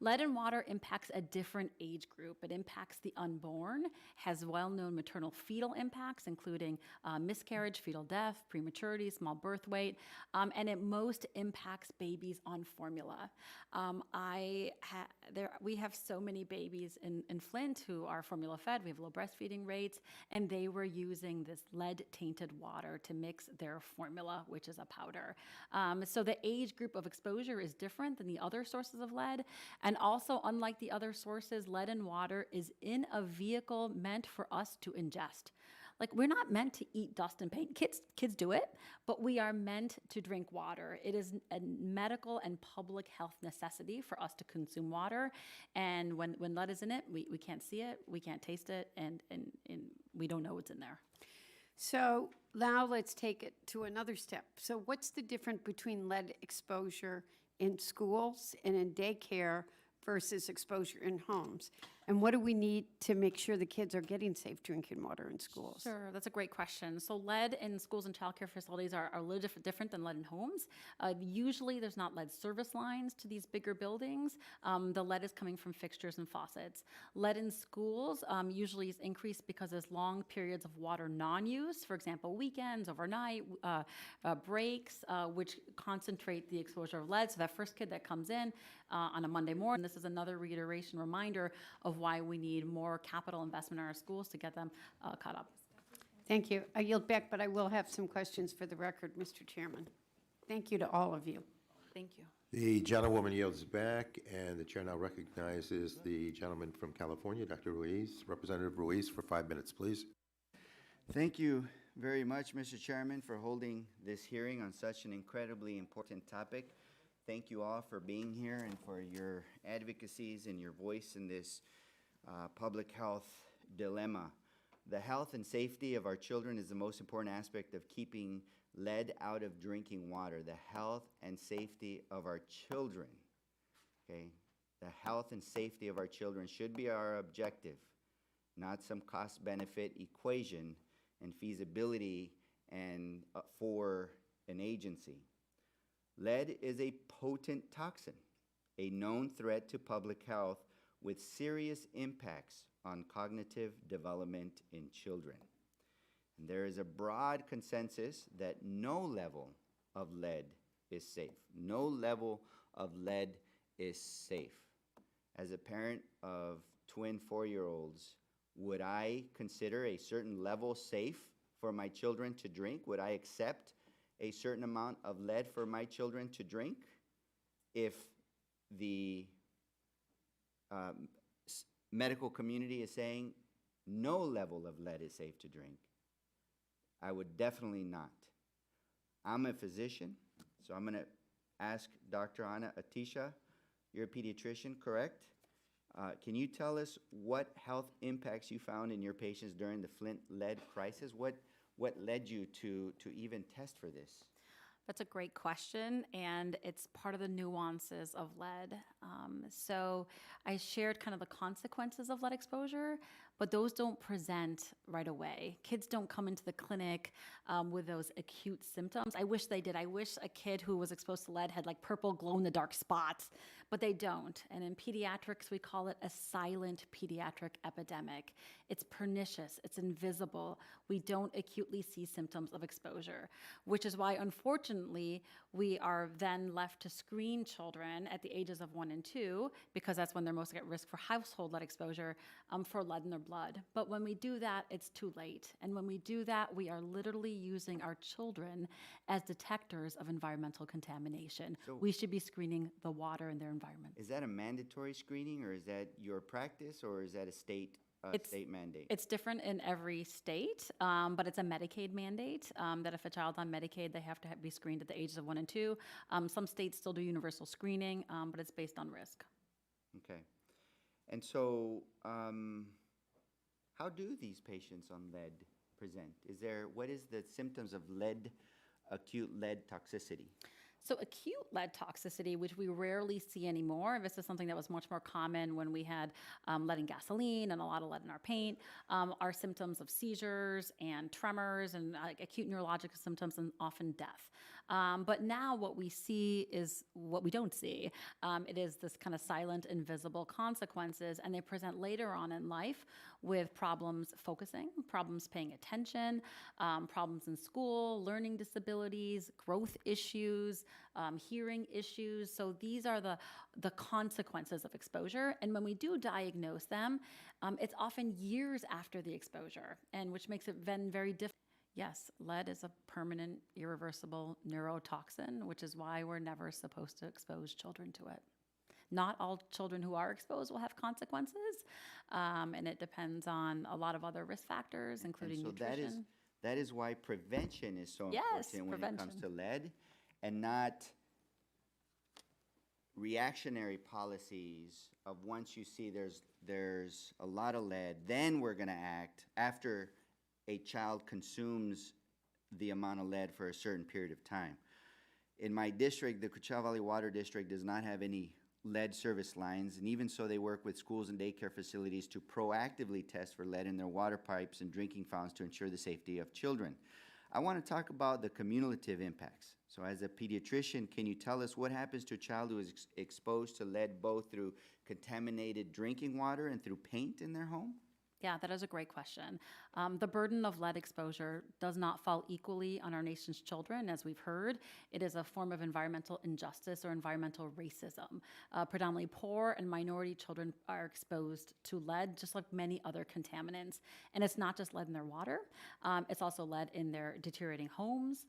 Lead in water impacts a different age group. It impacts the unborn, has well-known maternal fetal impacts, including miscarriage, fetal death, prematurity, small birth weight, and it most impacts babies on formula. We have so many babies in Flint who are formula fed. We have low breastfeeding rates, and they were using this lead-tainted water to mix their formula, which is a powder. So the age group of exposure is different than the other sources of lead. And also, unlike the other sources, lead in water is in a vehicle meant for us to ingest. Like, we're not meant to eat dust and paint. Kids do it, but we are meant to drink water. It is a medical and public health necessity for us to consume water. And when lead is in it, we can't see it, we can't taste it, and we don't know what's in there. So now let's take it to another step. So what's the difference between lead exposure in schools and in daycare versus exposure in homes? And what do we need to make sure the kids are getting safe drinking water in schools? Sure, that's a great question. So lead in schools and childcare facilities are a little different than lead in homes. Usually there's not lead service lines to these bigger buildings. The lead is coming from fixtures and faucets. Lead in schools usually is increased because there's long periods of water non-use, for example, weekends, overnight, breaks, which concentrate the exposure of lead. So that first kid that comes in on a Monday morning, this is another reiteration reminder of why we need more capital investment in our schools to get them caught up. Thank you. I yield back, but I will have some questions for the record, Mr. Chairman. Thank you to all of you. Thank you. The gentlewoman yields back, and the chair now recognizes the gentleman from California, Dr. Ruiz. Representative Ruiz, for 5 minutes, please. Thank you very much, Mr. Chairman, for holding this hearing on such an incredibly important topic. Thank you all for being here and for your advocacies and your voice in this public health dilemma. The health and safety of our children is the most important aspect of keeping lead out of drinking water. The health and safety of our children, okay? The health and safety of our children should be our objective, not some cost-benefit equation and feasibility and for an agency. Lead is a potent toxin, a known threat to public health with serious impacts on cognitive development in children. And there is a broad consensus that no level of lead is safe. No level of lead is safe. As a parent of twin 4-year-olds, would I consider a certain level safe for my children to drink? Would I accept a certain amount of lead for my children to drink if the medical community is saying no level of lead is safe to drink? I would definitely not. I'm a physician, so I'm going to ask Dr. Hanna-Attisha. You're a pediatrician, correct? Can you tell us what health impacts you found in your patients during the Flint lead crisis? What led you to even test for this? That's a great question, and it's part of the nuances of lead. So I shared kind of the consequences of lead exposure, but those don't present right away. Kids don't come into the clinic with those acute symptoms. I wish they did. I wish a kid who was exposed to lead had like purple glow-in-the-dark spots, but they don't. And in pediatrics, we call it a silent pediatric epidemic. It's pernicious, it's invisible. We don't acutely see symptoms of exposure, which is why, unfortunately, we are then left to screen children at the ages of 1 and 2, because that's when they're most at risk for household lead exposure, for lead in their blood. But when we do that, it's too late. And when we do that, we are literally using our children as detectors of environmental contamination. So- We should be screening the water in their environment. Is that a mandatory screening, or is that your practice, or is that a state mandate? It's different in every state, but it's a Medicaid mandate that if a child's on Medicaid, they have to be screened at the ages of 1 and 2. Some states still do universal screening, but it's based on risk. Okay. And so, how do these patients on lead present? What is the symptoms of acute lead toxicity? So acute lead toxicity, which we rarely see anymore, this is something that was much more common when we had lead in gasoline and a lot of lead in our paint, are symptoms of seizures and tremors and acute neurological symptoms and often death. But now what we see is what we don't see. It is this kind of silent, invisible consequences, and they present later on in life with problems focusing, problems paying attention, problems in school, learning disabilities, growth issues, hearing issues. So these are the consequences of exposure. And when we do diagnose them, it's often years after the exposure, and which makes it then very difficult. Yes, lead is a permanent, irreversible neurotoxin, which is why we're never supposed to expose children to it. Not all children who are exposed will have consequences, and it depends on a lot of other risk factors, including And so nutrition. that is why prevention is so Yes, important when it comes prevention. to lead, and not reactionary policies of once you see there's a lot of lead, then we're going to act after a child consumes the amount of lead for a certain period of time. In my district, the Coachella Valley Water District does not have any lead service lines, and even so they work with schools and daycare facilities to proactively test for lead in their water pipes and drinking fountains to ensure the safety of children. I want to talk about the cumulative impacts. So as a pediatrician, can you tell us what happens to a child who is exposed to lead both through contaminated drinking water and through paint in their home? Yeah, that is a great question. The burden of lead exposure does not fall equally on our nation's children, as we've heard. It is a form of environmental injustice or environmental racism. Predominantly poor and minority children are exposed to lead, just like many other contaminants. And it's not just lead in their water. It's also lead in their deteriorating homes.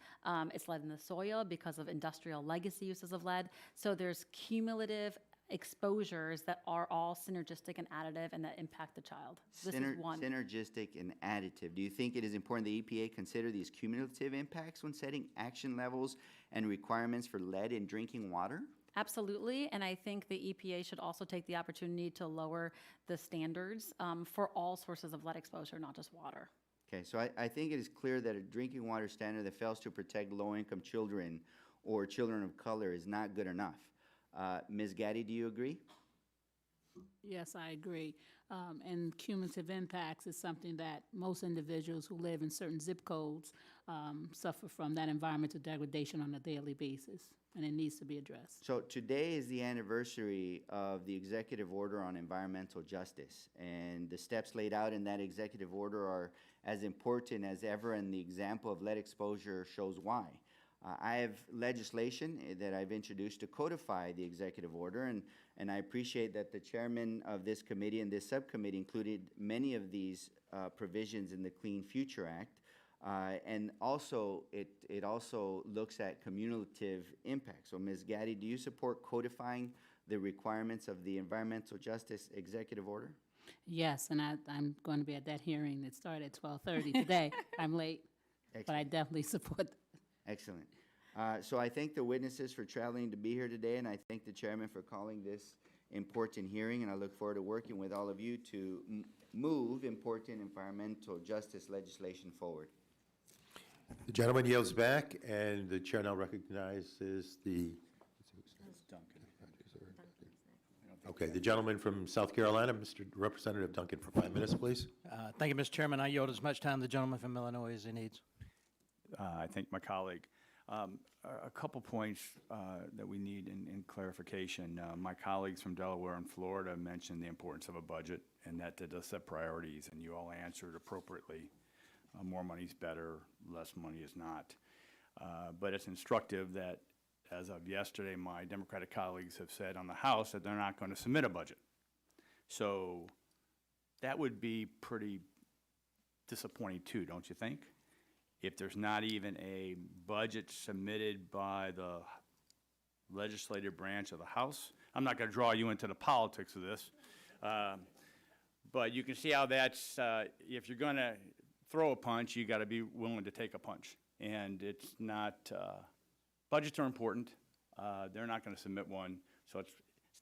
It's lead in the soil because of industrial legacy uses of lead. So there's cumulative exposures that are all synergistic and additive and that impact the child. This is one. Synergistic and additive. Do you think it is important the EPA consider these cumulative impacts when setting action levels and requirements for lead in drinking water? Absolutely, and I think the EPA should also take the opportunity to lower the standards for all sources of lead exposure, not just water. Okay, so I think it is clear that a drinking water standard that fails to protect low-income children or children of color is not good enough. Ms. Gaddy, do you agree? Yes, I agree. And cumulative impacts is something that most individuals who live in certain zip codes suffer from that environmental degradation on a daily basis, and it needs to be addressed. So today is the anniversary of the executive order on environmental justice, and the steps laid out in that executive order are as important as ever, and the example of lead exposure shows why. I have legislation that I've introduced to codify the executive order, and I appreciate that the chairman of this committee and this subcommittee included many of these provisions in the Clean Future Act. And also, it also looks at cumulative impact. So, Ms. Gaddy, do you support codifying the requirements of the environmental justice executive order? Yes, and I'm going to be at that hearing that started at 12:30 today. I'm late, but I definitely support that. Excellent. So I thank the witnesses for traveling to be here today, and I thank the chairman for calling this important hearing, and I look forward to working with all of you to move important environmental justice legislation forward. The gentleman yields back, and the chair now recognizes the... Okay. Okay, the gentleman from South Carolina, Mr. Representative Duncan, for 5 minutes, please. Thank you, Mr. Chairman. I yield as much time to the gentleman from Illinois as he needs. I thank my colleague. A couple points that we need in clarification. My colleagues from Delaware and Florida mentioned the importance of a budget and that it does set priorities, and you all answered appropriately. More money is better, less money is not. But it's instructive that, as of yesterday, my Democratic colleagues have said on the House that they're not going to submit a budget. So that would be pretty disappointing too, don't you think? If there's not even a budget submitted by the legislative branch of the House. I'm not going to draw you into the politics of this, but you can see how that's, if you're going to throw a punch, you got to be willing to take a punch. And it's not, budgets are important. They're not going to submit one, so it's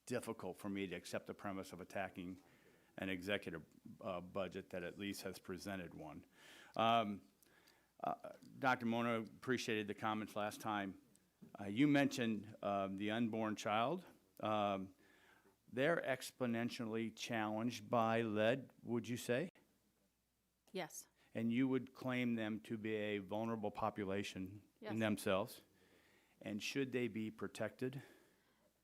difficult for me to accept the premise of attacking an executive budget that at least has presented one. Dr. Mona, appreciated the comments last time. You mentioned the unborn child. They're exponentially challenged by lead, would you say? Yes. And you would claim them to be a vulnerable population in themselves? And should they be protected?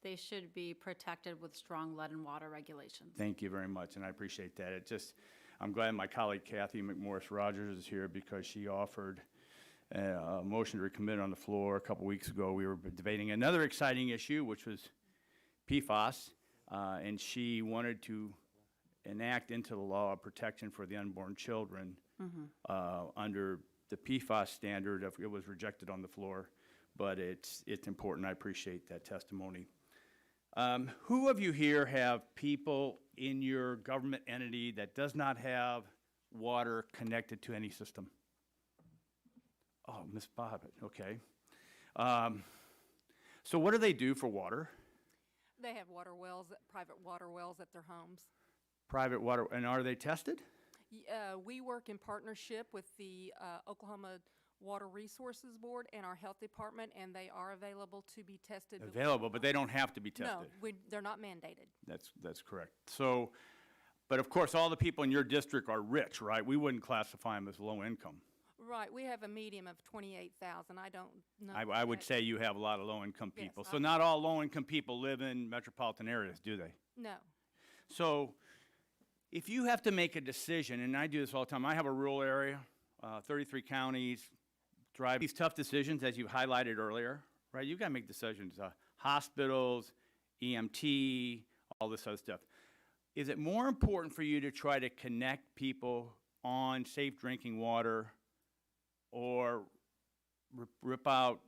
They should be protected with strong lead and water regulations. Thank you very much, and I appreciate that. It just, I'm glad my colleague Kathy McMorris-Rogers is here because she offered a motion to recommit on the floor a couple weeks ago. We were debating another exciting issue, which was PFAS, and she wanted to enact into the law a protection for the unborn children under the PFAS standard. It was rejected on the floor, but it's important. I appreciate that testimony. Who of you here have people in your government entity that does not have water connected to any system? Oh, Ms. Bobbitt, okay. So what do they do for water? They have water wells, private water wells at their homes. Private water, and are they tested? We work in partnership with the Oklahoma Water Resources Board and our health department, and they are available to be tested. Available, but they don't have to be tested. No, they're not mandated. That's correct. So, but of course, all the people in your district are rich, right? We wouldn't classify them as low income. Right, we have a median of 28,000. I don't know. I would say you have a lot of low income people. So not all low income people live in metropolitan areas, do they? No. So if you have to make a decision, and I do this all the time, I have a rural area, 33 counties, drive these tough decisions, as you highlighted earlier, right? You've got to make decisions, hospitals, EMT, all this other stuff. Is it more important for you to try to connect people on safe drinking water or rip out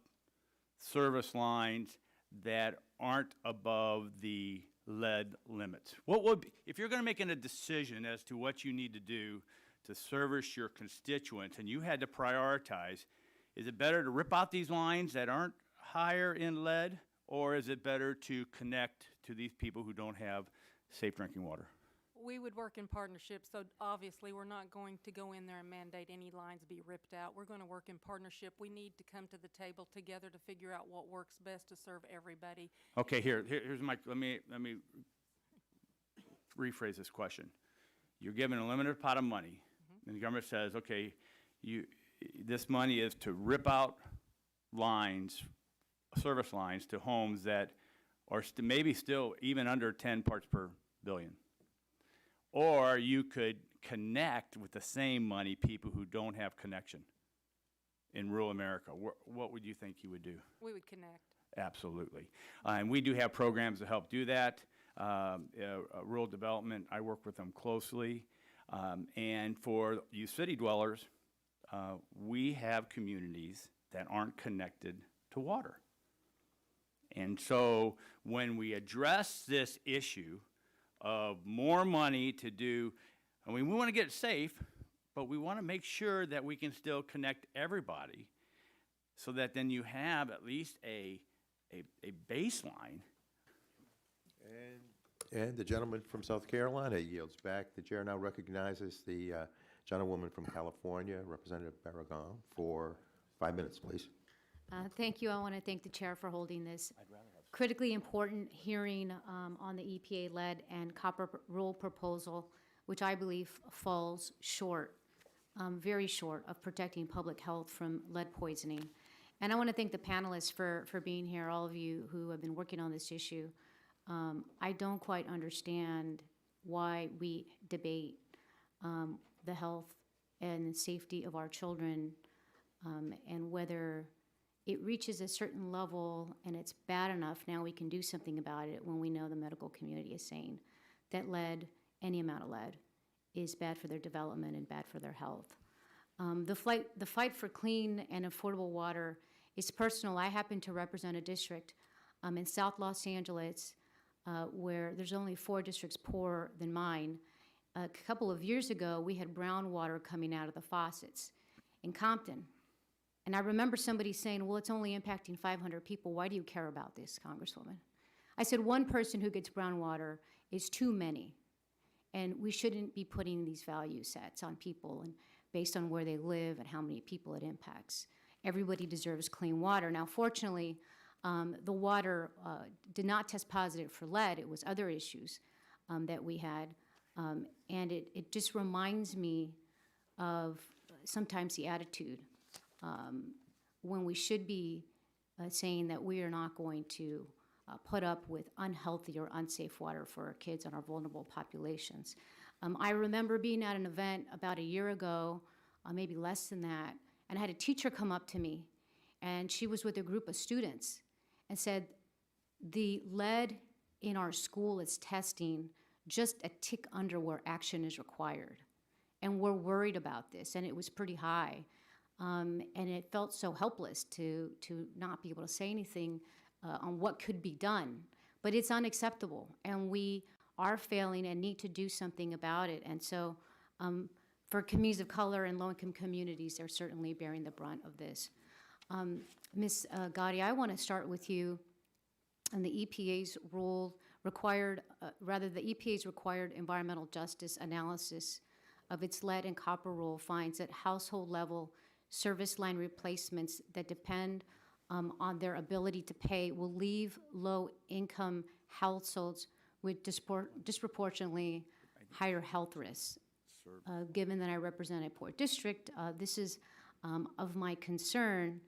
service lines that aren't above the lead limits? What would, if you're going to make a decision as to what you need to do to service your constituents and you had to prioritize, is it better to rip out these lines that aren't higher in lead, or is it better to connect to these people who don't have safe drinking water? We would work in partnership, so obviously we're not going to go in there and mandate any lines be ripped out. We're going to work in partnership. We need to come to the table together to figure out what works best to serve everybody. Okay, here's my, let me rephrase this question. You're given a limited pot of money, and the government says, okay, this money is to rip out lines, service lines to homes that are maybe still even under 10 parts per billion. Or you could connect with the same money people who don't have connection in rural America. What would you think you would do? We would connect. Absolutely. And we do have programs to help do that. Rural development, I work with them closely. And for you city dwellers, we have communities that aren't connected to water. And so when we address this issue of more money to do, I mean, we want to get it safe, but we want to make sure that we can still connect everybody so that then you have at least a baseline. And the gentleman from South Carolina yields back. The chair now recognizes the gentlewoman from California, Representative Barragan, for 5 minutes, please. Thank you. I want to thank the chair for holding this. I'd rather have critically important hearing on the EPA lead and copper rule proposal, which I believe falls short, very short, of protecting public health from lead poisoning. And I want to thank the panelists for being here, all of you who have been working on this issue. I don't quite understand why we debate the health and safety of our children and whether it reaches a certain level and it's bad enough, now we can do something about it, when we know the medical community is saying that lead, any amount of lead, is bad for their development and bad for their health. The fight for clean and affordable water is personal. I happen to represent a district in South Los Angeles where there's only 4 districts poorer than mine. A couple of years ago, we had brown water coming out of the faucets in Compton. And I remember somebody saying, well, it's only impacting 500 people. Why do you care about this, Congresswoman? I said, one person who gets brown water is too many. And we shouldn't be putting these value sets on people and based on where they live and how many people it impacts. Everybody deserves clean water. Now, fortunately, the water did not test positive for lead. It was other issues that we had. And it just reminds me of sometimes the attitude when we should be saying that we are not going to put up with unhealthy or unsafe water for our kids and our vulnerable populations. I remember being at an event about a year ago, maybe less than that, and I had a teacher come up to me, and she was with a group of students and said, the lead in our school is testing just a tick under where action is required. And we're worried about this, and it was pretty high. And it felt so helpless to not be able to say anything on what could be done. But it's unacceptable, and we are failing and need to do something about it. And so for communities of color and low-income communities, they're certainly bearing the brunt of this. Ms. Gaddy, I want to start with you on the EPA's rule required, the EPA's required environmental justice analysis of its lead and copper rule finds that household level service line replacements that depend on their ability to pay will leave low-income households with disproportionately higher health risks. Given that I represent a poor district, this is of my concern.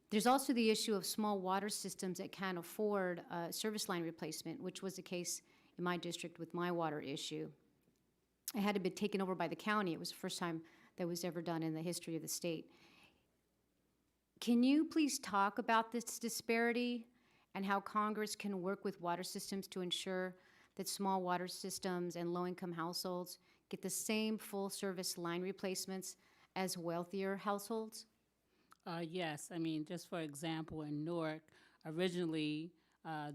There's also the issue of small water systems that can't afford service line replacement, which was the case in my district with my water issue. It had to be taken over by the county. It was the first time that was ever done in the history of the state. Can you please talk about this disparity and how Congress can work with water systems to ensure that small water systems and low-income households get the same full-service line replacements as wealthier households? Yes, I mean, just for example, in Newark, originally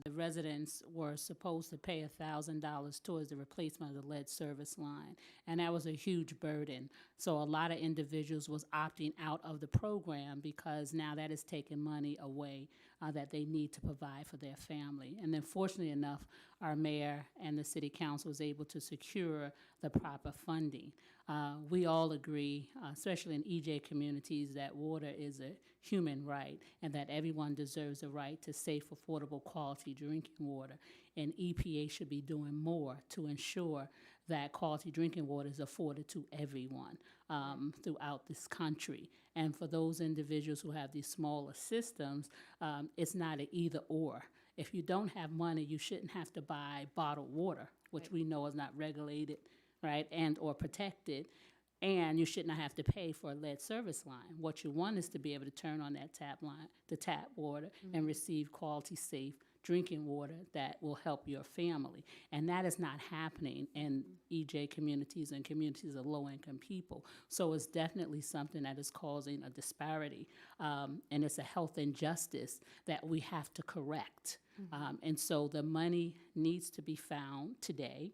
the residents were supposed to pay $1,000 towards the replacement of the lead service line, and that was a huge burden. So a lot of individuals was opting out of the program because now that is taking money away that they need to provide for their family. And then fortunately enough, our mayor and the city council was able to secure the proper funding. We all agree, especially in EJ communities, that water is a human right and that everyone deserves a right to safe, affordable, quality drinking water. And EPA should be doing more to ensure that quality drinking water is afforded to everyone throughout this country. And for those individuals who have these smaller systems, it's not an either or. If you don't have money, you shouldn't have to buy bottled water, which we know is not regulated, right, and or protected, and you should not have to pay for a lead service line. What you want is to be able to turn on that tap line, the tap water, and receive quality, safe drinking water that will help your family. And that is not happening in EJ communities and communities of low-income people. So it's definitely something that is causing a disparity, and it's a health injustice that we have to correct. And so the money needs to be found today.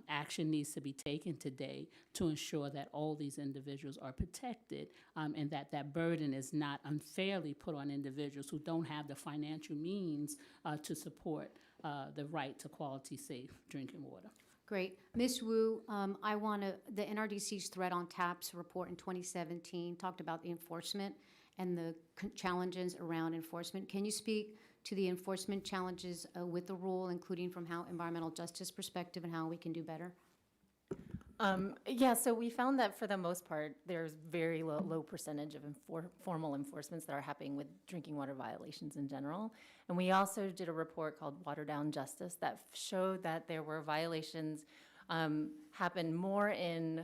Action needs to be taken today to ensure that all these individuals are protected and that that burden is not unfairly put on individuals who don't have the financial means to support the right to quality, safe drinking water. Great. Ms. Wu, the NRDC's Threat on Taps report in 2017 talked about the enforcement and the challenges around enforcement. Can you speak to the enforcement challenges with the rule, including from how environmental justice perspective and how we can do better? Yeah, so we found that for the most part, there's very low percentage of formal enforcements that are happening with drinking water violations in general. And we also did a report called Water Down Justice that showed that there were violations happen more in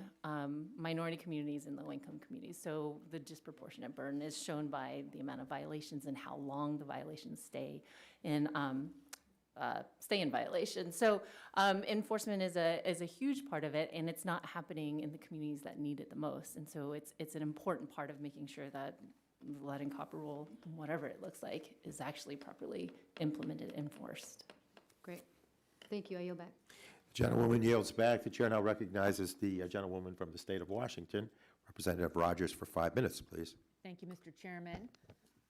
minority communities and low-income communities. So the disproportionate burden is shown by the amount of violations and how long the violations stay in violation. So enforcement is a huge part of it, and it's not happening in the communities that need it the most. And so it's an important part of making sure that the lead and copper rule, whatever it looks like, is actually properly implemented and enforced. Great. Thank you. I yield back. Gentlewoman yields back. The chair now recognizes the gentlewoman from the state of Washington, Representative Rogers, for 5 minutes, please. Thank you, Mr. Chairman.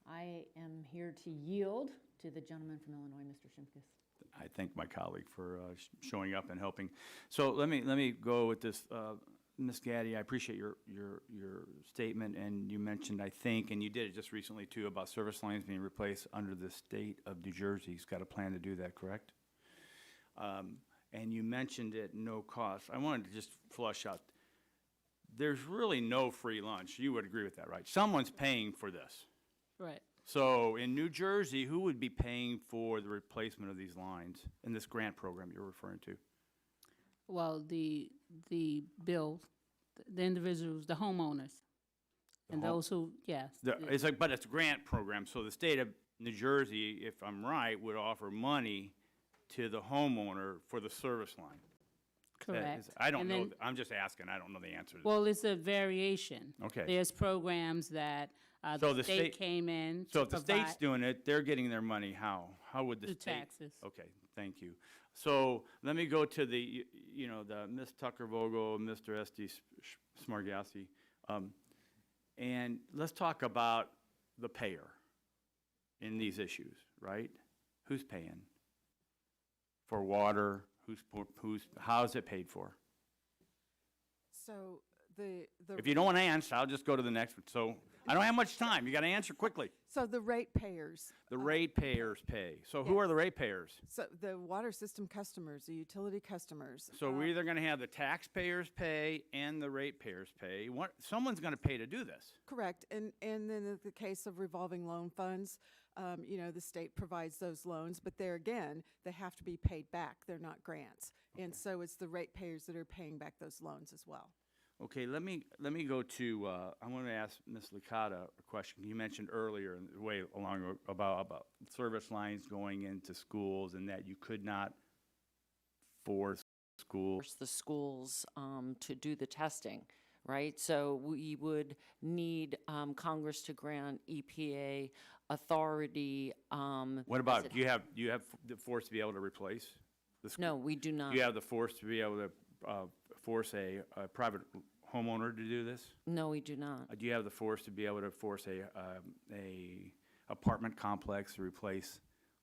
I am here to yield to the gentleman from Illinois, Mr. Shimkus. I thank my colleague for showing up and helping. So let me go with this. Ms. Gaddy, I appreciate your statement, and you mentioned, I think, and you did it just recently too, about service lines being replaced under the state of New Jersey. He's got a plan to do that, correct? And you mentioned it, no cost. I wanted to just flush out. There's really no free lunch. You would agree with that, right? Someone's paying for this. Right. So in New Jersey, who would be paying for the replacement of these lines in this grant program you're referring to? Well, the bill, the individuals, the homeowners, and those who, yes. It's like, but it's a grant program, so the state of New Jersey, if I'm right, would offer money to the homeowner for the service line. Correct. I don't And know. then- I'm just asking. I don't know the answer to Well, it's a variation. Okay. There's programs that So the the state state- came in So to if the state's provide doing it, they're getting their money how? How would the through state? taxes. Okay, thank you. So let me go to the, the Ms. Tucker-Vogel, Mr. S.D. Smargassi. And let's talk about the payer in these issues, right? Who's paying for water? How is it paid for? So the If you don't want to answer, I'll just go to the next one. So I don't have much time. You got to answer quickly. So the ratepayers. The ratepayers pay. So who are the ratepayers? So the water system customers, the utility customers. So we're either going to have the taxpayers pay and the ratepayers pay. Someone's going to pay to do this. Correct. And then in the case of revolving loan funds, the state provides those loans, but there again, they have to be paid back. They're not grants. And so it's the ratepayers that are paying back those loans as well. Okay, let me go to, I want to ask Ms. Licata a question. You mentioned earlier, way along about service lines going into schools and that you could not force schools. Force the schools to do the testing, right? So we would need Congress to grant EPA authority. What about, do you have the force to be able to replace the school? No, we do not. Do you have the force to be able to force a private homeowner to do this? No, we do not. Do you have the force to be able to force a apartment complex to replace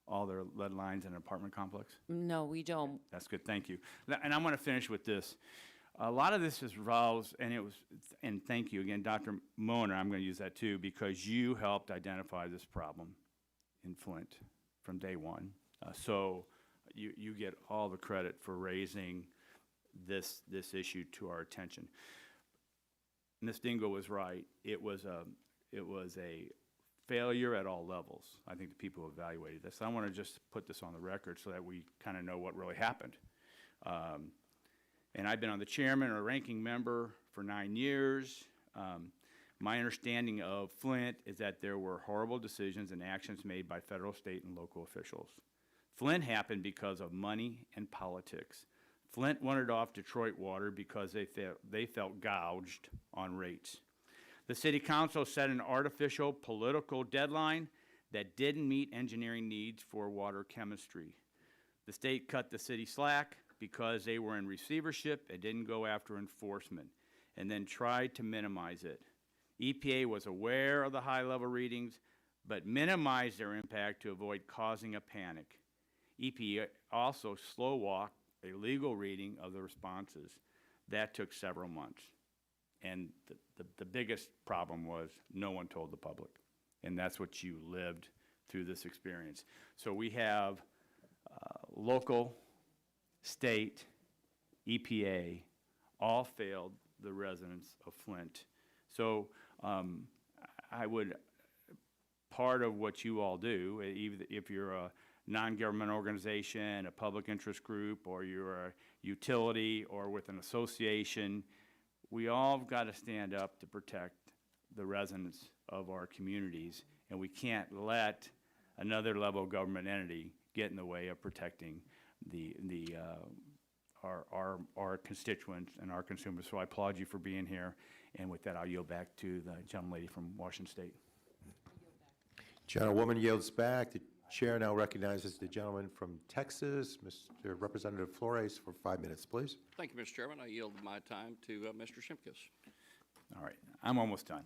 all their lead lines in an apartment complex? No, we don't. That's good, thank you. And I'm going to finish with this. A lot of this revolves, and thank you again, Dr. Mona, I'm going to use that too, because you helped identify this problem in Flint from day one. So you get all the credit for raising this issue to our attention. Ms. Dingle was right. It was a failure at all levels. I think the people who evaluated this. I want to just put this on the record so that we kind of know what really happened. And I've been on the chairman or ranking member for 9 years. My understanding of Flint is that there were horrible decisions and actions made by federal, state, and local officials. Flint happened because of money and politics. Flint wanted off Detroit water because they felt gouged on rates. The city council set an artificial political deadline that didn't meet engineering needs for water chemistry. The state cut the city slack because they were in receivership and didn't go after enforcement, and then tried to minimize it. EPA was aware of the high-level readings, but minimized their impact to avoid causing a panic. EPA also slow-walked a legal reading of the responses. That took several months. And the biggest problem was no one told the public. And that's what you lived through this experience. So we have local, state, EPA, all failed the residents of Flint. So I would, part of what you all do, even if you're a non-government organization, a public interest group, or you're a utility or with an association, we all got to stand up to protect the residents of our communities, and we can't let another level of government entity get in the way of protecting our constituents and our consumers. So I applaud you for being here, and with that, I'll yield back to the gentlelady from Washington State. Gentlewoman yields back. The chair now recognizes the gentleman from Texas, Mr. Representative Flores, for 5 minutes, please. Thank you, Mr. Chairman. I yield my time to Mr. Shimkus. All right, I'm almost done.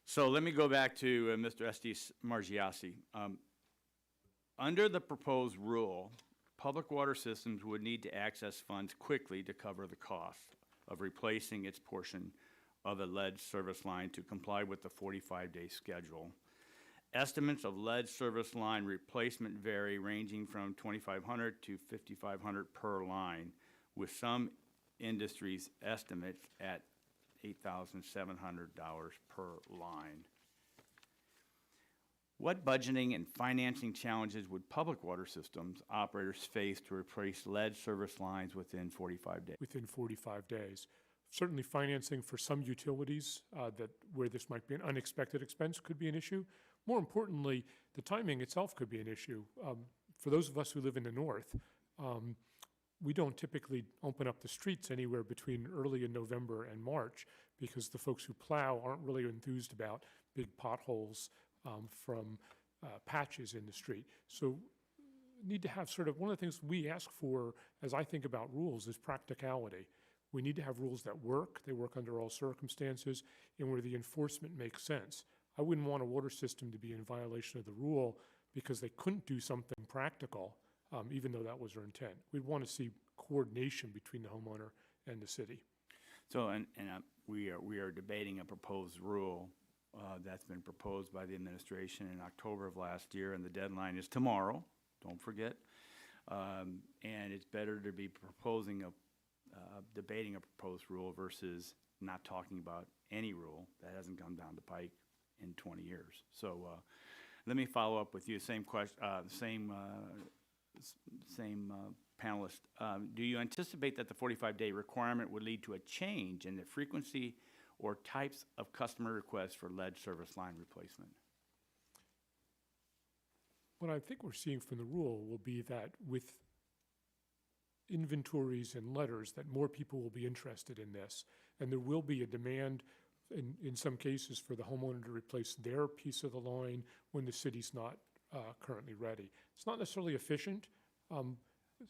So let me go back to Mr. Estes Margiassi. Under the proposed rule, public water systems would need to access funds quickly to cover the cost of replacing its portion of a lead service line to comply with the 45-day schedule. Estimates of lead service line replacement vary, ranging from $2,500 to $5,500 per line, with some industries' estimates at $8,700 per line. What budgeting and financing challenges would public water systems operators face to replace lead service lines within 45 days? Within 45 days. Certainly financing for some utilities where this might be an unexpected expense could be an issue. More importantly, the timing itself could be an issue. For those of us who live in the north, we don't typically open up the streets anywhere between early in November and March because the folks who plow aren't really enthused about big potholes from patches in the street. So need to have sort of, one of the things we ask for as I think about rules is practicality. We need to have rules that work, they work under all circumstances, and where the enforcement makes sense. I wouldn't want a water system to be in violation of the rule because they couldn't do something practical, even though that was their intent. We'd want to see coordination between the homeowner and the city. So, we are debating a proposed rule that's been proposed by the administration in October of last year, and the deadline is tomorrow, don't forget. And it's better to be debating a proposed rule versus not talking about any rule that hasn't come down the pike in 20 years. So let me follow up with you. Same question, same panelist. Do you anticipate that the 45-day requirement would lead to a change in the frequency or types of customer requests for lead service line replacement? What I think we're seeing from the rule will be that with inventories and letters that more people will be interested in this, and there will be a demand in some cases for the homeowner to replace their piece of the line when the city's not currently ready. It's not necessarily efficient.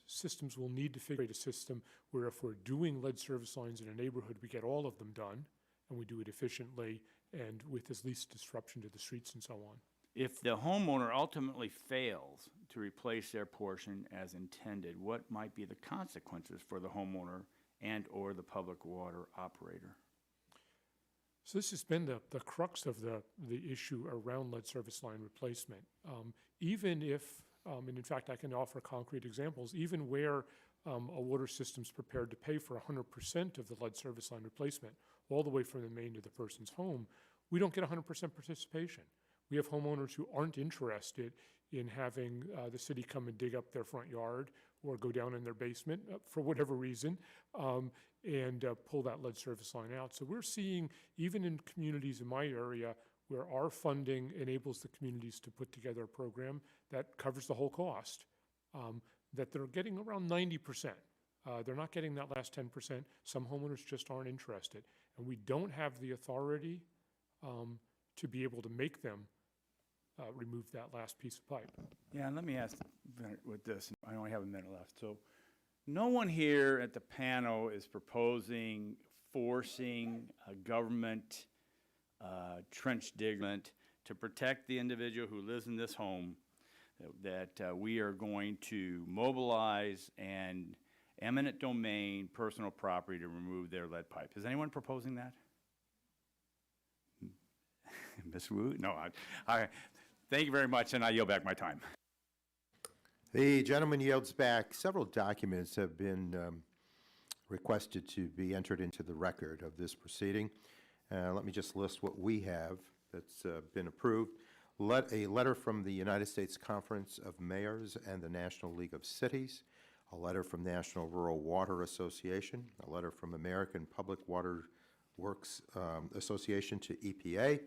Systems will need to figure out a system where if we're doing lead service lines in a neighborhood, we get all of them done, and we do it efficiently and with as least disruption to the streets and so on. If the homeowner ultimately fails to replace their portion as intended, what might be the consequences for the homeowner and or the public water operator? So this has been the crux of the issue around lead service line replacement. Even if, and in fact I can offer concrete examples, even where a water system's prepared to pay for 100% of the lead service line replacement, all the way from the main to the person's home, we don't get 100% participation. We have homeowners who aren't interested in having the city come and dig up their front yard or go down in their basement for whatever reason and pull that lead service line out. So we're seeing, even in communities in my area, where our funding enables the communities to put together a program that covers the whole cost, that they're getting around 90%. They're not getting that last 10%. Some homeowners just aren't interested. And we don't have the authority to be able to make them remove that last piece of pipe. Yeah, and let me ask with this. I only have a minute left. So no one here at the panel is proposing forcing a government trench digging to protect the individual who lives in this home, that we are going to mobilize and eminent domain personal property to remove their lead pipe. Is anyone proposing that? Ms. Wu? No, thank you very much, and I yield back my time. The gentleman yields back. Several documents have been requested to be entered into the record of this proceeding. Let me just list what we have that's been approved. A letter from the United States Conference of Mayors and the National League of Cities, a letter from National Rural Water Association, a letter from American Public Water Works Association to EPA,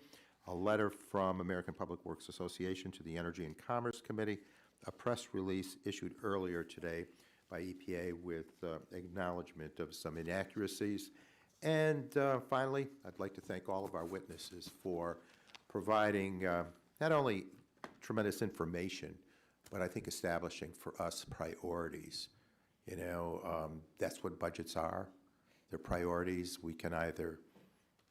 a letter from American Public Works Association to the Energy and Commerce Committee, a press release issued earlier today by EPA with acknowledgement of some inaccuracies. And finally, I'd like to thank all of our witnesses for providing not only tremendous information, but I think establishing for us priorities. You know, that's what budgets are. They're priorities. We can either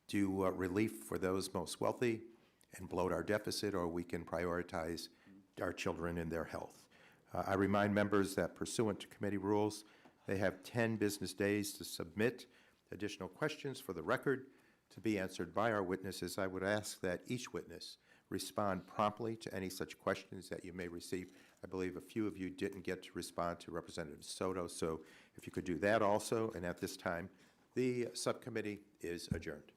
do relief for those most wealthy and bloat our deficit, or we can prioritize our children and their health. I remind members that pursuant to committee rules, they have 10 business days to submit additional questions for the record to be answered by our witnesses. I would ask that each witness respond promptly to any such questions that you may receive. I believe a few of you didn't get to respond to Representative Soto, so if you could do that also. And at this time, the subcommittee is adjourned.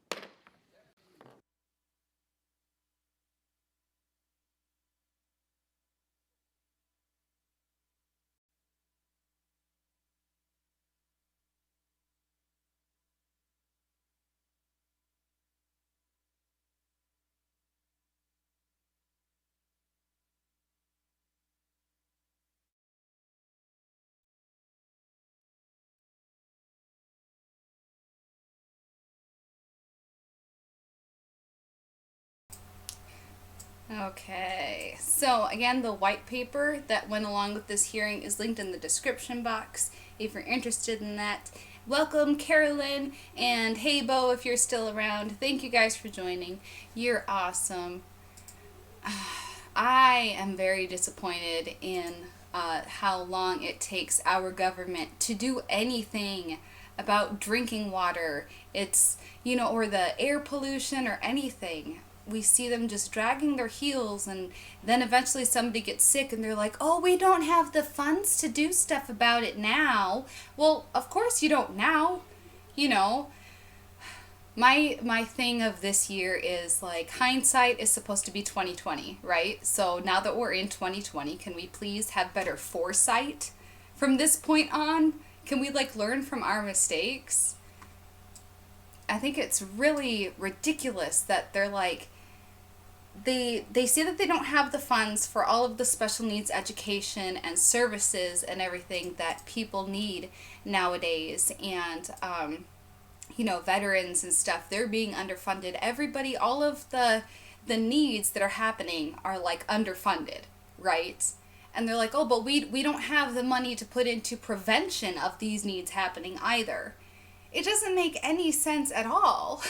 Okay, so again, the white paper that went along with this hearing is linked in the description box if you're interested in that. Welcome, Carolyn, and hey, Bo, if you're still around. Thank you guys for joining. You're awesome. I am very disappointed in how long it takes our government to do anything about drinking water. It's, you know, or the air pollution or anything. We see them just dragging their heels, and then eventually somebody gets sick and they're like, oh, we don't have the funds to do stuff about it now. Well, of course you don't now. You know, my thing of this year is like, hindsight is supposed to be 2020, right? So now that we're in 2020, can we please have better foresight from this point on? Can we like learn from our mistakes? I think it's really ridiculous that they're like, they say that they don't have the funds for all of the special needs education and services and everything that people need nowadays, and you know, veterans and stuff, they're being underfunded. Everybody, all of the needs that are happening are like underfunded, right? And they're like, oh, but we don't have the money to put into prevention of these needs happening either. It doesn't make any sense at all.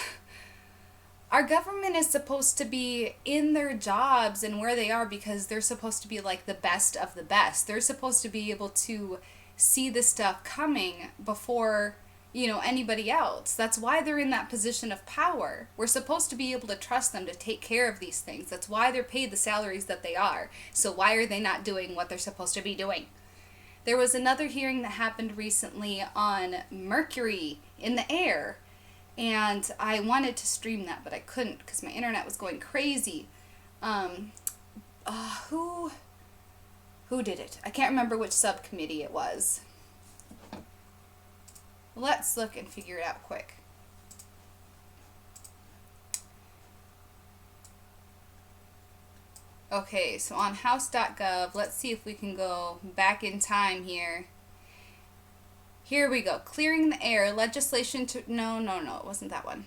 Our government is supposed to be in their jobs and where they are because they're supposed to be like the best of the best. They're supposed to be able to see this stuff coming before, you know, anybody else. That's why they're in that position of power. We're supposed to be able to trust them to take care of these things. That's why they're paid the salaries that they are. So why are they not doing what they're supposed to be doing? There was another hearing that happened recently on mercury in the air. And I wanted to stream that, but I couldn't because my internet was going crazy. Who did it? I can't remember which subcommittee it was. Let's look and figure it out quick. Okay, so on house.gov, let's see if we can go back in time here. Here we go. Clearing the air, legislation to... No, it wasn't that one.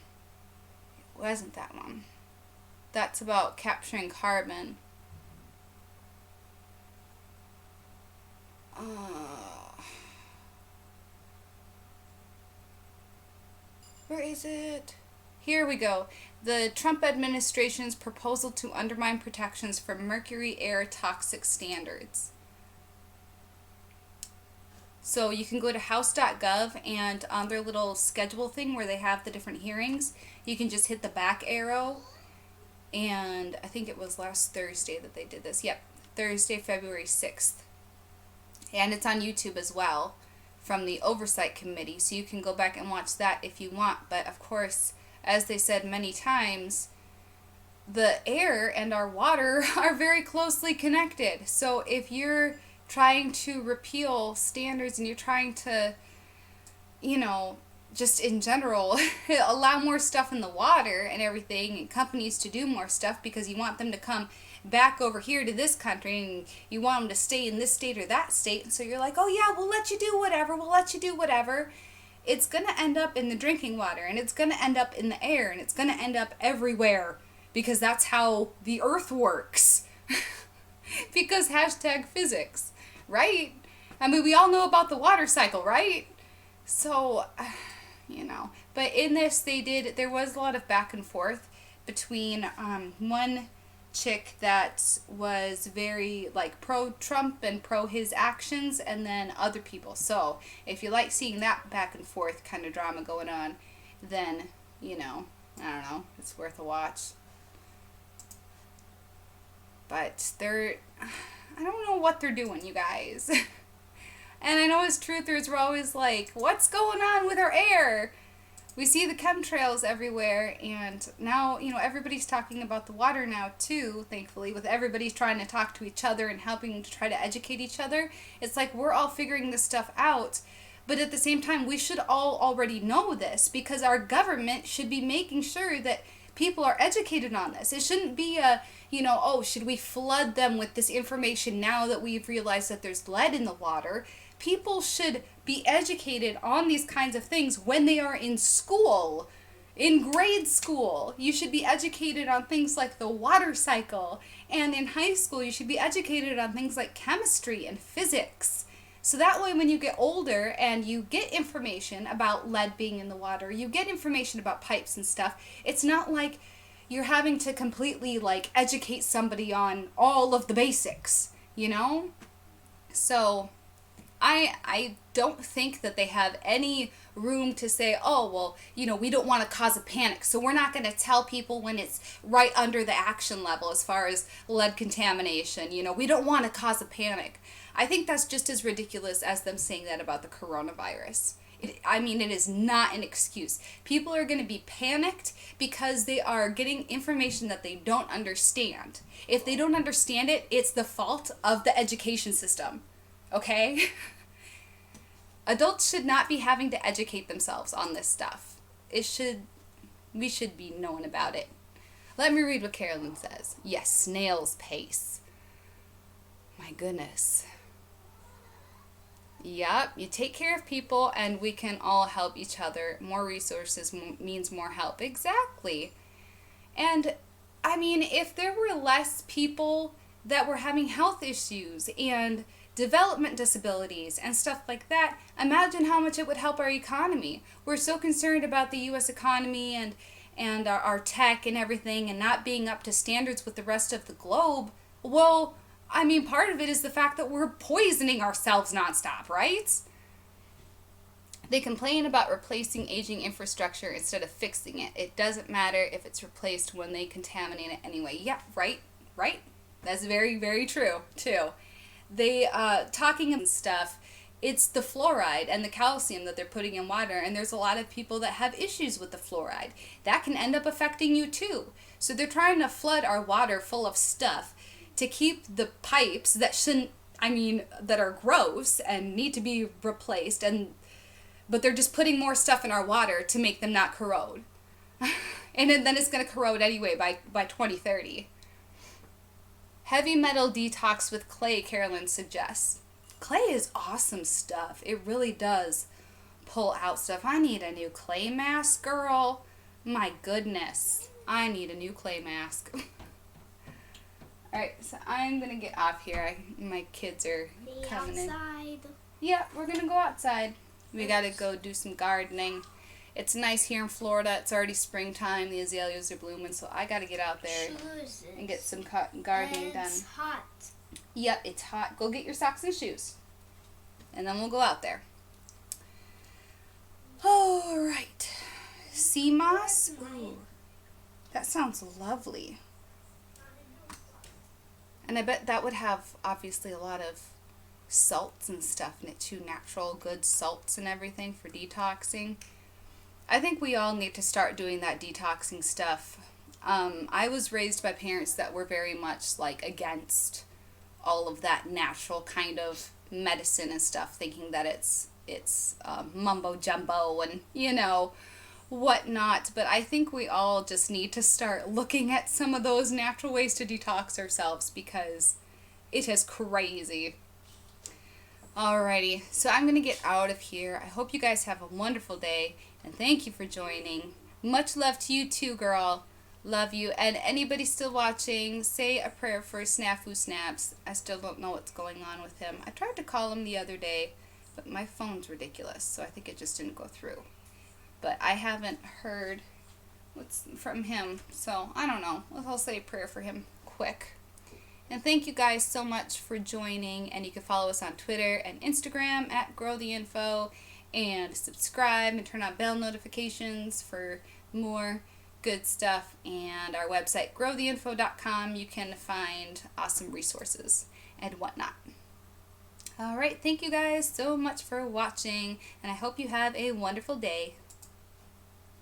It wasn't that one. That's about capturing carbon. Where is it? Here we go. The Trump administration's proposal to undermine protections for mercury air toxic standards. So you can go to house.gov, and on their little schedule thing where they have the different hearings, you can just hit the back arrow and I think it was last Thursday that they did this. Yep, Thursday, February 6th. And it's on YouTube as well from the Oversight Committee, so you can go back and watch that if you want. But of course, as they said many times, the air and our water are very closely connected. So if you're trying to repeal standards and you're trying to, just in general, allow more stuff in the water and everything, and companies to do more stuff because you want them to come back over here to this country and you want them to stay in this state or that state, and so you're like, oh yeah, we'll let you do whatever, it's going to end up in the drinking water, and it's going to end up in the air, and it's going to end up everywhere, because that's how the earth works. Because #physics, right? I mean, we all know about the water cycle, right? So, but in this, there was a lot of back and forth between one chick that was very pro-Trump and pro his actions, and then other people. So if you like seeing that back and forth kind of drama going on, then I don't know, it's worth a watch. But I don't know what they're doing, you guys. And I know as truthers, we're always like, what's going on with our air? We see the chemtrails everywhere, and now, everybody's talking about the water now, too, thankfully, with everybody's trying to talk to each other and helping to try to educate each other. It's like we're all figuring this stuff out, but at the same time, we should all already know this, because our government should be making sure that people are educated on this. It shouldn't be should we flood them with this information now that we've realized that there's lead in the water? People should be educated on these kinds of things when they are in school, in grade school. You should be educated on things like the water cycle, and in high school you should be educated on things like chemistry and physics. So that way when you get older and you get information about lead being in the water, you get information about pipes and stuff, it's not like you're having to completely educate somebody on all of the basics, So I don't think that they have any room to say, oh, well, we don't want to cause a panic, so we're not going to tell people when it's right under the action level as far as lead contamination. We don't want to cause a panic. I think that's just as ridiculous as them saying that about the coronavirus. It is not an excuse. People are going to be panicked because they are getting information that they don't understand. If they don't understand it, it's the fault of the education system. Okay? Adults should not be having to educate themselves on this stuff. We should be knowing about it. Let me read what Carolyn says. Yes, snail's pace. My goodness. Yep, you take care of people and we can all help each other. More resources means more help. Exactly. And if there were less people that were having health issues and development disabilities and stuff like that, imagine how much it would help our economy. We're so concerned about the U.S. economy and our tech and everything and not being up to standards with the rest of the globe. Well, part of it is the fact that we're poisoning ourselves nonstop, right? They complain about replacing aging infrastructure instead of fixing it. It doesn't matter if it's replaced when they contaminate it anyway. Yeah, right. That's very, very true, too. They, talking about stuff, it's the fluoride and the calcium that they're putting in water, and there's a lot of people that have issues with the fluoride. That can end up affecting you, too. So they're trying to flood our water full of stuff to keep the pipes that that are gross and need to be replaced, but they're just putting more stuff in our water to make them not corrode. And then it's going to corrode anyway by 2030. Heavy metal detox with clay, Carolyn suggests. Clay is awesome stuff. It really does pull out stuff. I need a new clay mask, girl. My goodness. I need a new clay mask. Alright, so I'm going to get off here. My kids are coming in. Yeah, we're going to go outside. We got to go do some gardening. It's nice here in Florida. It's already springtime. The azaleas are blooming, so I got to get out there and get some gardening done. It's hot. Yep, it's hot. Go get your socks and shoes. And then we'll go out there. All right. Sea moss? Ooh, that sounds lovely. And I bet that would have obviously a lot of salts and stuff in it too, natural good salts and everything for detoxing. I think we all need to start doing that detoxing stuff. I was raised by parents that were very much like against all of that natural kind of medicine and stuff, thinking that it's mumbo jumbo and whatnot. But I think we all just need to start looking at some of those natural ways to detox ourselves, because it is crazy. Alrighty, so I'm gonna get out of here. I hope you guys have a wonderful day, and thank you for joining. Much love to you too, girl. Love you. And anybody still watching, say a prayer for Snafu Snaps. I still don't know what's going on with him. I tried to call him the other day, but my phone's ridiculous, so I think it just didn't go through. But I haven't heard what's from him, so I don't know. I'll say a prayer for him quick. And thank you guys so much for joining, and you can follow us on Twitter and Instagram at GrowTheInfo, and subscribe and turn on bell notifications for more good stuff. And our website, growtheinfo.com, you can find awesome resources and whatnot. All right, thank you guys so much for watching, and I hope you have a wonderful day.